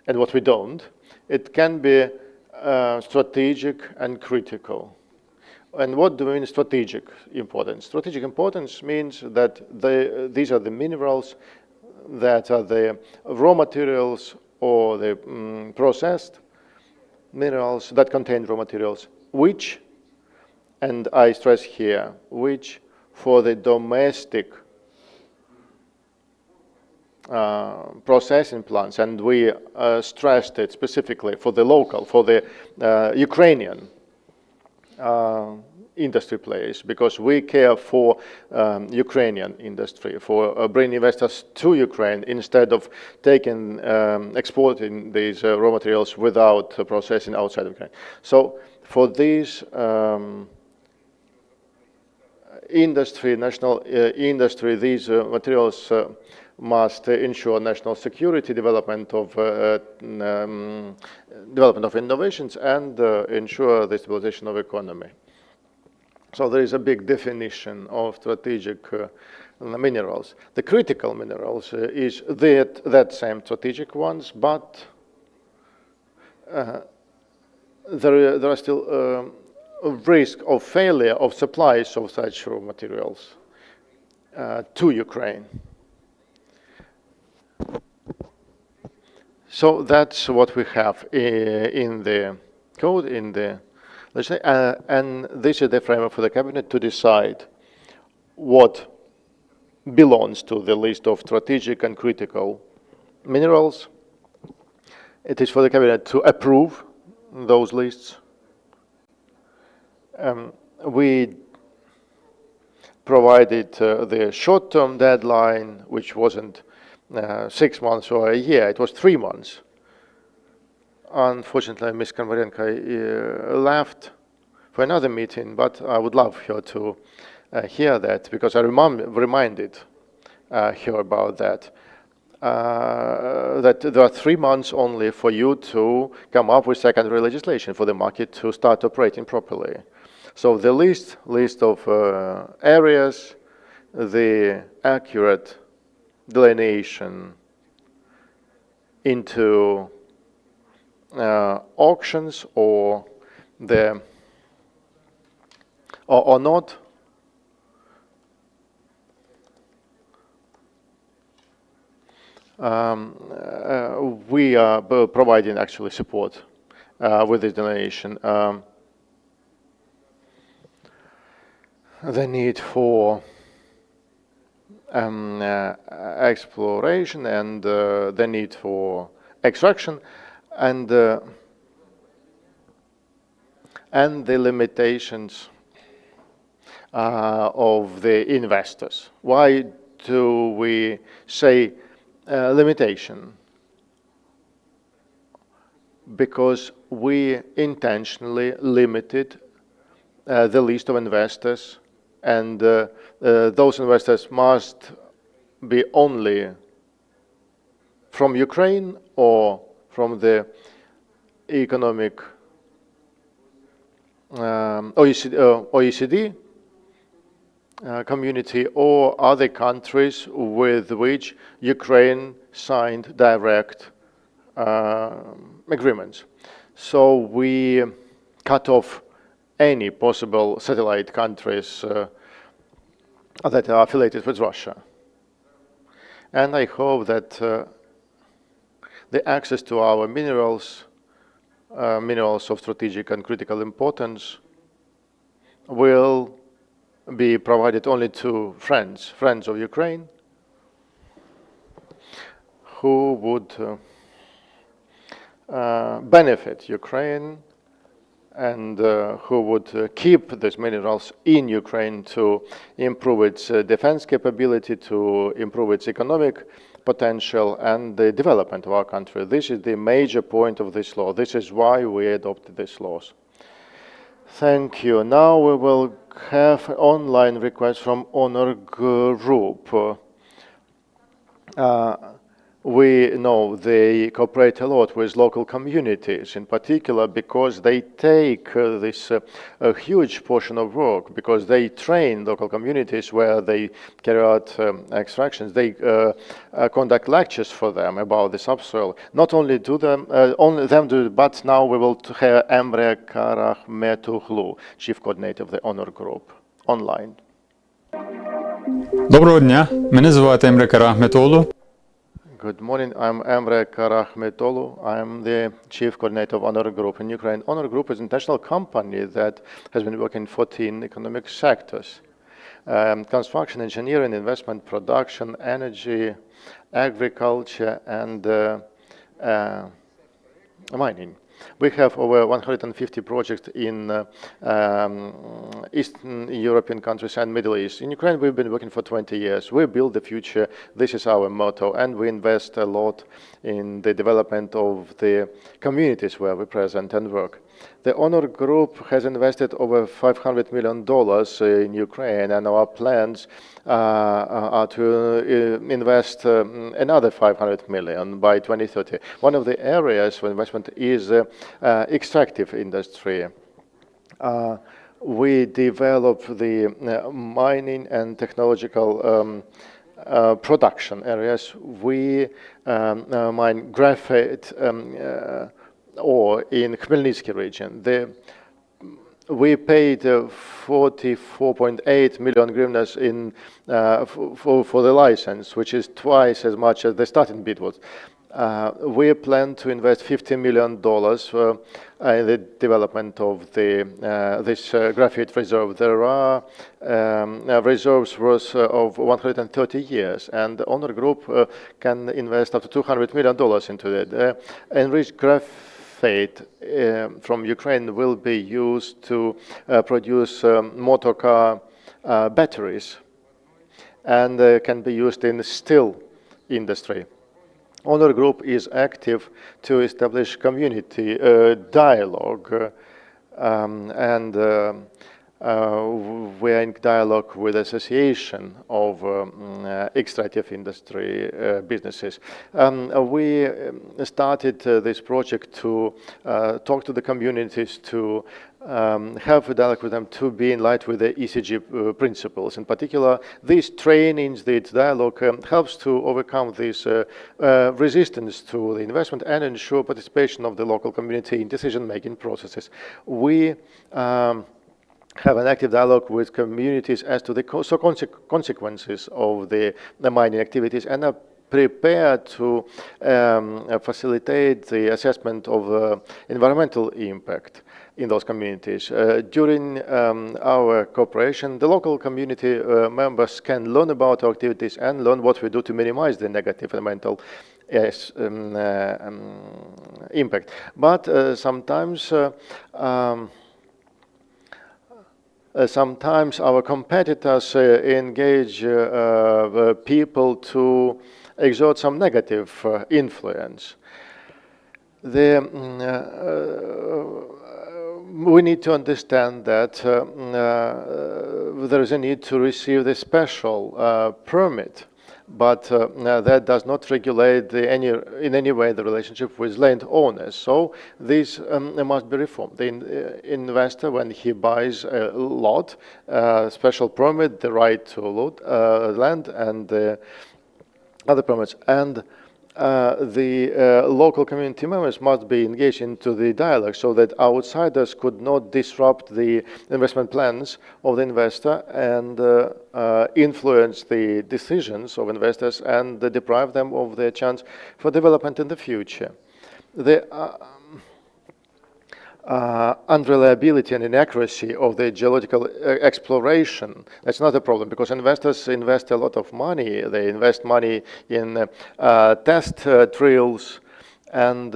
and what we don't. It can be strategic and critical. And what do we mean strategic importance? Strategic importance means that these are the minerals that are the raw materials or the processed minerals that contain raw materials, which, and I stress here, which for the domestic processing plants, and we stressed it specifically for the local, for the Ukrainian industry players, because we care for Ukrainian industry, for bringing investors to Ukraine instead of exporting these raw materials without processing outside of Ukraine. So for these industry, national industry, these materials must ensure national security, development of innovations, and ensure the stabilization of economy. So there is a big definition of strategic minerals. The critical minerals is that same strategic ones, but there are still a risk of failure of supplies of such raw materials to Ukraine. So that's what we have in the code, in the legislation, and this is the framework for the cabinet to decide what belongs to the list of strategic and critical minerals. It is for the cabinet to approve those lists. We provided the short-term deadline, which wasn't 6 months or a year, it was 3 months. Unfortunately, Ms. Konvarenko left for another meeting, but I would love her to hear that, because I reminded her about that. That there are 3 months only for you to come up with secondary legislation for the market to start operating properly. So the list of areas, the accurate delineation into auctions or not. We are providing actually support with this delineation. The need for exploration and the need for extraction, and the limitations of the investors. Why do we say limitation? Because we intentionally limited the list of investors, and those investors must be only from Ukraine or from the economic OECD community or other countries with which Ukraine signed direct agreements. So we cut off any possible satellite countries that are affiliated with Russia. And I hope that the access to our minerals, minerals of strategic and critical importance, will be provided only to friends of Ukraine, who would benefit Ukraine and who would keep these minerals in Ukraine to improve its defense capability, to improve its economic potential and the development of our country. This is the major point of this law. This is why we adopted these laws. Thank you. Now we will have online requests from Honor Group. We know they cooperate a lot with local communities, in particular because they take this a huge portion of work, because they train local communities where they carry out extractions. They conduct lectures for them about the subsoil. Not only do them, only them do it, but now we will have Emre Karahmetoğlu, Chief Coordinator of the Honor Group, online. Доброго дня, мене звати Емре Карахметолу. Good morning, I'm Emre Karahmetoğlu. I'm the Chief Coordinator of Honor Group in Ukraine. Honor Group is an international company that has been working in 14 economic sectors. Construction, engineering, investment, production, energy, agriculture, and mining. We have over 150 projects in Eastern European countries and Middle East. In Ukraine, we've been working for 20 years. We build the future. This is our motto. And we invest a lot in the development of the communities where we present and work. The Honor Group has invested over $500 million in Ukraine, and our plans are to invest another $500 million by 2030. One of the areas for investment is extractive industry. We develop the mining and technological production areas. We mine graphite ore in Khmelnytsky region. We paid 44.8 million hryvnias for the license, which is twice as much as the starting bid was. We plan to invest $50 million in the development of this graphite reserve. There are reserves worth of 130 years, and the Honor Group can invest up to $200 million into it. Enriched graphite from Ukraine will be used to produce motor car batteries, and can be used in the steel industry. Honor Group is active to establish community dialogue, and we are in dialogue with association of extractive industry businesses. We started this project to talk to the communities, to have a dialogue with them, to be in line with the ECG principles. In particular, these trainings, this dialogue helps to overcome this resistance to the investment and ensure participation of the local community in decision-making processes. We have an active dialogue with communities as to the consequences of the mining activities, and are prepared to facilitate the assessment of environmental impact in those communities. During our cooperation, the local community members can learn about our activities and learn what we do to minimize the negative environmental impact. But sometimes sometimes our competitors engage people to exert some negative influence. We need to understand that there is a need to receive the special permit, but that does not regulate in any way the relationship with landowners. So this must be reformed. The investor, when he buys a lot, special permit, the right to land, and other permits, and the local community members must be engaged into the dialogue so that outsiders could not disrupt the investment plans of the investor and influence the decisions of investors and deprive them of their chance for development in the future. The unreliability and inaccuracy of the geological exploration, that's not a problem, because investors invest a lot of money. They invest money in test drills and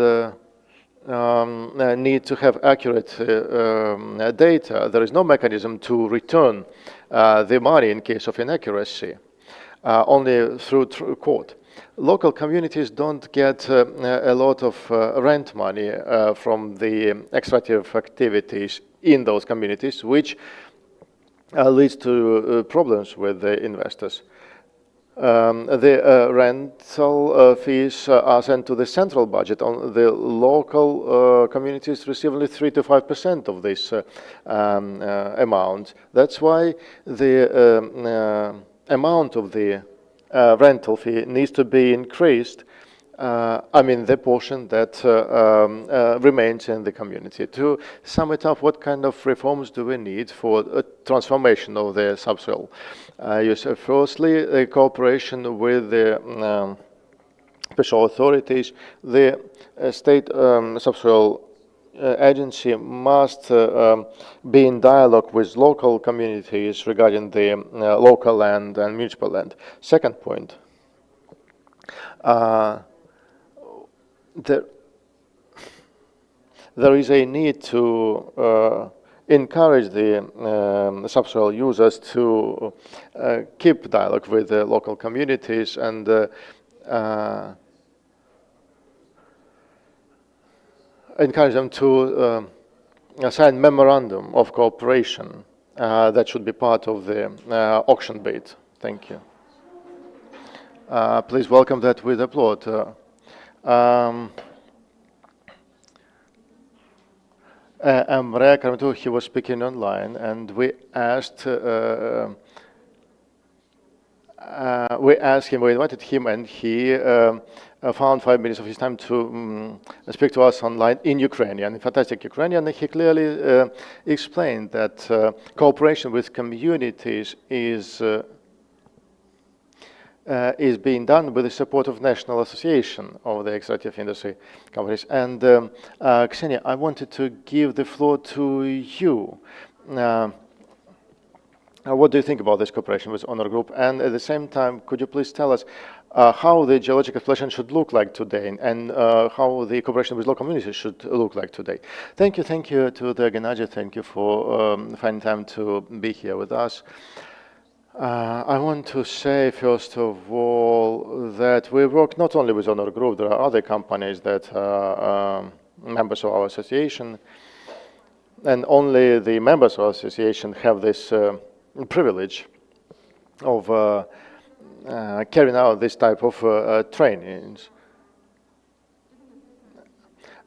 need to have accurate data. There is no mechanism to return the money in case of inaccuracy, only through court. Local communities don't get a lot of rent money from the extractive activities in those communities, which leads to problems with the investors. The rental fees are sent to the central budget. The local communities receive only 3 to 5% of this amount. That's why the amount of the rental fee needs to be increased. The portion that remains in the community. To sum it up, what kind of reforms do we need for a transformation of the subsoil use? Firstly, the cooperation with the special authorities. The state subsoil agency must be in dialogue with local communities regarding the local land and municipal land. Second point, there is a need to encourage the subsoil users to keep dialogue with the local communities and encourage them to sign memorandum of cooperation that should be part of the auction bid. Thank you. Please welcome that with applause. Emre Karmatu, he was speaking online, and we asked him, we invited him, and he found 5 minutes of his time to speak to us online in Ukrainian, in fantastic Ukrainian. He clearly explained that cooperation with communities is being done with the support of National Association of the Extractive Industry Companies. And Ksenia, I wanted to give the floor to you. What do you think about this cooperation with Honor Group? And at the same time, could you please tell us how the geological exploration should look like today, and how the cooperation with local communities should look like today? Thank you to the organizer. Thank you for finding time to be here with us. I want to say, first of all, that we work not only with Honor Group. There are other companies that are members of our association, and only the members of our association have this privilege of carrying out this type of trainings.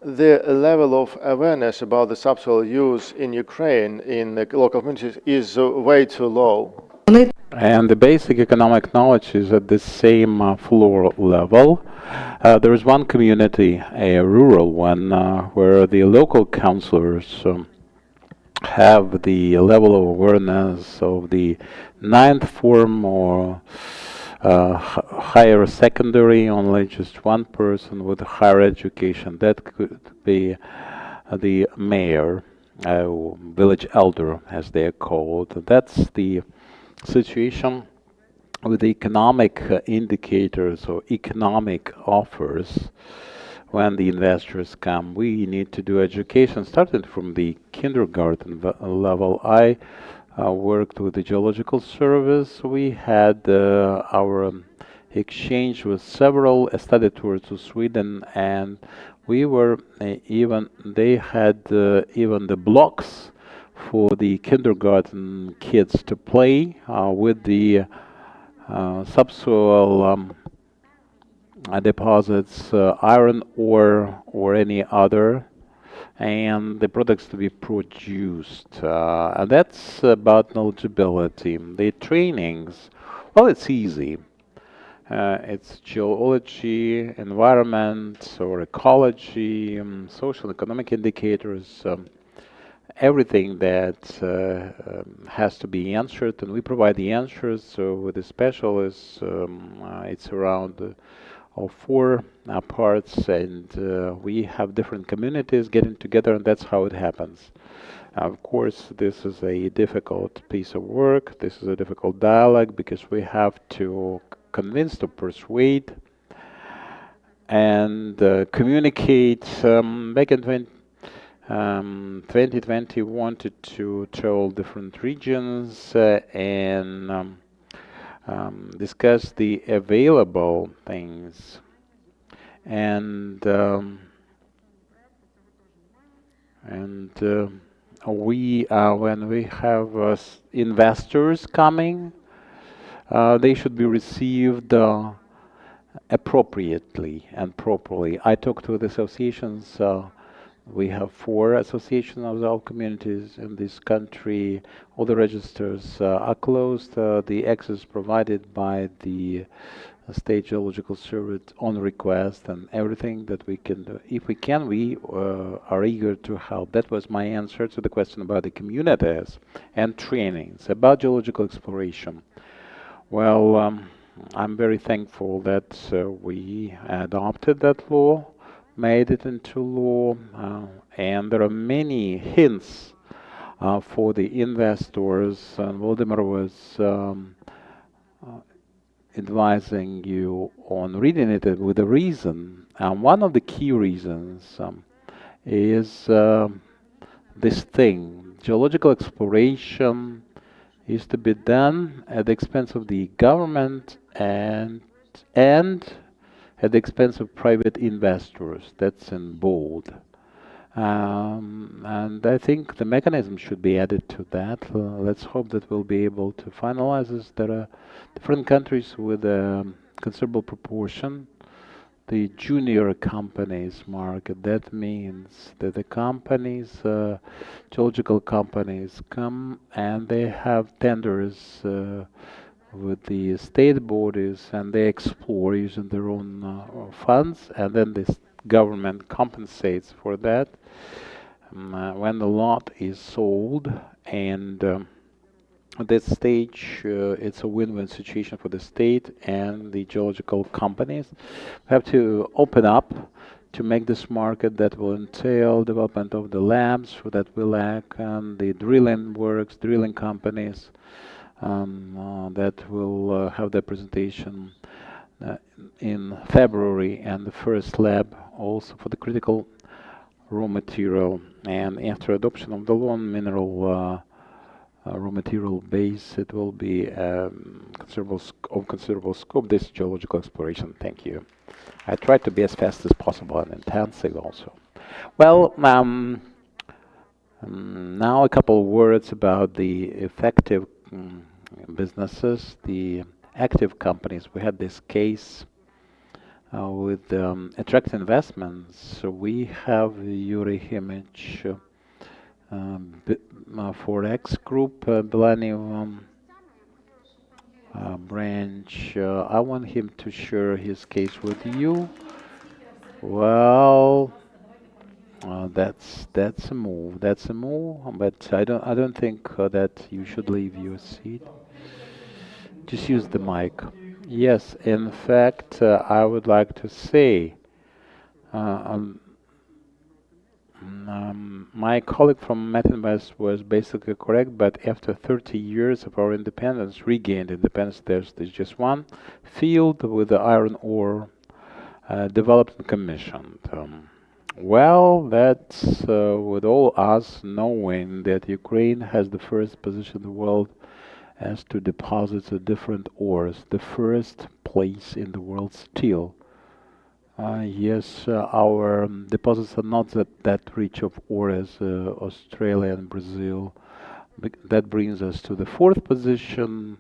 The level of awareness about the subsoil use in Ukraine in the local communities is way too low. And the basic economic knowledge is at the same floor level. There is one community, a rural one, where the local councillors have the level of awareness of the 9th form or higher secondary, only just one person with higher education. That could be the mayor, village elder as they are called. That's the situation with the economic indicators or economic offers. When the investors come, we need to do education starting from the kindergarten level. I worked with the Geological Service. We had our exchange with several study tours to Sweden, and we were they had even the blocks for the kindergarten kids to play with the subsoil deposits, iron ore or any other, and the products to be produced. And that's about knowledgeability. The trainings, well, it's easy. It's geology, environment, or ecology, social economic indicators, everything that has to be answered, and we provide the answers. So with the specialists, it's around four parts, and we have different communities getting together, and that's how it happens. Of course, this is a difficult piece of work. This is a difficult dialogue because we have to convince, to persuade, and communicate. Back in 2020, we wanted to travel different regions and discuss the available things. And we when we have investors coming, they should be received appropriately and properly. I talked to the associations. We have 4 associations of our communities in this country. All the registers are closed. The access provided by the State Geological Service on request, and everything that we can do. If we can, we are eager to help. That was my answer to the question about the communities and trainings about geological exploration. Well, I'm very thankful that we adopted that law, made it into law, and there are many hints for the investors. And Volodymyr was advising you on reading it with a reason. And one of the key reasons is this thing. Geological exploration is to be done at the expense of the government and at the expense of private investors. That's in bold. And I think the mechanism should be added to that. Let's hope that we'll be able to finalize this. There are different countries with a considerable proportion. The junior companies market, that means that the companies, geological companies, come and they have tenders with the state bodies, and they explore using their own funds, and then this government compensates for that when the lot is sold. And at that stage, it's a win-win situation for the state and the geological companies. We have to open up to make this market that will entail development of the labs that we lack, and the drilling works, drilling companies that will have their presentation in February, and the first lab also for the critical raw material. And after adoption of the law on mineral raw material base, it will be considerable scope, this geological exploration. Thank you. I tried to be as fast as possible and intensive also. Well, now a couple of words about the effective businesses, the active companies. We had this case with attract investments. So we have Yuri Himich, Forex Group, Millennium branch. I want him to share his case with you. Well, that's a move. That's a move. But I don't think that you should leave your seat. Just use the mic. Yes, in fact, I would like to say, my colleague from Metinvest was basically correct, but after 30 years of our independence, regained independence, there's just one field with the iron ore developed and commissioned. Well, that's with all us knowing that Ukraine has the first position in the world as to deposits of different ores, the first place in the world still. Yes, our deposits are not that rich of ore as Australia and Brazil. That brings us to the fourth position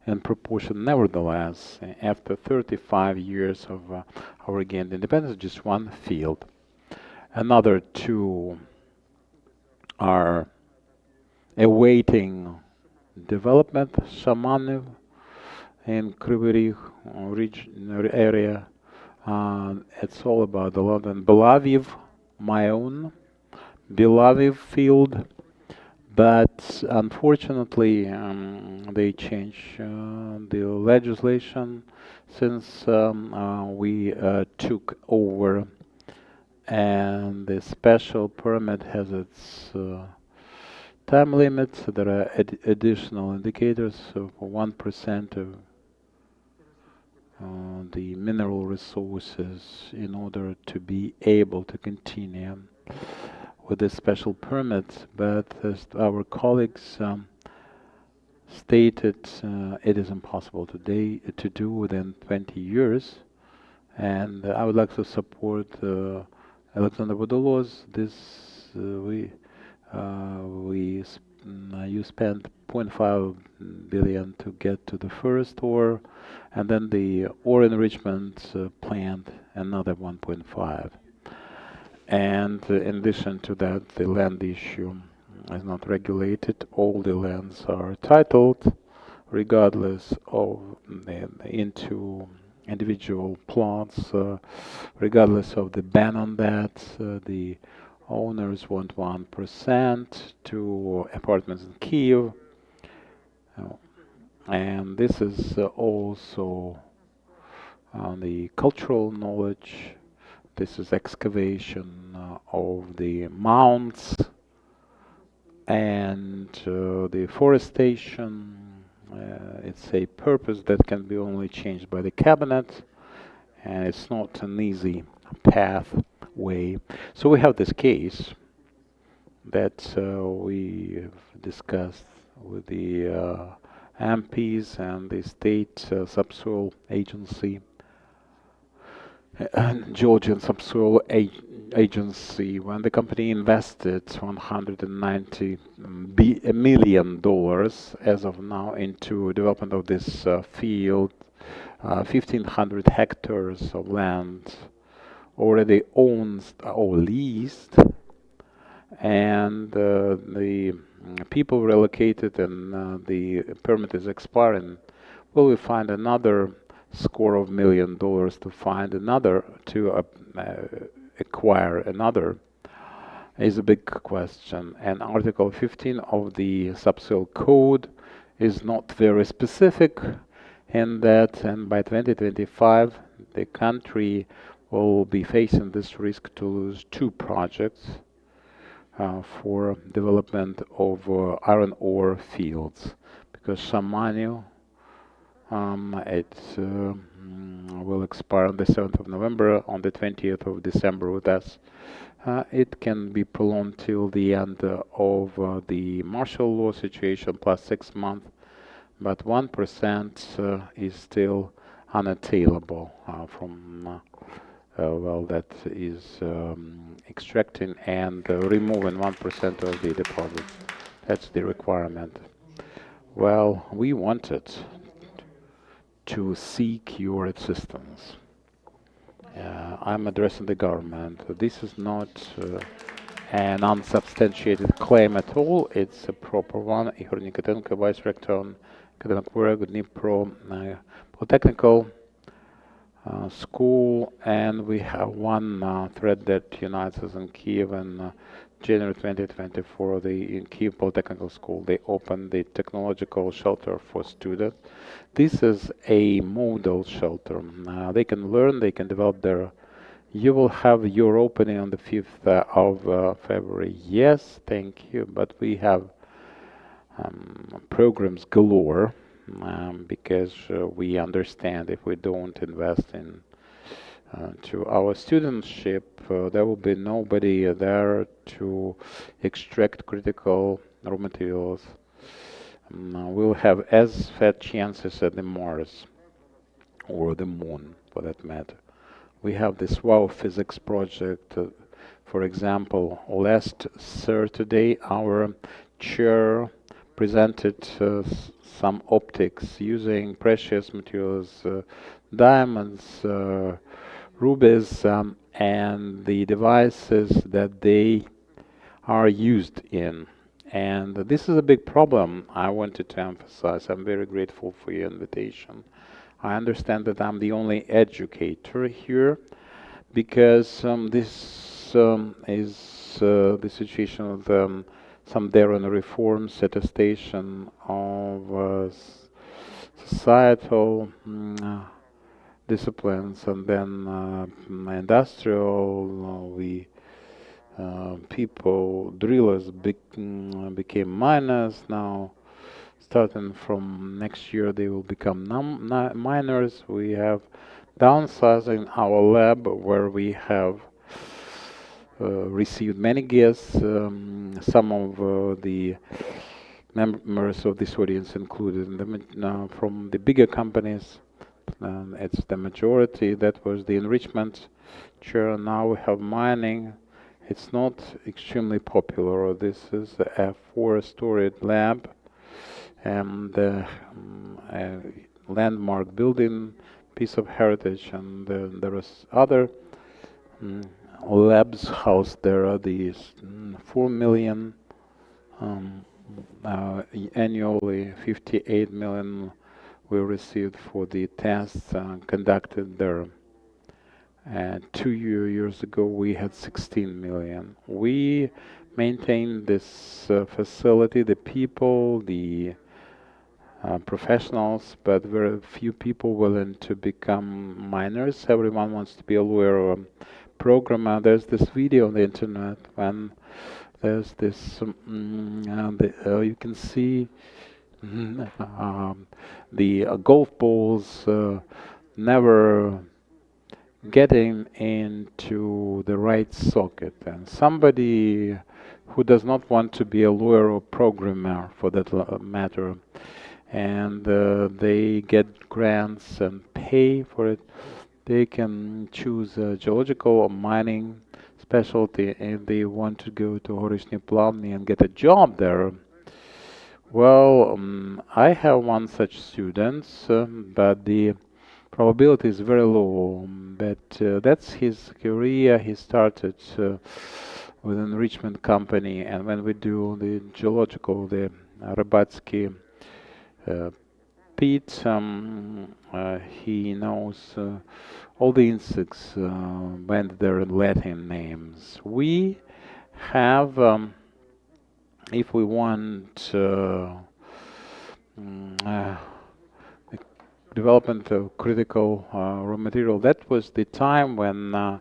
in proportion. Nevertheless, after 35 years of our gained independence, just one field. Another two are awaiting development. Shamaniv in Kryvyi Rih region area. It's all about the London Belaviv, my own Belaviv field, but unfortunately they changed the legislation since we took over, and the special permit has its time limits. There are additional indicators for 1% of the mineral resources in order to be able to continue with the special permit. But as our colleagues stated, it is impossible today to do within 20 years. And I would like to support Alexander Vodoloz's. You spent 0.5 billion to get to the first ore, and then the ore enrichment plant another 1.5. And in addition to that, the land issue is not regulated. All the lands are titled, regardless of into individual plots, regardless of the ban on that. The owners want 1% to apartments in Kiev. And this is also the cultural knowledge. This is excavation of the mounds and the forestation. It's a purpose that can be only changed by the cabinet, and it's not an easy pathway. So we have this case that we discussed with the MPs and the state subsoil agency, Georgian Subsoil Agency, when the company invested $190 million as of now into development of this field, 1,500 hectares of land already owned or leased, and the people relocated, and the permit is expiring. Will we find another score of $1 million to find another, to acquire another, is a big question. And Article 15 of the Subsoil Code is not very specific in that, and by 2025 the country will be facing this risk to lose 2 projects for development of iron ore fields, because Shamanyu it will expire on the 7th of November. On the 20th of December with us, it can be prolonged till the end of the martial law situation plus 6 months, but 1% is still unattainable from well, that is extracting and removing 1% of the deposit. That's the requirement. Well, we wanted to seek your assistance. I'm addressing the government. This is not an unsubstantiated claim at all. It's a proper one. Igor Nikotenko, Vice Rector on Academic Work, Dnipro Polytechnical School, and we have one thread that unites us in Kiev. In January 2024, in Kiev Polytechnical School, they opened the technological shelter for students. This is a model shelter. They can learn, they can develop their. You will have your opening on the 5th of February. Yes, thank you. But we have programs galore, because we understand if we don't invest in to our studentship, there will be nobody there to extract critical raw materials. We'll have as fat chances at the Mars or the Moon, for that matter. We have this WOW physics project. For example, last Saturday, our chair presented some optics using precious materials, diamonds, rubies, and the devices that they are used in. And this is a big problem I wanted to emphasize. I'm very grateful for your invitation. I understand that I'm the only educator here because this is the situation of some Darren reforms, attestation of societal disciplines, and then industrial. People, drillers became miners now. Starting from next year, they will become miners. We have downsizing our lab where we have received many guests. Some of the members of this audience included from the bigger companies. It's the majority. That was the enrichment chair. Now we have mining. It's not extremely popular. This is a 4-story lab and a landmark building, piece of heritage, and there is other labs housed there. Are these 4 million annually, 58 million we received for the tests conducted there. 2 years ago, we had 16 million. We maintain this facility, the people, the professionals, but very few people willing to become miners. Everyone wants to be a lawyer or a programmer. There's this video on the internet when there's this, you can see the golf balls never getting into the right socket, and somebody who does not want to be a lawyer or programmer for that matter, and they get grants and pay for it, they can choose a geological or mining specialty if they want to go to Horishny Plavny and get a job there. Well, I have one such student, but the probability is very low, but that's his career. He started with an enrichment company, and when we do the geological, the Rybatsky pit, he knows all the insects and their Latin names. We have, if we want development of critical raw material. That was the time when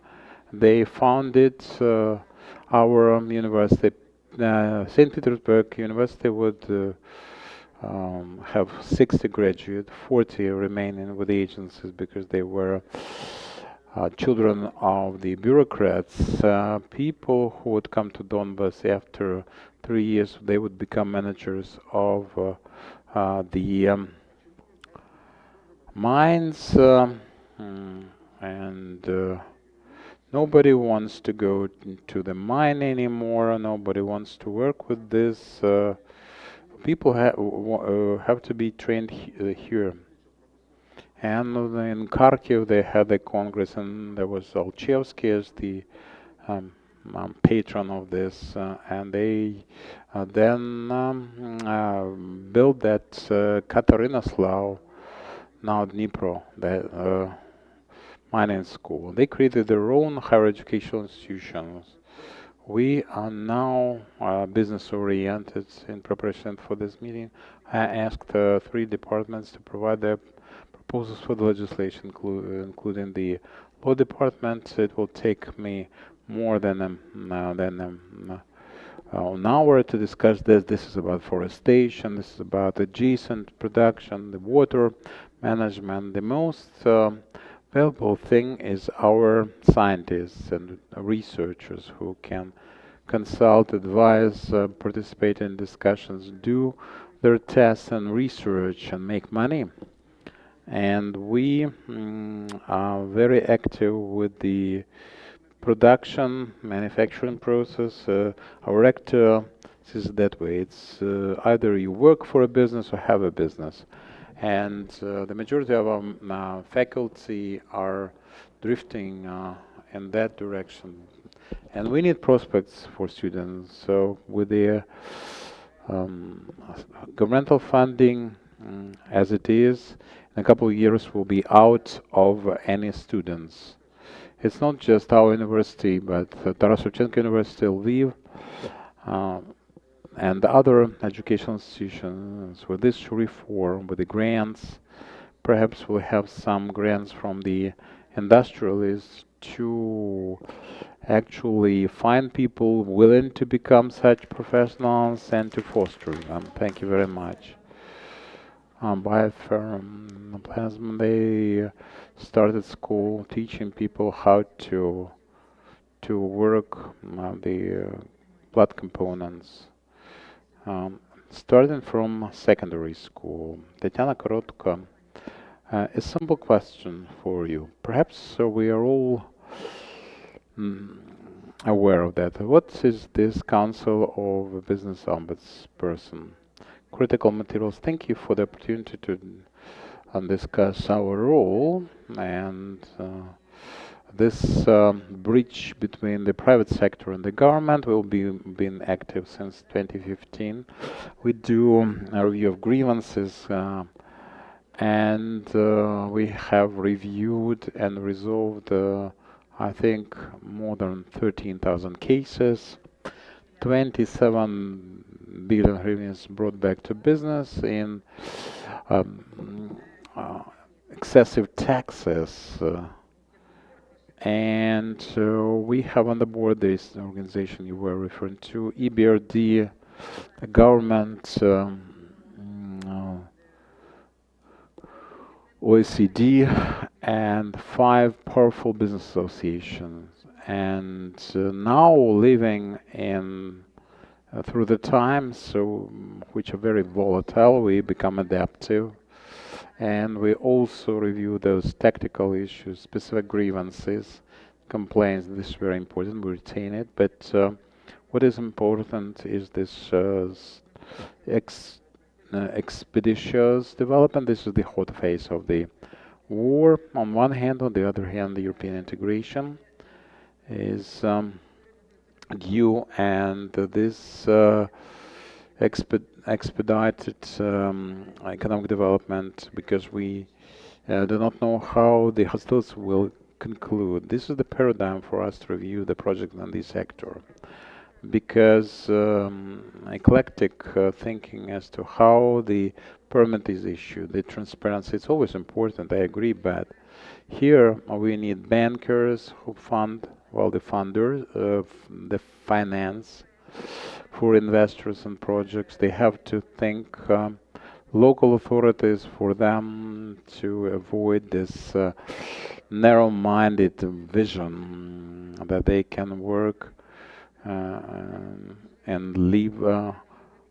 they founded our university. St. Petersburg University would have 60 graduates, 40 remaining with the agencies because they were children of the bureaucrats. People who would come to Donbass after 3 years, they would become managers of the mines, and nobody wants to go to the mine anymore. Nobody wants to work with this. People have to be trained here. And in Kharkiv they had a congress, and there was Alchevsky as the patron of this, and they then built that Katarinoslav, now Dnipro, the mining school. They created their own higher educational institutions. We are now business oriented. In preparation for this meeting, I asked 3 departments to provide their proposals for the legislation, including the law department. It will take me more than an hour to discuss this. This is about forestation, this is about adjacent production, the water management. The most valuable thing is our scientists and researchers who can consult, advise, participate in discussions, do their tests and research and make money. And we are very active with the production, manufacturing process. Our actor is that way. It's either you work for a business or have a business. And the majority of our faculty are drifting in that direction. And we need prospects for students. So with the governmental funding as it is, in a couple of years we'll be out of any students. It's not just our university, but Taras Shevchenko University, Lviv, and the other educational institutions. With this reform, with the grants, perhaps we'll have some grants from the industrialists to actually find people willing to become such professionals and to foster them. Thank you very much. Bioplasm, they started school teaching people how to work the blood components, starting from secondary school. Tatiana Korotka, a simple question for you. Perhaps we are all aware of that. What is this Council of a Business Ombudsperson? Critical materials. Thank you for the opportunity to discuss our role and this bridge between the private sector and the government. We'll be been active since 2015. We do a review of grievances and we have reviewed and resolved I think more than 13,000 cases, 27 billion hryvnias brought back to business in excessive taxes. And we have on the board this organization you were referring to, EBRD, a government, OECD, and 5 powerful business associations. And now living in through the times, which are very volatile, we become adaptive, and we also review those tactical issues, specific grievances, complaints. This is very important. We retain it, but what is important is this expeditious development. This is the hot phase of the war on one hand. On the other hand, the European integration is due, and this expedited economic development, because we do not know how the hostilities will conclude. This is the paradigm for us to review the project in this sector, because eclectic thinking as to how the permit is issued, the transparency, it's always important, I agree, but here we need bankers who fund, well, the funders, the finance for investors and projects. They have to think local authorities for them to avoid this narrow-minded vision that they can work and live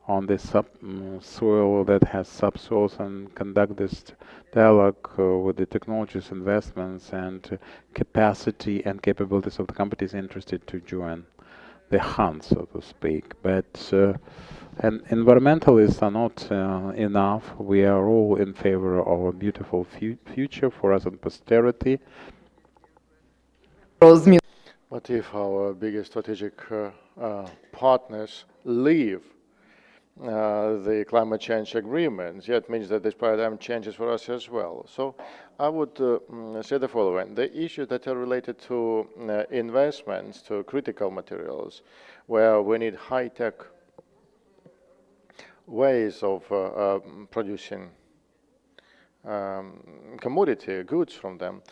on the soil that has subsoils and conduct this dialogue with the technologies, investments, and capacity and capabilities of the companies interested to join the hunt, so to speak. But and environmentalists are not enough. We are all in favor of a beautiful future for us and posterity. But if our biggest strategic partners leave the climate change agreements, it means that this paradigm changes for us as well. So I would say the following. The issues that are related to investments, to critical materials, where we need high-tech ways of producing commodity goods from them.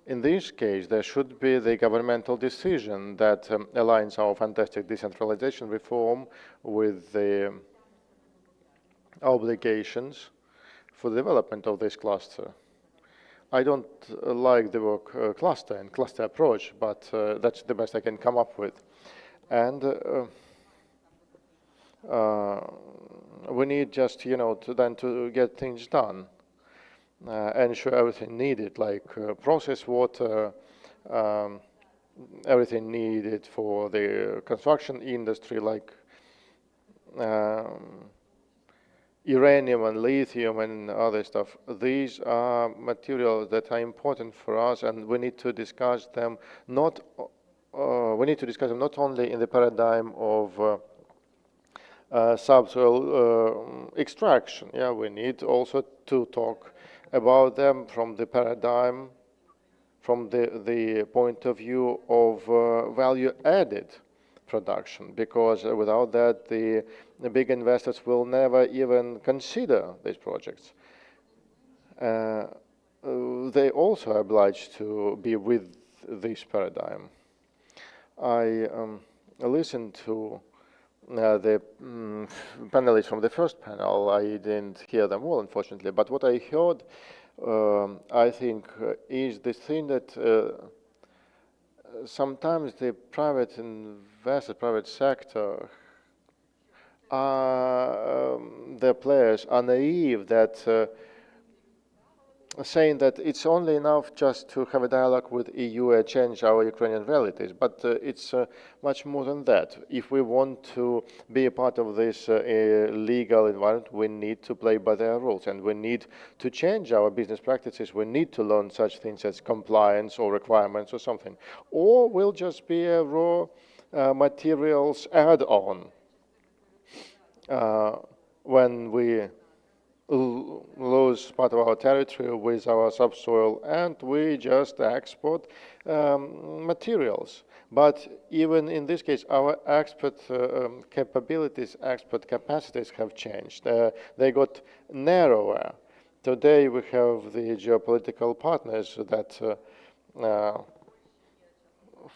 In this case, there should be the governmental decision that aligns our fantastic decentralization reform with the obligations for the development of this cluster. I don't like the word cluster and cluster approach, but that's the best I can come up with. And we need just, to get things done. Ensure everything needed, like process water, everything needed for the construction industry, like uranium and lithium and other stuff. These are materials that are important for us, and we need to discuss them not only in the paradigm of subsoil extraction. Yeah, we need also to talk about them from the paradigm, from the point of view of value added production, because without that the big investors will never even consider these projects. They also are obliged to be with this paradigm. I listened to the panelists from the first panel. I didn't hear them all, unfortunately, but what I heard, I think, is this thing that sometimes the private investor, private sector, the players are naive that saying that it's only enough just to have a dialogue with EU and change our Ukrainian realities, but it's much more than that. If we want to be a part of this legal environment, we need to play by their rules, and we need to change our business practices. We need to learn such things as compliance or requirements or something, or we'll just be a raw materials add-on when we lose part of our territory with our subsoil, and we just export materials. But even in this case, our export capabilities, export capacities have changed. They got narrower. Today we have the geopolitical partners that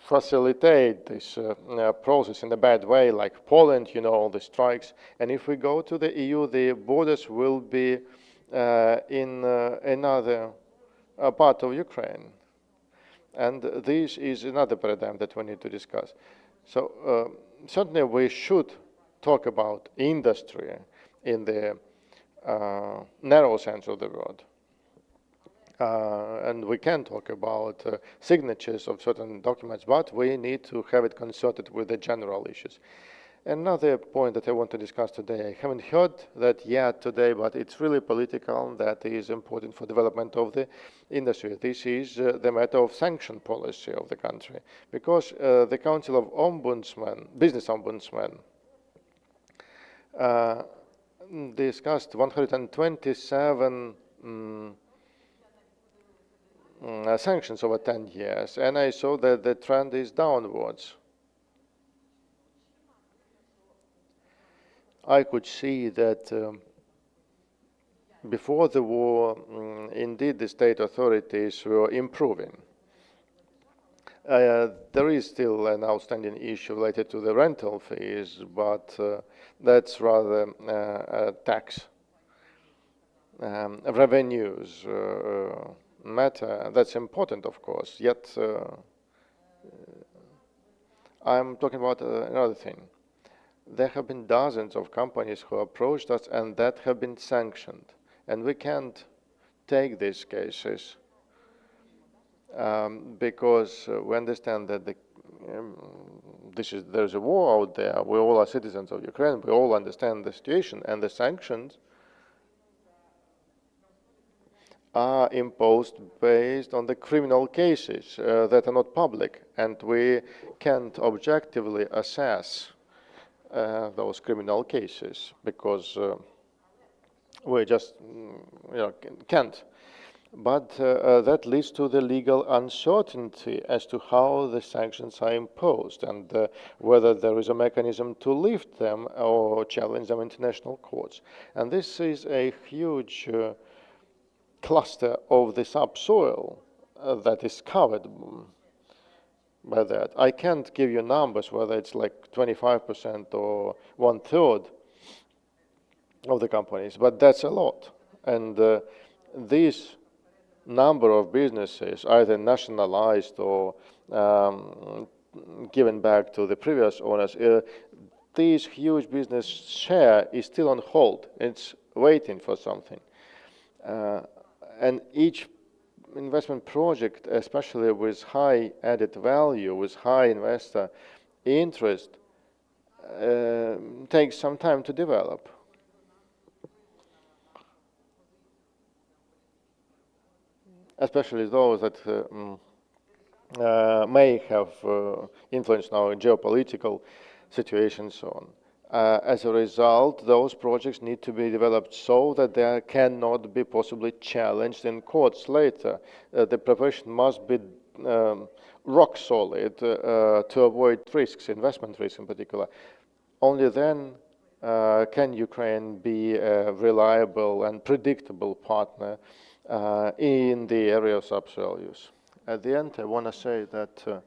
facilitate this process in a bad way, like Poland, all the strikes. And if we go to the EU, the borders will be in another part of Ukraine. And this is another paradigm that we need to discuss. So certainly we should talk about industry in the narrow sense of the word. And we can talk about signatures of certain documents, but we need to have it concerted with the general issues. Another point that I want to discuss today, I haven't heard that yet today, but it's really political, that is important for development of the industry. This is the matter of sanction policy of the country, because the Council of Ombudsmen, Business Ombudsmen, discussed 127 sanctions over 10 years, and I saw that the trend is downwards. I could see that before the war, indeed, the state authorities were improving. There is still an outstanding issue related to the rental fees, but that's rather tax revenues matter. That's important, of course, yet I'm talking about another thing. There have been dozens of companies who approached us and that have been sanctioned, and we can't take these cases because we understand that there's a war out there. We all are citizens of Ukraine. We all understand the situation, and the sanctions are imposed based on the criminal cases that are not public, and we can't objectively assess those criminal cases because we just can't. But that leads to the legal uncertainty as to how the sanctions are imposed and whether there is a mechanism to lift them or challenge them in international courts. And this is a huge cluster of the subsoil that is covered by that. I can't give you numbers, whether it's like 25% or 1/3 of the companies, but that's a lot. And these number of businesses, either nationalized or given back to the previous owners, this huge business share is still on hold. It's waiting for something. And each investment project, especially with high added value, with high investor interest, takes some time to develop. Especially those that may have influence now in geopolitical situations so on. As a result, those projects need to be developed so that they cannot be possibly challenged in courts later. The preparation must be rock solid to avoid risks, investment risks in particular. Only then can Ukraine be a reliable and predictable partner in the area of subsoil use. At the end, I want to say that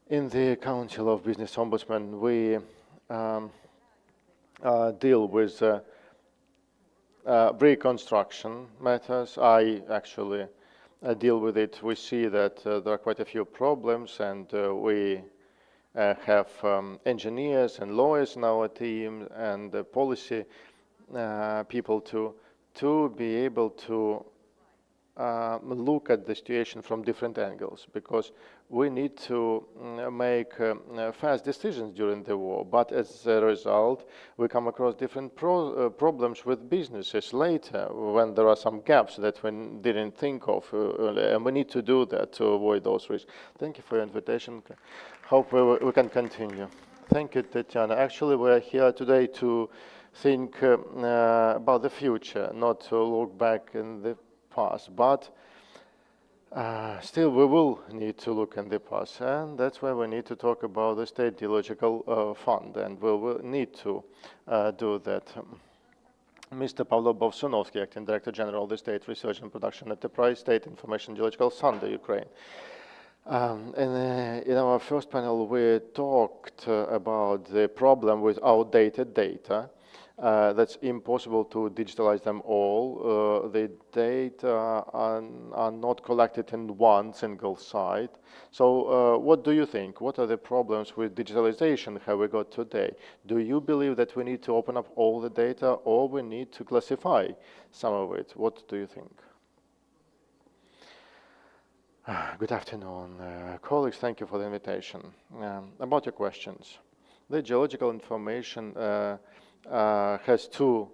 in the Council of Business Ombudsmen, we deal with reconstruction matters. I actually deal with it. We see that there are quite a few problems, and we have engineers and lawyers in our team and policy people to be able to look at the situation from different angles, because we need to make fast decisions during the war, but as a result we come across different problems with businesses later when there are some gaps that we didn't think of earlier, and we need to do that to avoid those risks. Thank you for your invitation. Hope we can continue. Thank you, Tatiana. Actually, we're here today to think about the future, not to look back in the past, but still we will need to look in the past, and that's why we need to talk about the State Geological Fund, and we will need to do that. Mr. Pavlo Bovsunovsky, Acting Director General of the State Research and Production Enterprise, State Information Geological Fund, Ukraine. In our first panel, we talked about the problem with outdated data. That's impossible to digitalize them all. The data are not collected in one single site. So what do you think? What are the problems with digitalization have we got today? Do you believe that we need to open up all the data, or we need to classify some of it? What do you think? Good afternoon, colleagues. Thank you for the invitation. About your questions. The geological information has two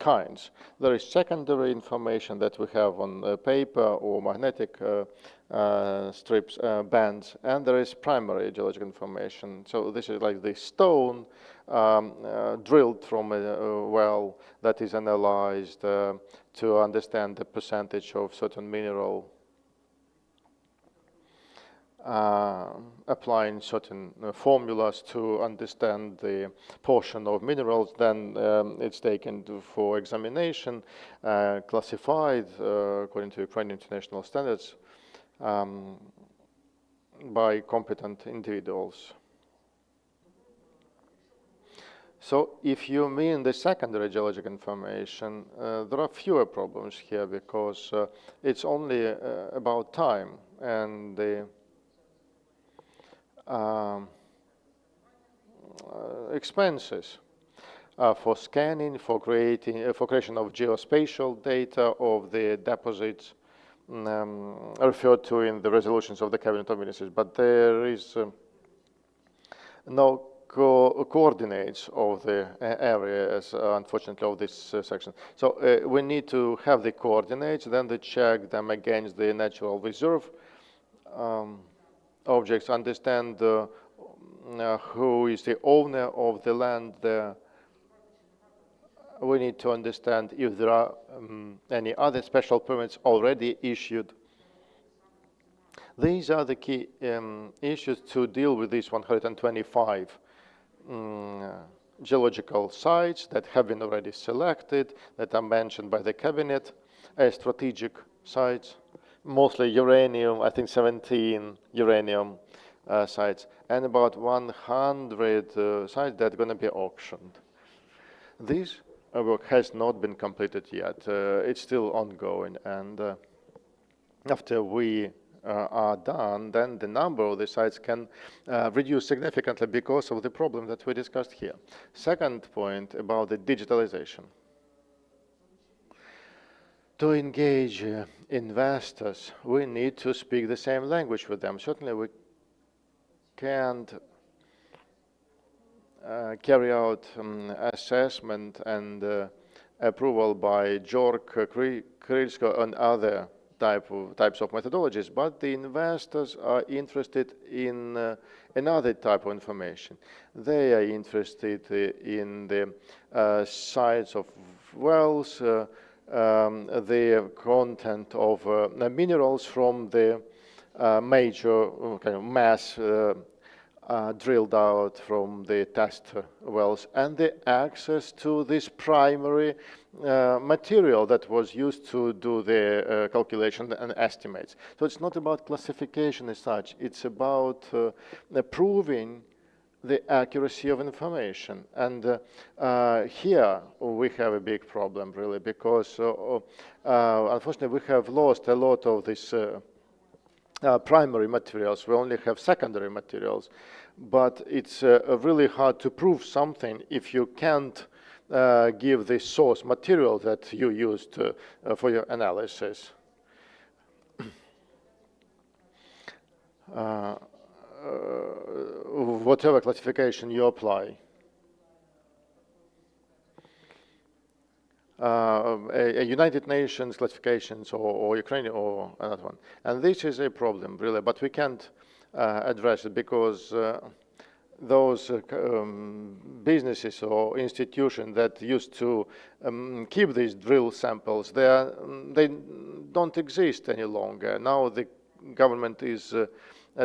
kinds. There is secondary information that we have on paper or magnetic strips, bands, and there is primary geological information. So this is like the stone drilled from a well that is analyzed to understand the percentage of certain mineral, applying certain formulas to understand the portion of minerals. Then it's taken for examination, classified according to Ukrainian international standards by competent individuals. So if you mean the secondary geological information, there are fewer problems here, because it's only about time and the expenses for scanning, for creation of geospatial data of the deposits referred to in the resolutions of the Cabinet of Ministers. But there is no coordinates of the areas, unfortunately, of this section. So we need to have the coordinates, then they check them against the natural reserve objects, understand who is the owner of the land there. We need to understand if there are any other special permits already issued. These are the key issues to deal with these 125 geological sites that have been already selected, that are mentioned by the Cabinet as strategic sites. Mostly uranium, I think 17 uranium sites, and about 100 sites that are going to be auctioned. These work has not been completed yet. It's still ongoing, and after we are done, then the number of the sites can reduce significantly because of the problem that we discussed here. Second point about the digitalization. To engage investors, we need to speak the same language with them. Certainly we can't carry out assessment and approval by JORC, Krilsko, and other types of methodologies, but the investors are interested in another type of information. They are interested in the size of wells, the content of minerals from the major kind of mass drilled out from the test wells, and the access to this primary material that was used to do the calculation and estimates. So it's not about classification as such, it's about proving the accuracy of information. And here we have a big problem, really, because unfortunately we have lost a lot of this primary materials. We only have secondary materials, but it's really hard to prove something if you can't give the source material that you used for your analysis. Whatever classification you apply. A United Nations classifications or Ukrainian or another one. And this is a problem, really, but we can't address it because those businesses or institutions that used to keep these drill samples, they don't exist any longer. Now the government is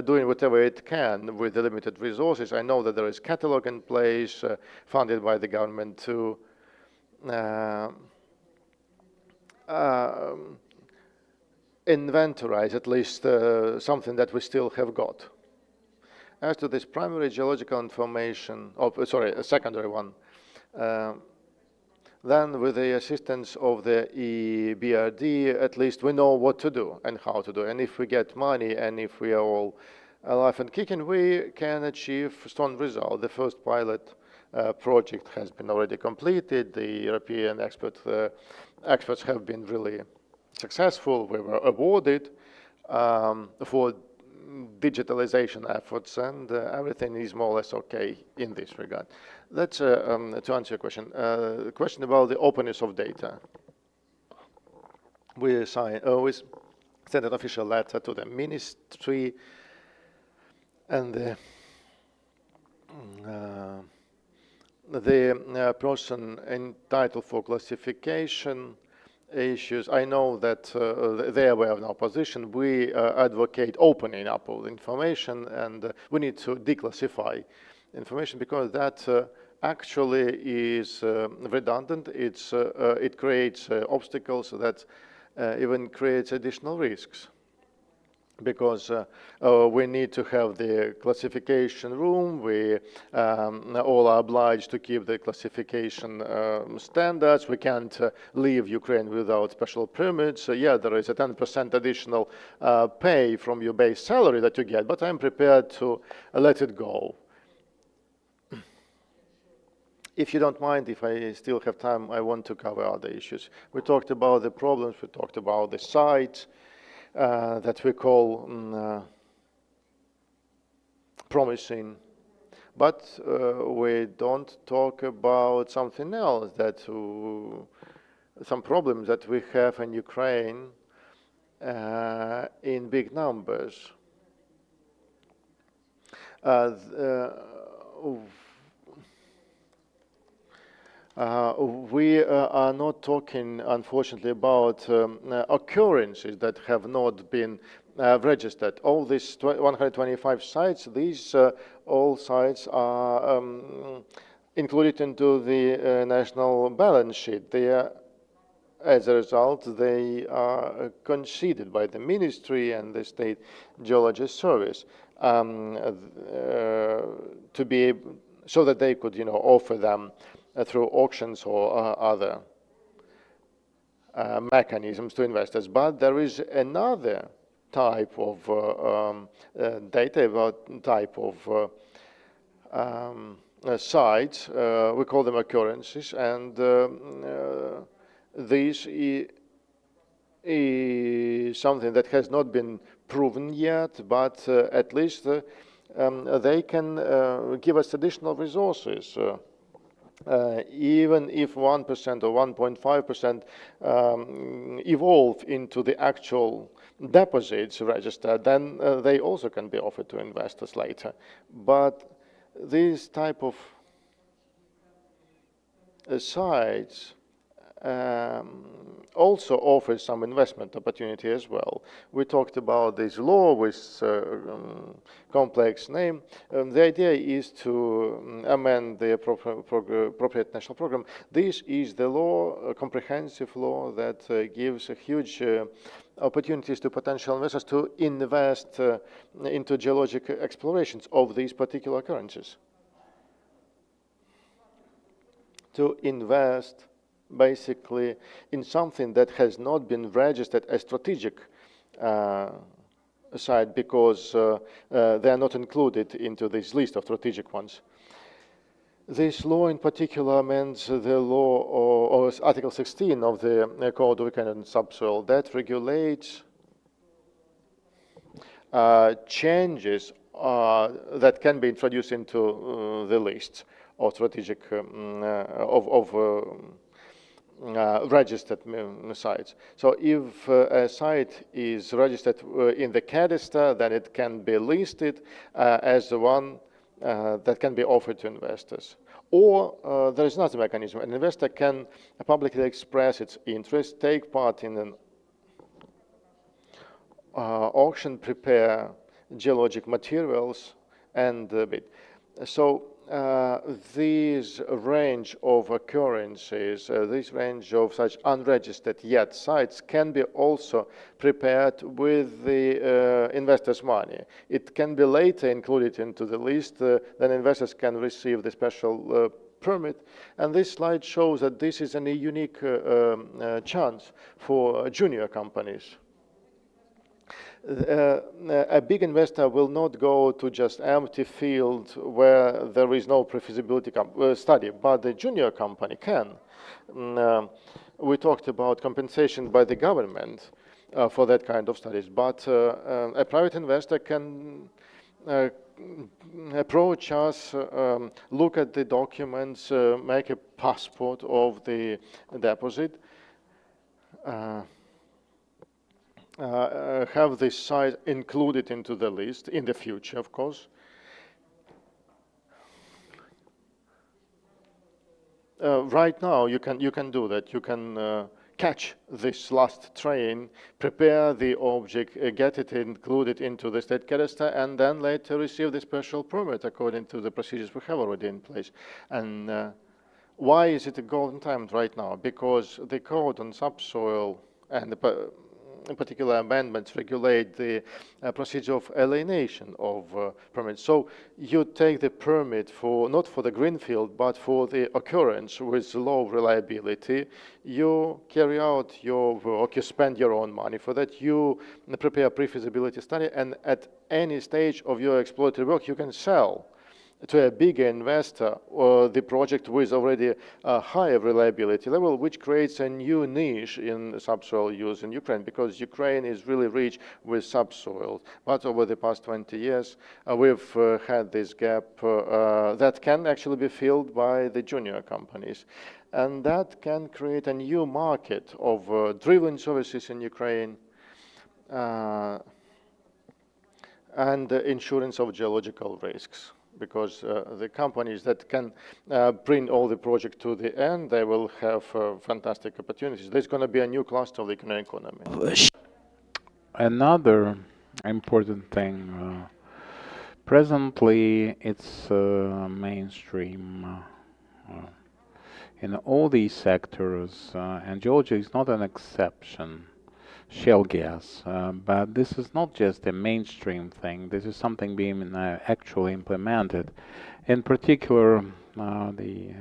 doing whatever it can with the limited resources. I know that there is catalog in place funded by the government to inventorize at least something that we still have got. As to this primary geological information, a secondary one, then with the assistance of the EBRD, at least we know what to do and how to do. And if we get money and if we are all alive and kicking, we can achieve strong results. The first pilot project has been already completed. The European experts have been really successful. We were awarded for digitalization efforts, and everything is more or less okay in this regard. That's to answer your question. Question about the openness of data. We sent an official letter to the ministry, and the person entitled for classification issues, I know that they are aware of our position. We advocate opening up of information, and we need to declassify information because that actually is redundant. It creates obstacles that even creates additional risks, because we need to have the classification room. We all are obliged to keep the classification standards. We can't leave Ukraine without special permits. Yeah, there is a 10% additional pay from your base salary that you get, but I'm prepared to let it go. If you don't mind, if I still have time, I want to cover other issues. We talked about the problems, we talked about the sites that we call promising, but we don't talk about something else, that some problems that we have in Ukraine in big numbers. We are not talking, unfortunately, about occurrences that have not been registered. All these 125 sites, these all sites are included into the national balance sheet. They are, as a result, they are conceded by the ministry and the State Geology Service to be able, so that they could, offer them through auctions or other mechanisms to investors. But there is another type of data, type of sites, we call them occurrences, and this is something that has not been proven yet, but at least they can give us additional resources. Even if 1% or 1.5% evolve into the actual deposits registered, then they also can be offered to investors later. But these type of sites also offers some investment opportunity as well. We talked about this law with complex name. The idea is to amend the appropriate national program. This is the law, a comprehensive law that gives a huge opportunities to potential investors to invest into geologic explorations of these particular occurrences. To invest basically in something that has not been registered as strategic site because they are not included into this list of strategic ones. This law in particular amends the law or Article 16 of the Code of Economic and Subsoil that regulates changes that can be introduced into the list of strategic registered sites. So if a site is registered in the cadaster, then it can be listed as the one that can be offered to investors. Or there is another mechanism. An investor can publicly express its interest, take part in an auction, prepare geologic materials, and bid. So this range of occurrences, this range of such unregistered yet sites can be also prepared with the investor's money. It can be later included into the list, then investors can receive the special permit. And this slide shows that this is a unique chance for junior companies. A big investor will not go to just empty field where there is no pre-feasibility study, but the junior company can. We talked about compensation by the government for that kind of studies, but a private investor can approach us, look at the documents, make a passport of the deposit, have this site included into the list in the future, of course. Right now, you can do that. You can catch this last train, prepare the object, get it included into the state cadaster, and then later receive the special permit according to the procedures we have already in place. And why is it a golden time right now? Because the code on subsoil and the in particular amendments regulate the procedure of alienation of permits. So you take the permit for, not for the greenfield, but for the occurrence with low reliability. You carry out your work, you spend your own money for that, you prepare a pre-feasibility study, and at any stage of your exploratory work, you can sell to a bigger investor the project with already a higher reliability level, which creates a new niche in subsoil use in Ukraine, because Ukraine is really rich with subsoil. But over the past 20 years, we've had this gap that can actually be filled by the junior companies. And that can create a new market of drilling services in Ukraine and insurance of geological risks. Because the companies that can bring all the project to the end, they will have fantastic opportunities. There's going to be a new cluster of the Ukrainian economy. Another important thing, presently it's mainstream in all these sectors, and geology is not an exception. Shale gas, but this is not just a mainstream thing. This is something being actually implemented. In particular, the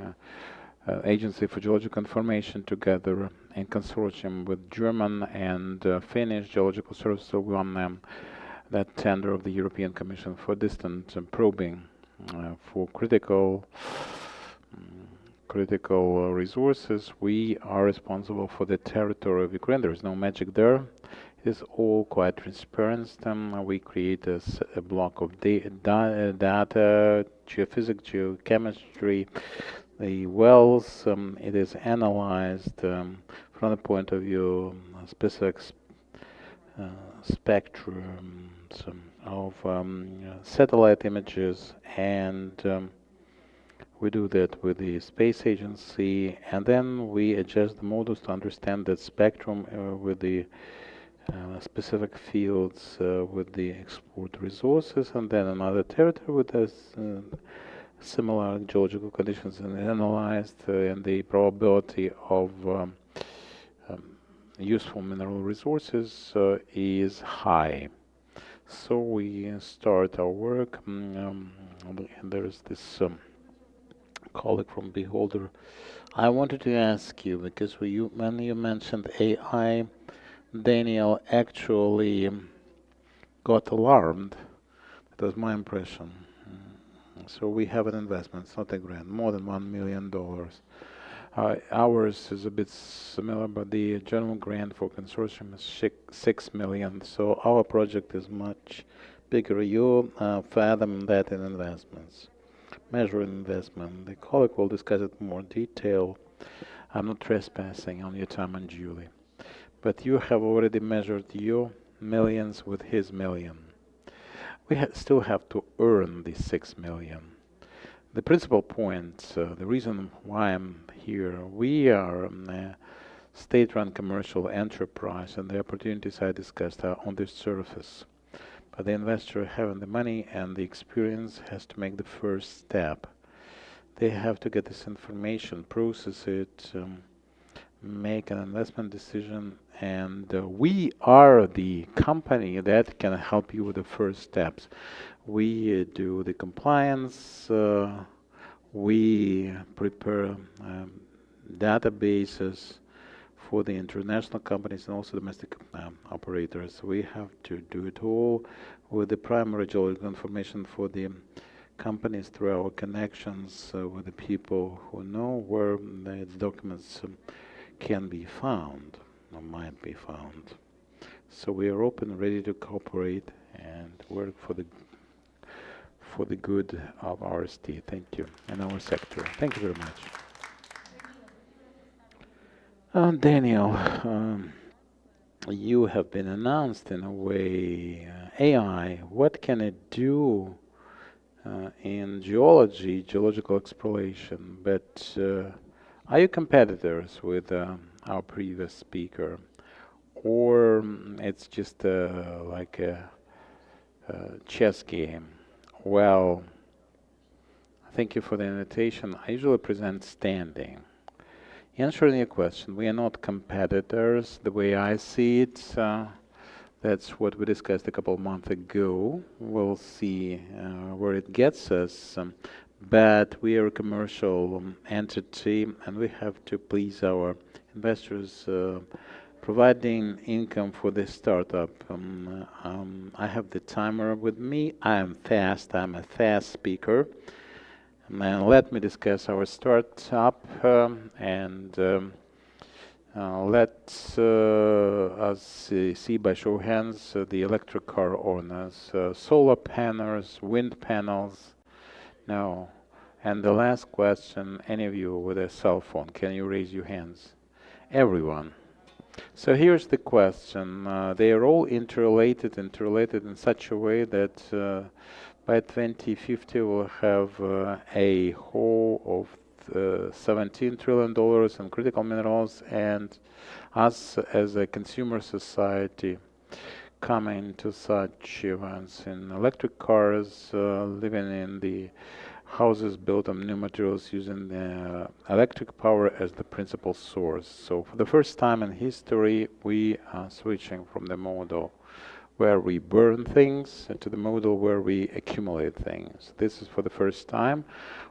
Agency for Geological Information together in consortium with German and Finnish geological services. So we won that tender of the European Commission for distant probing for critical resources. We are responsible for the territory of Ukraine. There is no magic there. It is all quite transparent. We create a block of data, geophysics, geochemistry, the wells. It is analyzed from the point of view specific spectrums of satellite images, and we do that with the space agency, and then we adjust the models to understand that spectrum with the specific fields with the export resources, and then another territory with similar geological conditions and analyzed, and the probability of useful mineral resources is high. So we start our work. There is this colleague from Beholder. I wanted to ask you, because when you mentioned AI, Daniel actually got alarmed. That was my impression. So we have an investment, it's not a grant, more than $1 million. Ours is a bit similar, but the general grant for consortium is 6 million. So our project is much bigger. You fathom that in investments, measure investment. The colleague will discuss it in more detail. I'm not trespassing on your time unduly. But you have already measured your millions with his million. We still have to earn the 6 million. The principal point, the reason why I'm here, we are a state-run commercial enterprise, and the opportunities I discussed are on the surface. But the investor having the money and the experience has to make the first step. They have to get this information, process it, make an investment decision, and we are the company that can help you with the first steps. We do the compliance, we prepare databases for the international companies and also domestic operators. We have to do it all with the primary geological information for the companies through our connections with the people who know where the documents can be found or might be found. So we are open, ready to cooperate and work for the good of RST. Thank you, and our sector. Thank you very much. Daniel, you have been announced in a way. AI, what can it do in geology, geological exploration? But are you competitors with our previous speaker, or it's just like a chess game? Well, thank you for the invitation. I usually present standing. Answering your question, we are not competitors the way I see it. That's what we discussed a couple of months ago. We'll see where it gets us. But we are a commercial entity, and we have to please our investors, providing income for this startup. I have the timer with me. I am fast. I'm a fast speaker. And let me discuss our startup, and let us see by show of hands the electric car owners, solar panels, wind panels. No. And the last question, any of you with a cell phone, can you raise your hands? Everyone. So here's the question. They are all interrelated in such a way that by 2050 we'll have a whole of $17 trillion in critical minerals, and us as a consumer society coming to such events in electric cars, living in the houses built on new materials using electric power as the principal source. So for the first time in history, we are switching from the model where we burn things to the model where we accumulate things. This is for the first time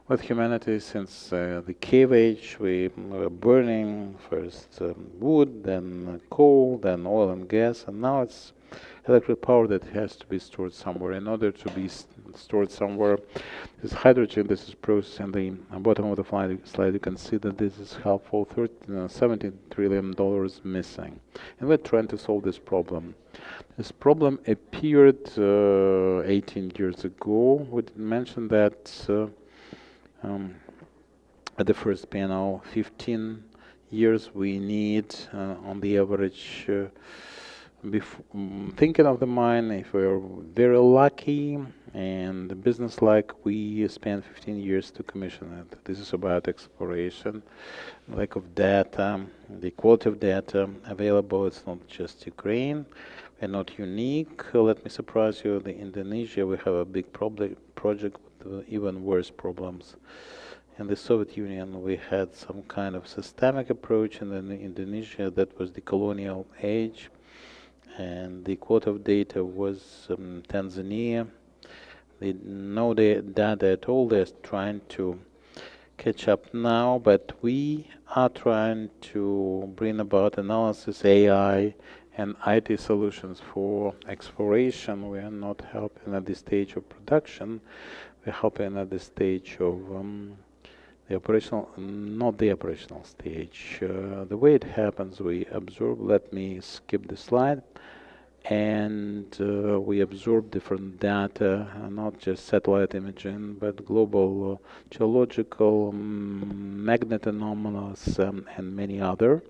with humanity since the cave age. We were burning first wood, then coal, then oil and gas, and now it's electric power that has to be stored somewhere. In order to be stored somewhere, this hydrogen, this is processed in the bottom of the slide. You can see that this is helpful. $17 trillion missing, and we're trying to solve this problem. This problem appeared 18 years ago. We mentioned that at the first panel, 15 years we need on the average. Thinking of the mine, if we're very lucky and business-like, we spend 15 years to commission it. This is about exploration, lack of data, the quality of data available. It's not just Ukraine. We're not unique. Let me surprise you. In Indonesia, we have a big project with even worse problems. In the Soviet Union, we had some kind of systemic approach, and in Indonesia, that was the colonial age. And the quota of data was Tanzania. They know the data at all. They're trying to catch up now, but we are trying to bring about analysis, AI, and IT solutions for exploration. We are not helping at the stage of production. We're helping at the stage of the operational, not the operational stage. The way it happens, we absorb. Let me skip the slide. And we absorb different data, not just satellite imaging, but global geological, magnet anomalies, and many other.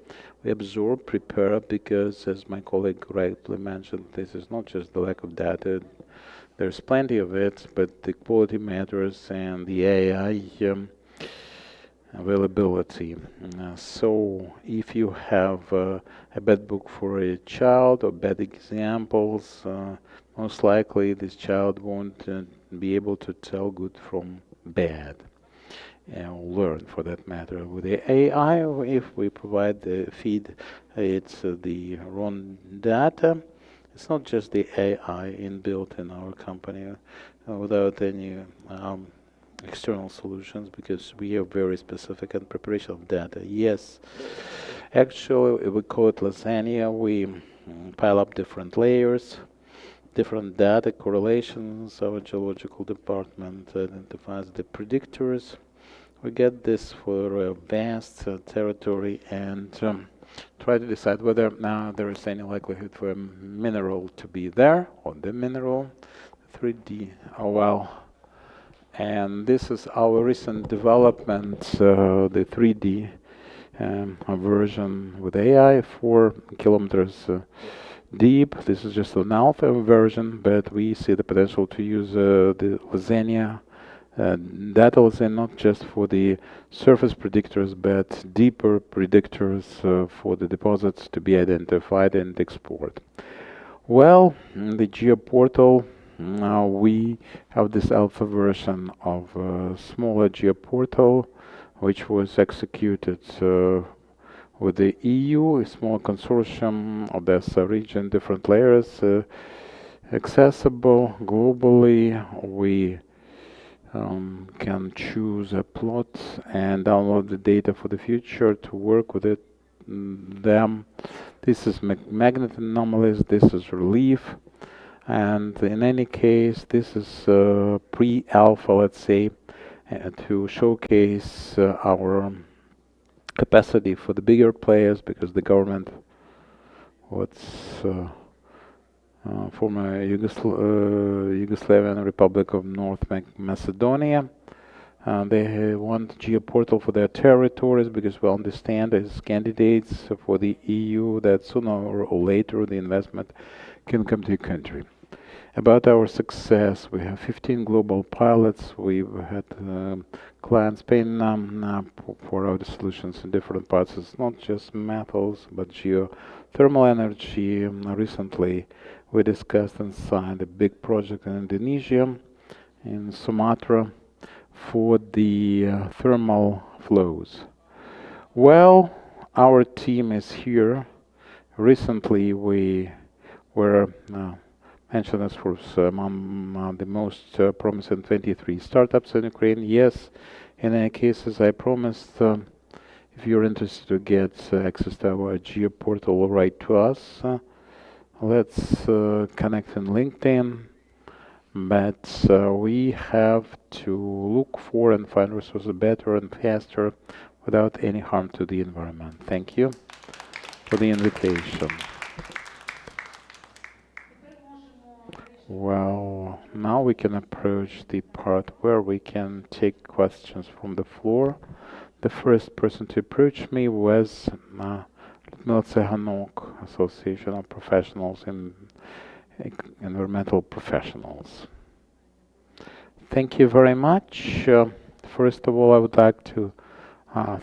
We absorb, prepare, because as my colleague rightly mentioned, this is not just the lack of data. There's plenty of it, but the quality matters, and the AI availability. So if you have a bad book for a child or bad examples, most likely this child won't be able to tell good from bad, and learn for that matter. With the AI, if we provide the feed, it's the wrong data. It's not just the AI inbuilt in our company without any external solutions, because we are very specific in preparation of data. Yes, actually we call it lasagna. We pile up different layers, different data correlations. Our geological department identifies the predictors. We get this for a vast territory and try to decide whether now there is any likelihood for a mineral to be there, or the mineral 3D. Oh well. And this is our recent development, the 3D version with AI, 4 kilometers deep. This is just an alpha version, but we see the potential to use the lasagna data lasagna not just for the surface predictors, but deeper predictors for the deposits to be identified and export. Well, in the GeoPortal, now we have this alpha version of a smaller GeoPortal, which was executed with the EU, a small consortium of this region, different layers, accessible globally. We can choose a plot and download the data for the future to work with it. Them. This is magnet anomalies. This is relief. And in any case, this is pre-alpha, let's say, to showcase our capacity for the bigger players, because the government, former Yugoslavian Republic of North Macedonia, they want GeoPortal for their territories, because we understand as candidates for the EU that sooner or later the investment can come to your country. About our success, we have 15 global pilots. We've had clients paying for our solutions in different parts. It's not just metals, but geothermal energy. Recently, we discussed and signed a big project in Indonesia, in Sumatra, for the thermal flows. Well, our team is here. Recently, we were mentioned as Forbes among the most promising 23 startups in Ukraine. Yes, in any cases, I promised if you're interested to get access to our geo portal, write to us. Let's connect in LinkedIn. But we have to look for and find resources better and faster without any harm to the environment. Thank you for the invitation. Well, now we can approach the part where we can take questions from the floor. The first person to approach me was Людмила Циганок, Association of Professionals in Environmental Professionals. Thank you very much. First of all, I would like to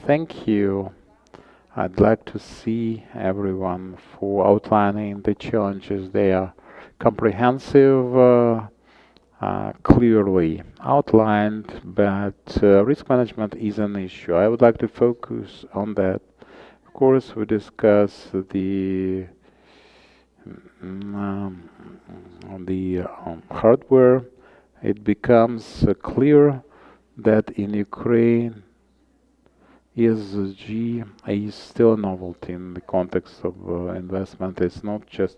thank you. I'd like to see everyone for outlining the challenges. They are comprehensive, clearly outlined, but risk management is an issue. I would like to focus on that. Of course, we discuss the hardware. It becomes clear that in Ukraine, ESG is still a novelty in the context of investment. It's not just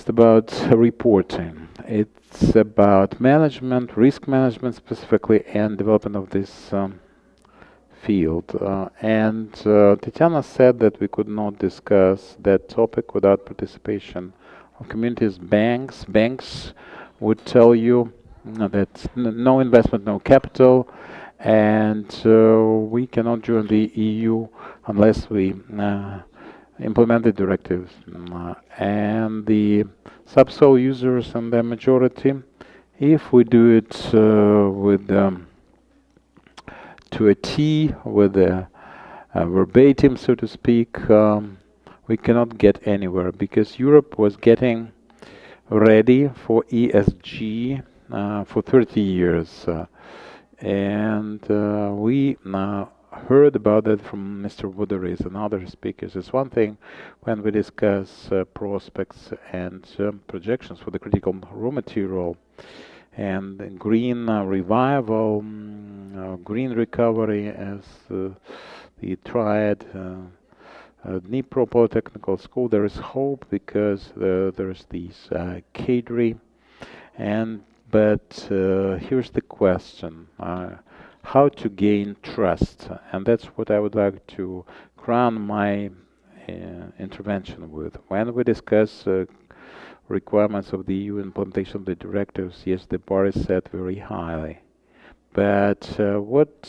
about reporting. It's about management, risk management specifically, and development of this field. Tatiana said that we could not discuss that topic without participation of communities, banks. Banks would tell you that no investment, no capital, and we cannot join the EU unless we implement the directives. And the subsoil users and their majority, if we do it with to a T, with a verbatim, so to speak, we cannot get anywhere because Europe was getting ready for ESG for 30 years. We heard about that from Mr. Wooders and other speakers. It's one thing when we discuss prospects and projections for the critical raw material and green revival, green recovery as the triad, Dnipro Polytechnical School. There is hope because there's these cadre, but here's the question. How to gain trust, and that's what I would like to crown my intervention with. When we discuss requirements of the EU implementation of the directives, yes, the bar is set very highly. But what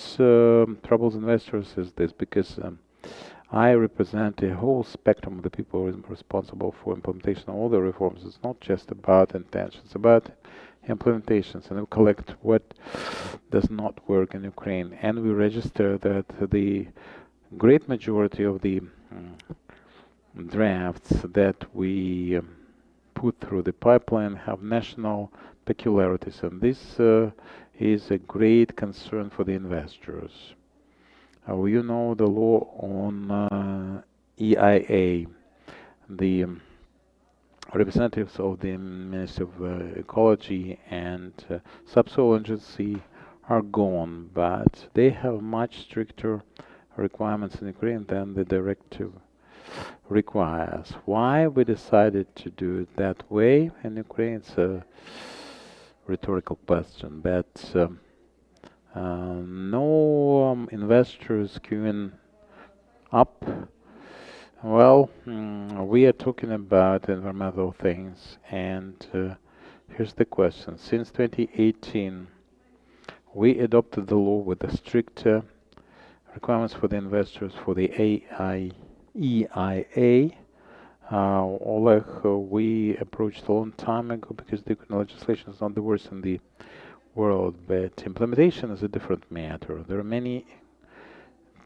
troubles investors is this, because I represent a whole spectrum of the people responsible for implementation of all the reforms. It's not just about intentions, it's about implementations, and we collect what does not work in Ukraine, and we register that the great majority of the drafts that we put through the pipeline have national peculiarities, and this is a great concern for the investors. You know the law on EIA, the representatives of the Ministry of Ecology and Subsoil Agency are gone, but they have much stricter requirements in Ukraine than the directive requires. Why we decided to do it that way in Ukraine? It's a rhetorical question, but no investors queuing up. Well, we are talking about environmental things, and here's the question. Since 2018, we adopted the law with the stricter requirements for the investors for the EIA. Oleg, we approached a long time ago because the legislation is not the worst in the world, but implementation is a different matter. There are many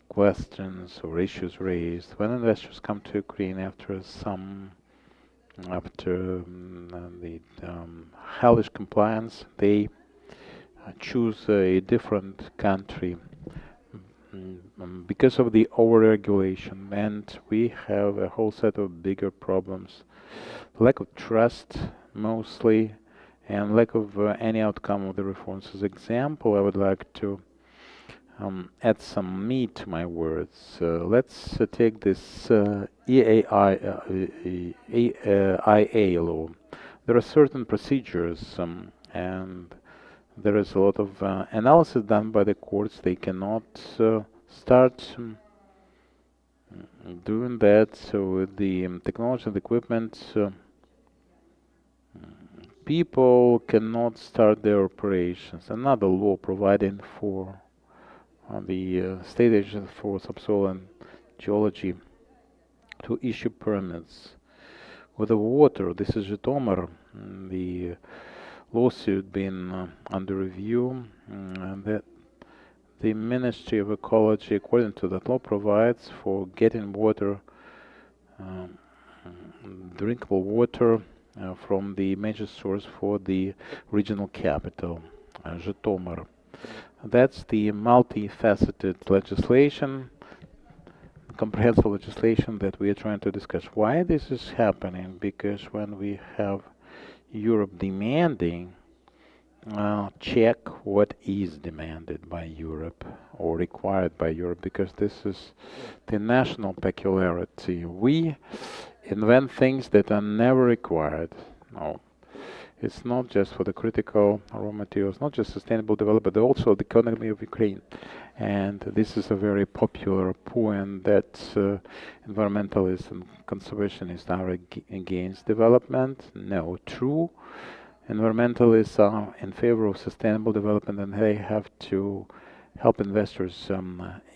questions or issues raised when investors come to Ukraine after the hellish compliance. They choose a different country because of the overregulation, and we have a whole set of bigger problems lack of trust mostly, and lack of any outcome of the reforms. As example, I would like to add some meat to my words. Let's take this IA law. There are certain procedures, and there is a lot of analysis done by the courts. They cannot start doing that. So the technology and equipment, people cannot start their operations. Another law providing for the state agency for subsoil and geology to issue permits. With the water, this is Zhytomyr, the lawsuit being under review, and that the Ministry of Ecology, according to that law, provides for getting water, drinkable water, from the major source for the regional capital, Zhytomyr. That's the multifaceted legislation, comprehensive legislation that we are trying to discuss. Why this is happening? Because when we have Europe demanding, check what is demanded by Europe or required by Europe, because this is the national peculiarity. We invent things that are never required. No. It's not just for the critical raw materials, not just sustainable development, but also the economy of Ukraine. And this is a very popular point that environmentalists and conservationists are against development. No, true environmentalists are in favor of sustainable development, and they have to help investors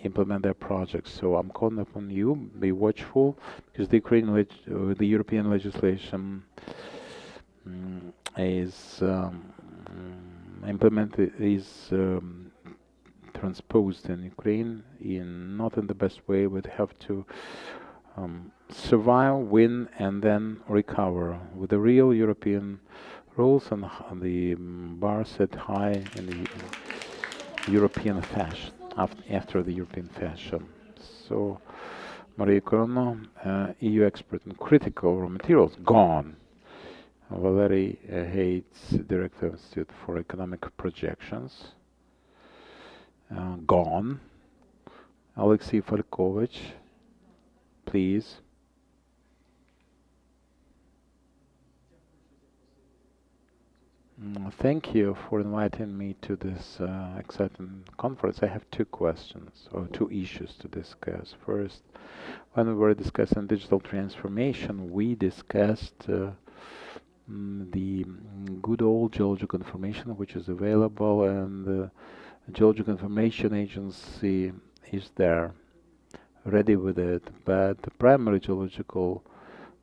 implement their projects. So I'm calling upon you, be watchful, because the European legislation is implemented, is transposed in Ukraine not in the best way. We'd have to survive, win, and then recover with the real European rules and the bar set high in the European fashion, after the European fashion. So, Maria Korona, EU expert in critical raw materials, gone. Valery Hates, Director of Institute for Economic Projections, gone. Alexey Falkovich, please. Thank you for inviting me to this exciting conference. I have two questions, or two issues to discuss. First, when we were discussing digital transformation, we discussed the good old geological information which is available, and the Geological Information Agency is there, ready with it, but the primary geological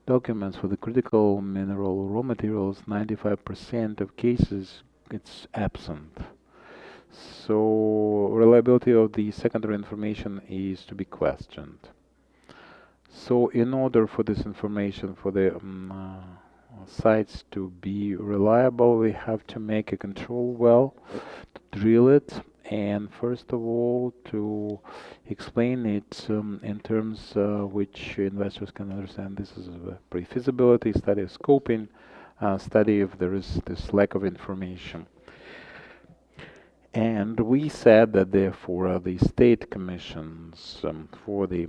documents for the critical mineral raw materials, 95% of cases, it's absent. So reliability of the secondary information is to be questioned. So in order for this information, for the sites to be reliable, we have to make a control well, to drill it, and first of all to explain it in terms which investors can understand. This is a pre-feasibility study, a scoping study if there is this lack of information. And we said that therefore the state commissions for the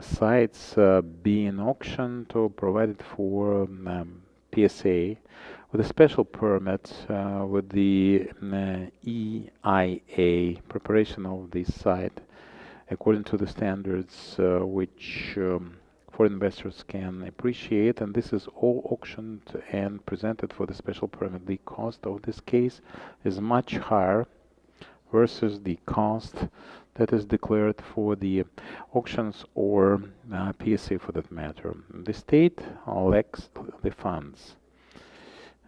sites being auctioned or provided for PSA with a special permit with the EIA preparation of the site according to the standards which foreign investors can appreciate, and this is all auctioned and presented for the special permit. The cost of this case is much higher versus the cost that is declared for the auctions or PSA for that matter. The state lacks the funds.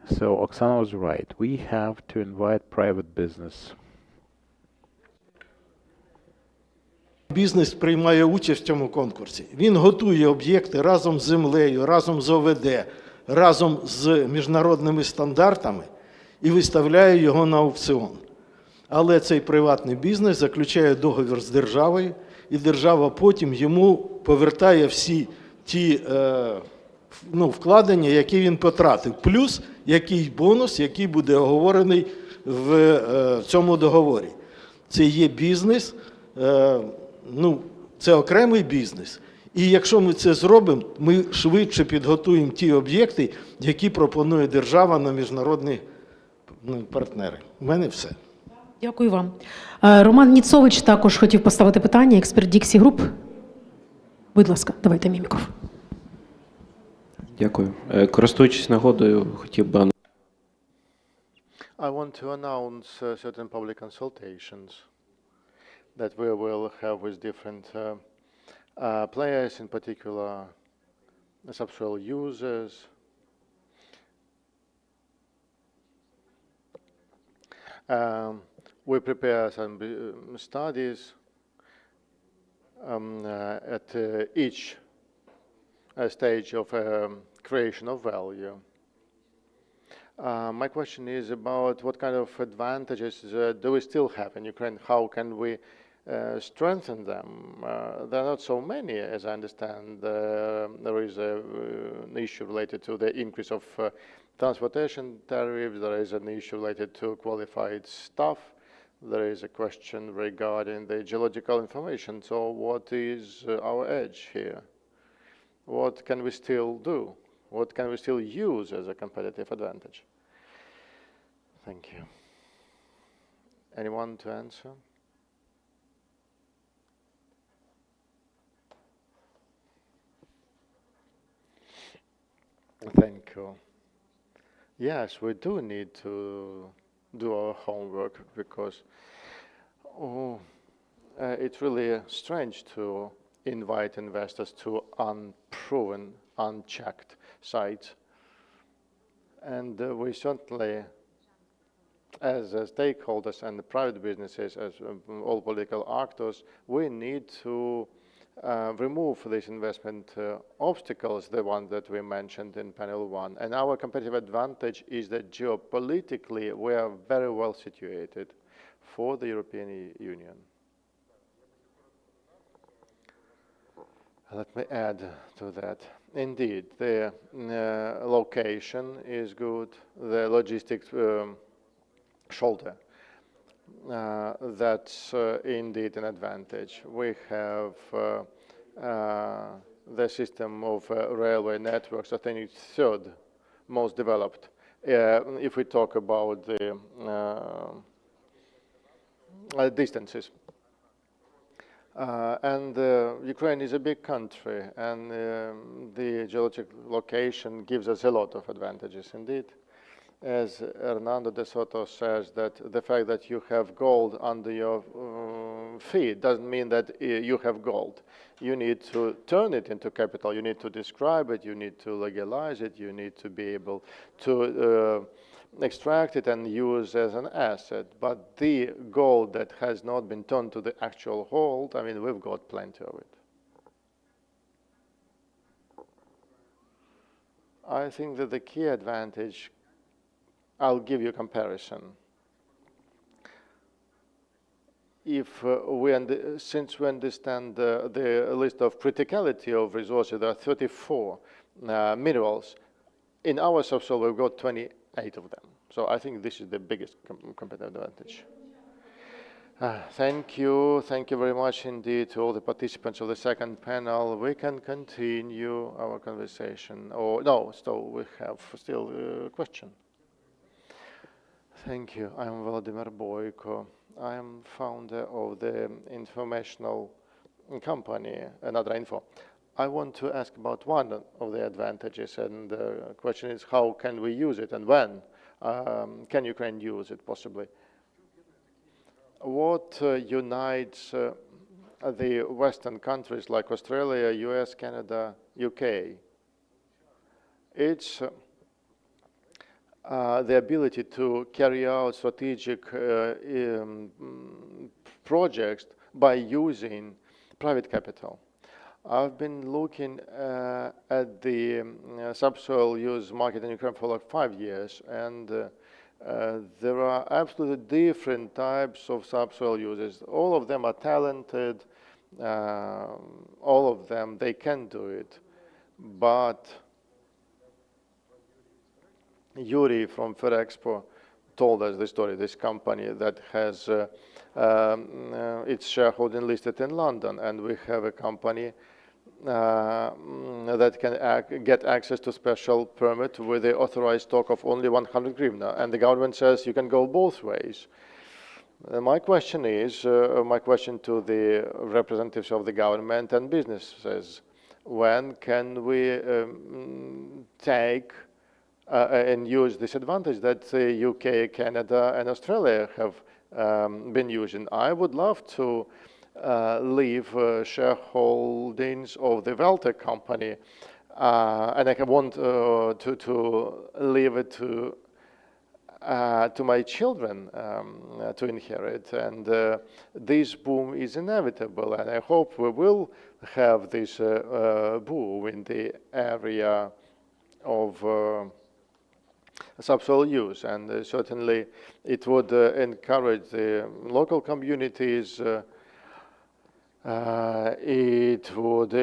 So Oksana was right. We have to invite private business. Бізнес приймає участь в цьому конкурсі. Він готує об'єкти разом з землею, разом з ОВД, разом з міжнародними стандартами і виставляє його на аукціон. Але цей приватний бізнес заключає договір з державою, і держава потім йому повертає всі ті вкладення, які він потратив, плюс який бонус, який буде оговорений в цьому договорі. Це є бізнес, це окремий бізнес. І якщо ми це зробимо, ми швидше підготуємо ті об'єкти, які пропонує держава на міжнародні партнери. У мене все. Дякую вам. Роман Ніцович також хотів поставити питання, експерт Діксі Груп. Будь ласка, давайте мій мікрофон. Дякую. Користуючись нагодою, хотів би I want to announce certain public consultations that we will have with different players, in particular subsoil users. We prepare some studies at each stage of creation of value. My question is about what kind of advantages do we still have in Ukraine? How can we strengthen them? There are not so many, as I understand. There is an issue related to the increase of transportation tariffs. There is an issue related to qualified staff. There is a question regarding the geological information. So what is our edge here? What can we still do? What can we still use as a competitive advantage? Thank you. Anyone to answer? Thank you. Yes, we do need to do our homework because it's really strange to invite investors to unproven, unchecked sites. And we certainly, as stakeholders and the private businesses, as all political actors, we need to remove these investment obstacles, the ones that we mentioned in panel 1. And our competitive advantage is that geopolitically we are very well situated for the European Union. Let me add to that. Indeed, the location is good, the logistics shoulder. That's indeed an advantage. We have the system of railway networks, I think it's third most developed. If we talk about the distances. And Ukraine is a big country, and the geological location gives us a lot of advantages indeed. As Hernando de Soto says, that the fact that you have gold under your feet doesn't mean that you have gold. You need to turn it into capital, you need to describe it, you need to legalize it, you need to be able to extract it and use as an asset. But the gold that has not been turned to the actual hold, I mean, we've got plenty of it. I think that the key advantage, I'll give you a comparison. If since we understand the list of criticality of resources, there are 34 minerals. In our subsoil, we've got 28 of them. So I think this is the biggest competitive advantage. Thank you very much indeed to all the participants of the second panel. We can continue our conversation. Or no, so we have still a question. Thank you. I'm Vladimir Boyko. I am founder of the informational company, Another Info. I want to ask about one of the advantages, and the question is how can we use it and when can Ukraine use it possibly? What unites the Western countries like Australia, US, Canada, UK? It's the ability to carry out strategic projects by using private capital. I've been looking at the subsoil use market in Ukraine for like 5 years, and there are absolutely different types of subsoil users. All of them are talented, all of them, they can do it, but Yuri from Ferexpo told us the story, this company that has its shareholding listed in London, and we have a company that can get access to special permit with the authorized stock of only 100 hryvnia, and the government says you can go both ways. My question is, my question to the representatives of the government and businesses, when can we take and use this advantage that the UK, Canada, and Australia have been using? I would love to leave shareholdings of the Forthe company, and I want to leave it to my children to inherit, and this boom is inevitable, and I hope we will have this boom in the area of subsoil use, and certainly it would encourage the local communities. It would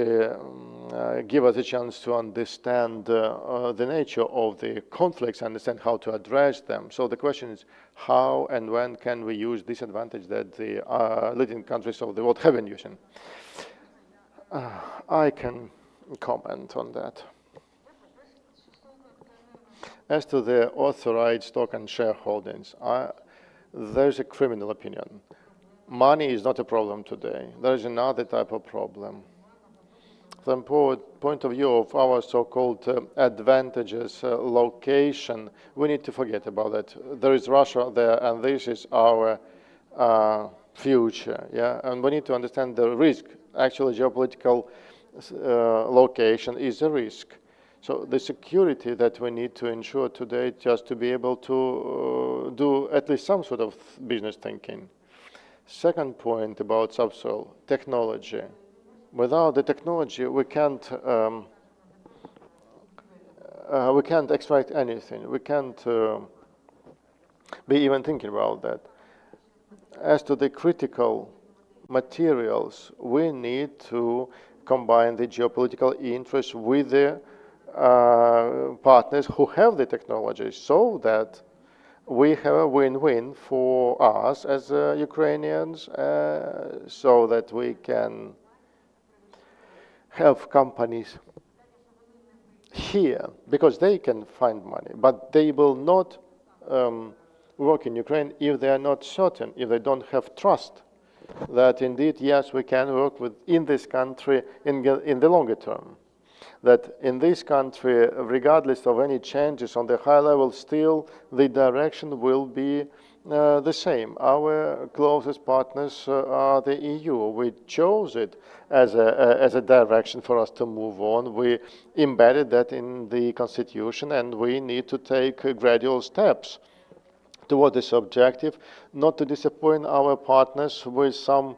give us a chance to understand the nature of the conflicts, understand how to address them. So the question is, how and when can we use this advantage that the leading countries of the world have been using? I can comment on that. As to the authorized stock and shareholdings, there's a criminal opinion. Money is not a problem today. There is another type of problem. From point of view of our so-called advantageous location, we need to forget about that. There is Russia there, and this is our future. Yeah, and we need to understand the risk. Actually, geopolitical location is a risk. So the security that we need to ensure today, just to be able to do at least some sort of business thinking. Second point about subsoil, technology. Without the technology, we can't extract anything. We can't be even thinking about that. As to the critical materials, we need to combine the geopolitical interests with the partners who have the technology, so that we have a win-win for us as Ukrainians, so that we can have companies here, because they can find money, but they will not work in Ukraine if they are not certain, if they don't have trust that indeed, yes, we can work in this country in the longer term. That in this country, regardless of any changes on the high level, still the direction will be the same. Our closest partners are the EU. We chose it as a direction for us to move on. We embedded that in the constitution, and we need to take gradual steps toward this objective, not to disappoint our partners with some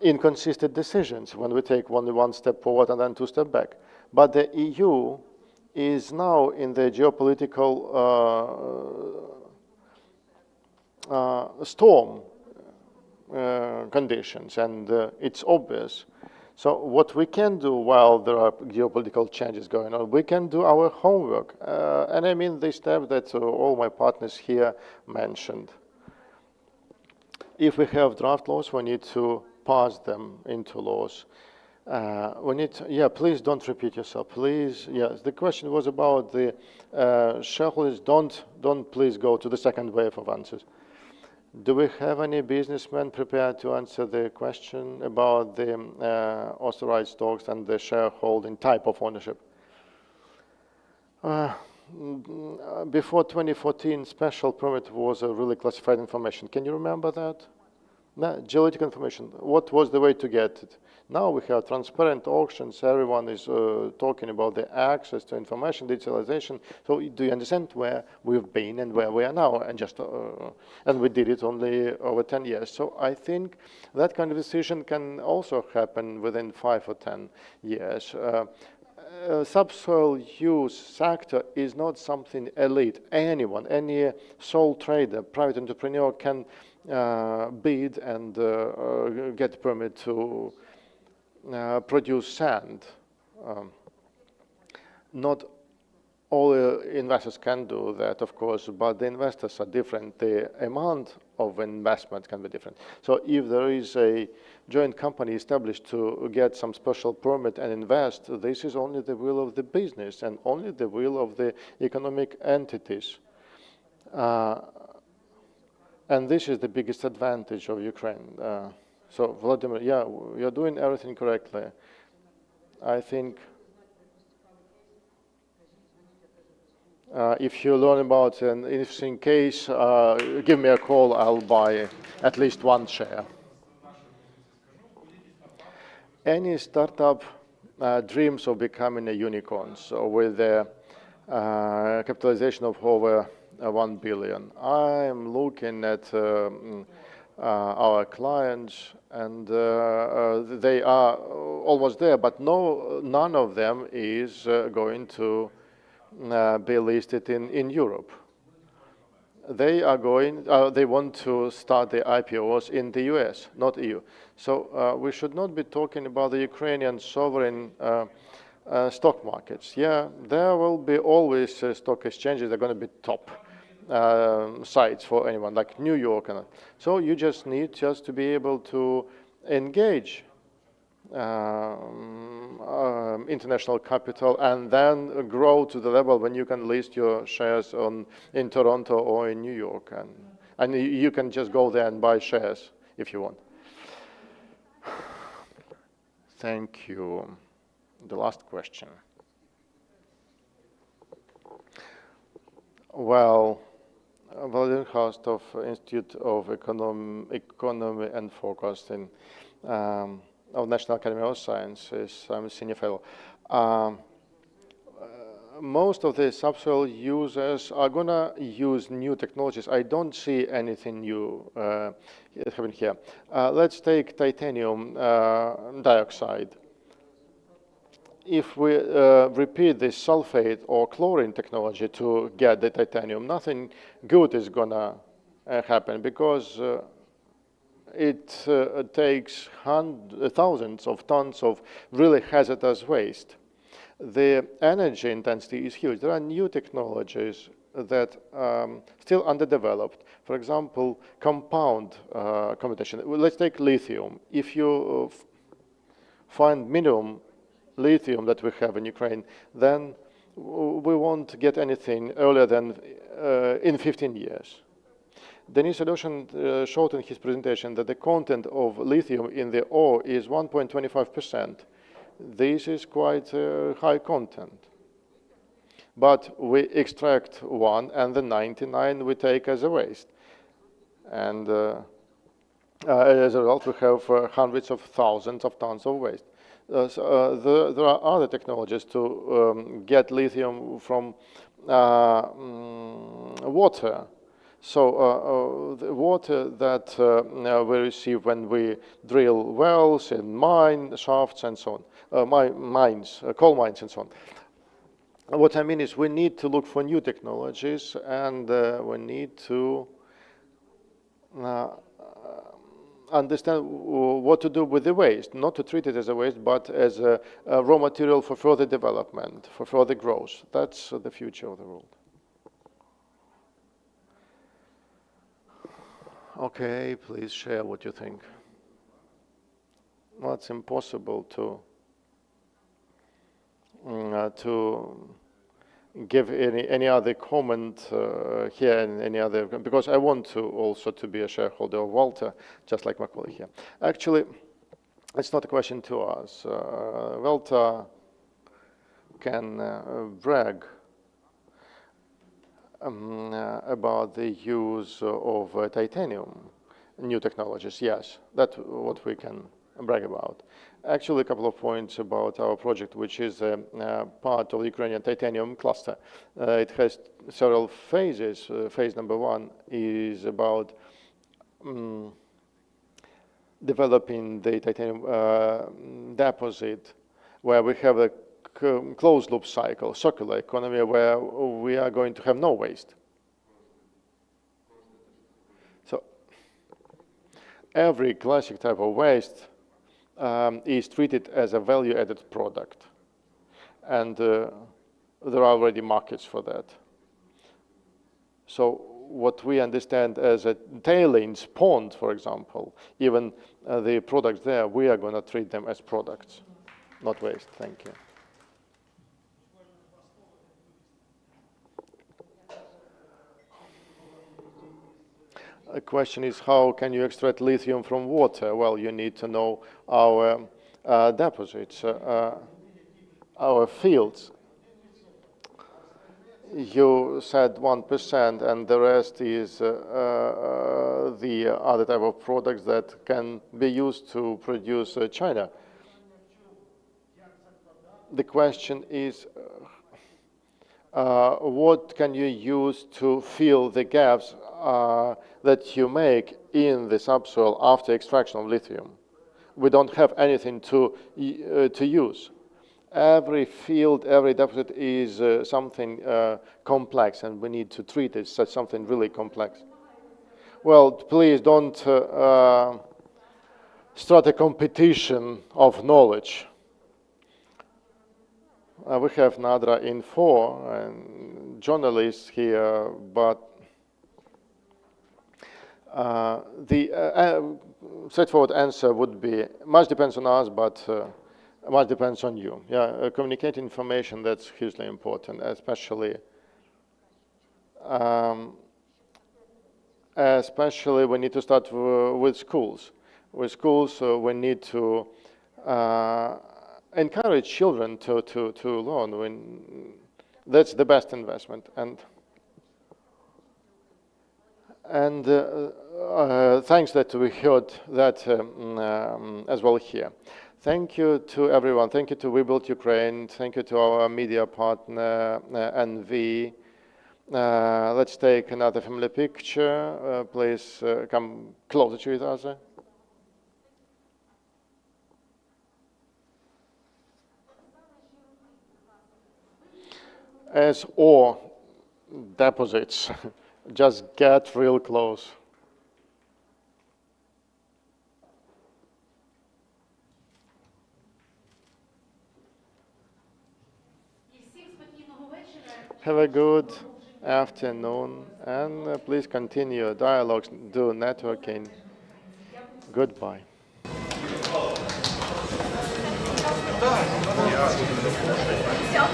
inconsistent decisions when we take only one step forward and then two steps back. But the EU is now in the geopolitical storm conditions, and it's obvious. So what we can do while there are geopolitical changes going on, we can do our homework. And I mean the step that all my partners here mentioned. If we have draft laws, we need to pass them into laws. We need to, yeah, please don't repeat yourself, please. Yes, the question was about the shareholders. Don't please go to the second wave of answers. Do we have any businessmen prepared to answer the question about the authorized stocks and the shareholding type of ownership? Before 2014, special permit was really classified information. Can you remember that? No, geological information. What was the way to get it? Now we have transparent auctions. Everyone is talking about the access to information, digitalization. So do you understand where we've been and where we are now? And just and we did it only over 10 years. So I think that kind of decision can also happen within 5 or 10 years. Subsoil use sector is not something elite. Anyone, any sole trader, private entrepreneur can bid and get permit to produce sand. Not all investors can do that, of course, but the investors are different. The amount of investment can be different. So if there is a joint company established to get some special permit and invest, this is only the will of the business and only the will of the economic entities. And this is the biggest advantage of Ukraine. So Vladimir, yeah, you're doing everything correctly. I think if you learn about an interesting case, give me a call, I'll buy at least one share. Any startup dreams of becoming a unicorn, so with a capitalization of over 1 billion. I'm looking at our clients, and they are almost there, but none of them is going to be listed in Europe. They are they want to start the IPOs in the US, not EU. So we should not be talking about the Ukrainian sovereign stock markets. Yeah, there will be always stock exchanges. They're going to be top sites for anyone, like New York. So you just need to be able to engage international capital and then grow to the level when you can list your shares in Toronto or in New York. And you can just go there and buy shares if you want. Thank you. The last question. Well, Vladimir Kharstov, Institute of Economy and Forecasting of National Academy of Sciences. I'm a senior fellow. Most of the subsoil users are going to use new technologies. I don't see anything new happening here. Let's take titanium dioxide. If we repeat this sulfate or chlorine technology to get the titanium, nothing good is going to happen because it takes thousands of tons of really hazardous waste. The energy intensity is huge. There are new technologies that still underdeveloped. For example, compound computation. Let's take lithium. If you find minimum lithium that we have in Ukraine, then we won't get anything earlier than in 15 years. Denis Alyoshin showed in his presentation that the content of lithium in the ore is 1.25%. This is quite high content. But we extract one, and the 99 we take as a waste. And as a result, we have hundreds of thousands of tons of waste. So there are other technologies to get lithium from water. So the water that we receive when we drill wells and mine shafts and so on, mines, coal mines and so on. What I mean is we need to look for new technologies, and we need to understand what to do with the waste, not to treat it as a waste, but as a raw material for further development, for further growth. That's the future of the world. Okay, please share what you think. Well, it's impossible to give any other comment here and any other, because I want to also to be a shareholder of Walter, just like my colleague here. Actually, it's not a question to us. Walter can brag about the use of titanium, new technologies. Yes, that's what we can brag about. Actually, a couple of points about our project, which is part of the Ukrainian titanium cluster. It has several phases. Phase number one is about developing the titanium deposit, where we have a closed loop cycle, circular economy, where we are going to have no waste. So every classic type of waste is treated as a value-added product. And there are already markets for that. So what we understand as a tailings pond, for example, even the products there, we are going to treat them as products, not waste. Thank you. The question is, how can you extract lithium from water? Well, you need to know our deposits, our fields. You said 1%, and the rest is the other type of products that can be used to produce China. The question is, what can you use to fill the gaps that you make in the subsoil after extraction of lithium? We don't have anything to use. Every field, every deposit is something complex, and we need to treat it as something really complex. Well, please don't start a competition of knowledge. We have Nadra Info and journalists here, but the straightforward answer would be much depends on us, but much depends on you. Yeah, communicate information, that's hugely important, especially we need to start with schools. With schools, we need to encourage children to learn. That's the best investment. And thanks that we heard that as well here. Thank you to everyone. Thank you to We Built Ukraine. Thank you to our media partner, NV. Let's take another family picture. Please come closer to each other. As ore deposits, just get real close. Have a good afternoon, and please continue dialogues, do networking. Goodbye. Все.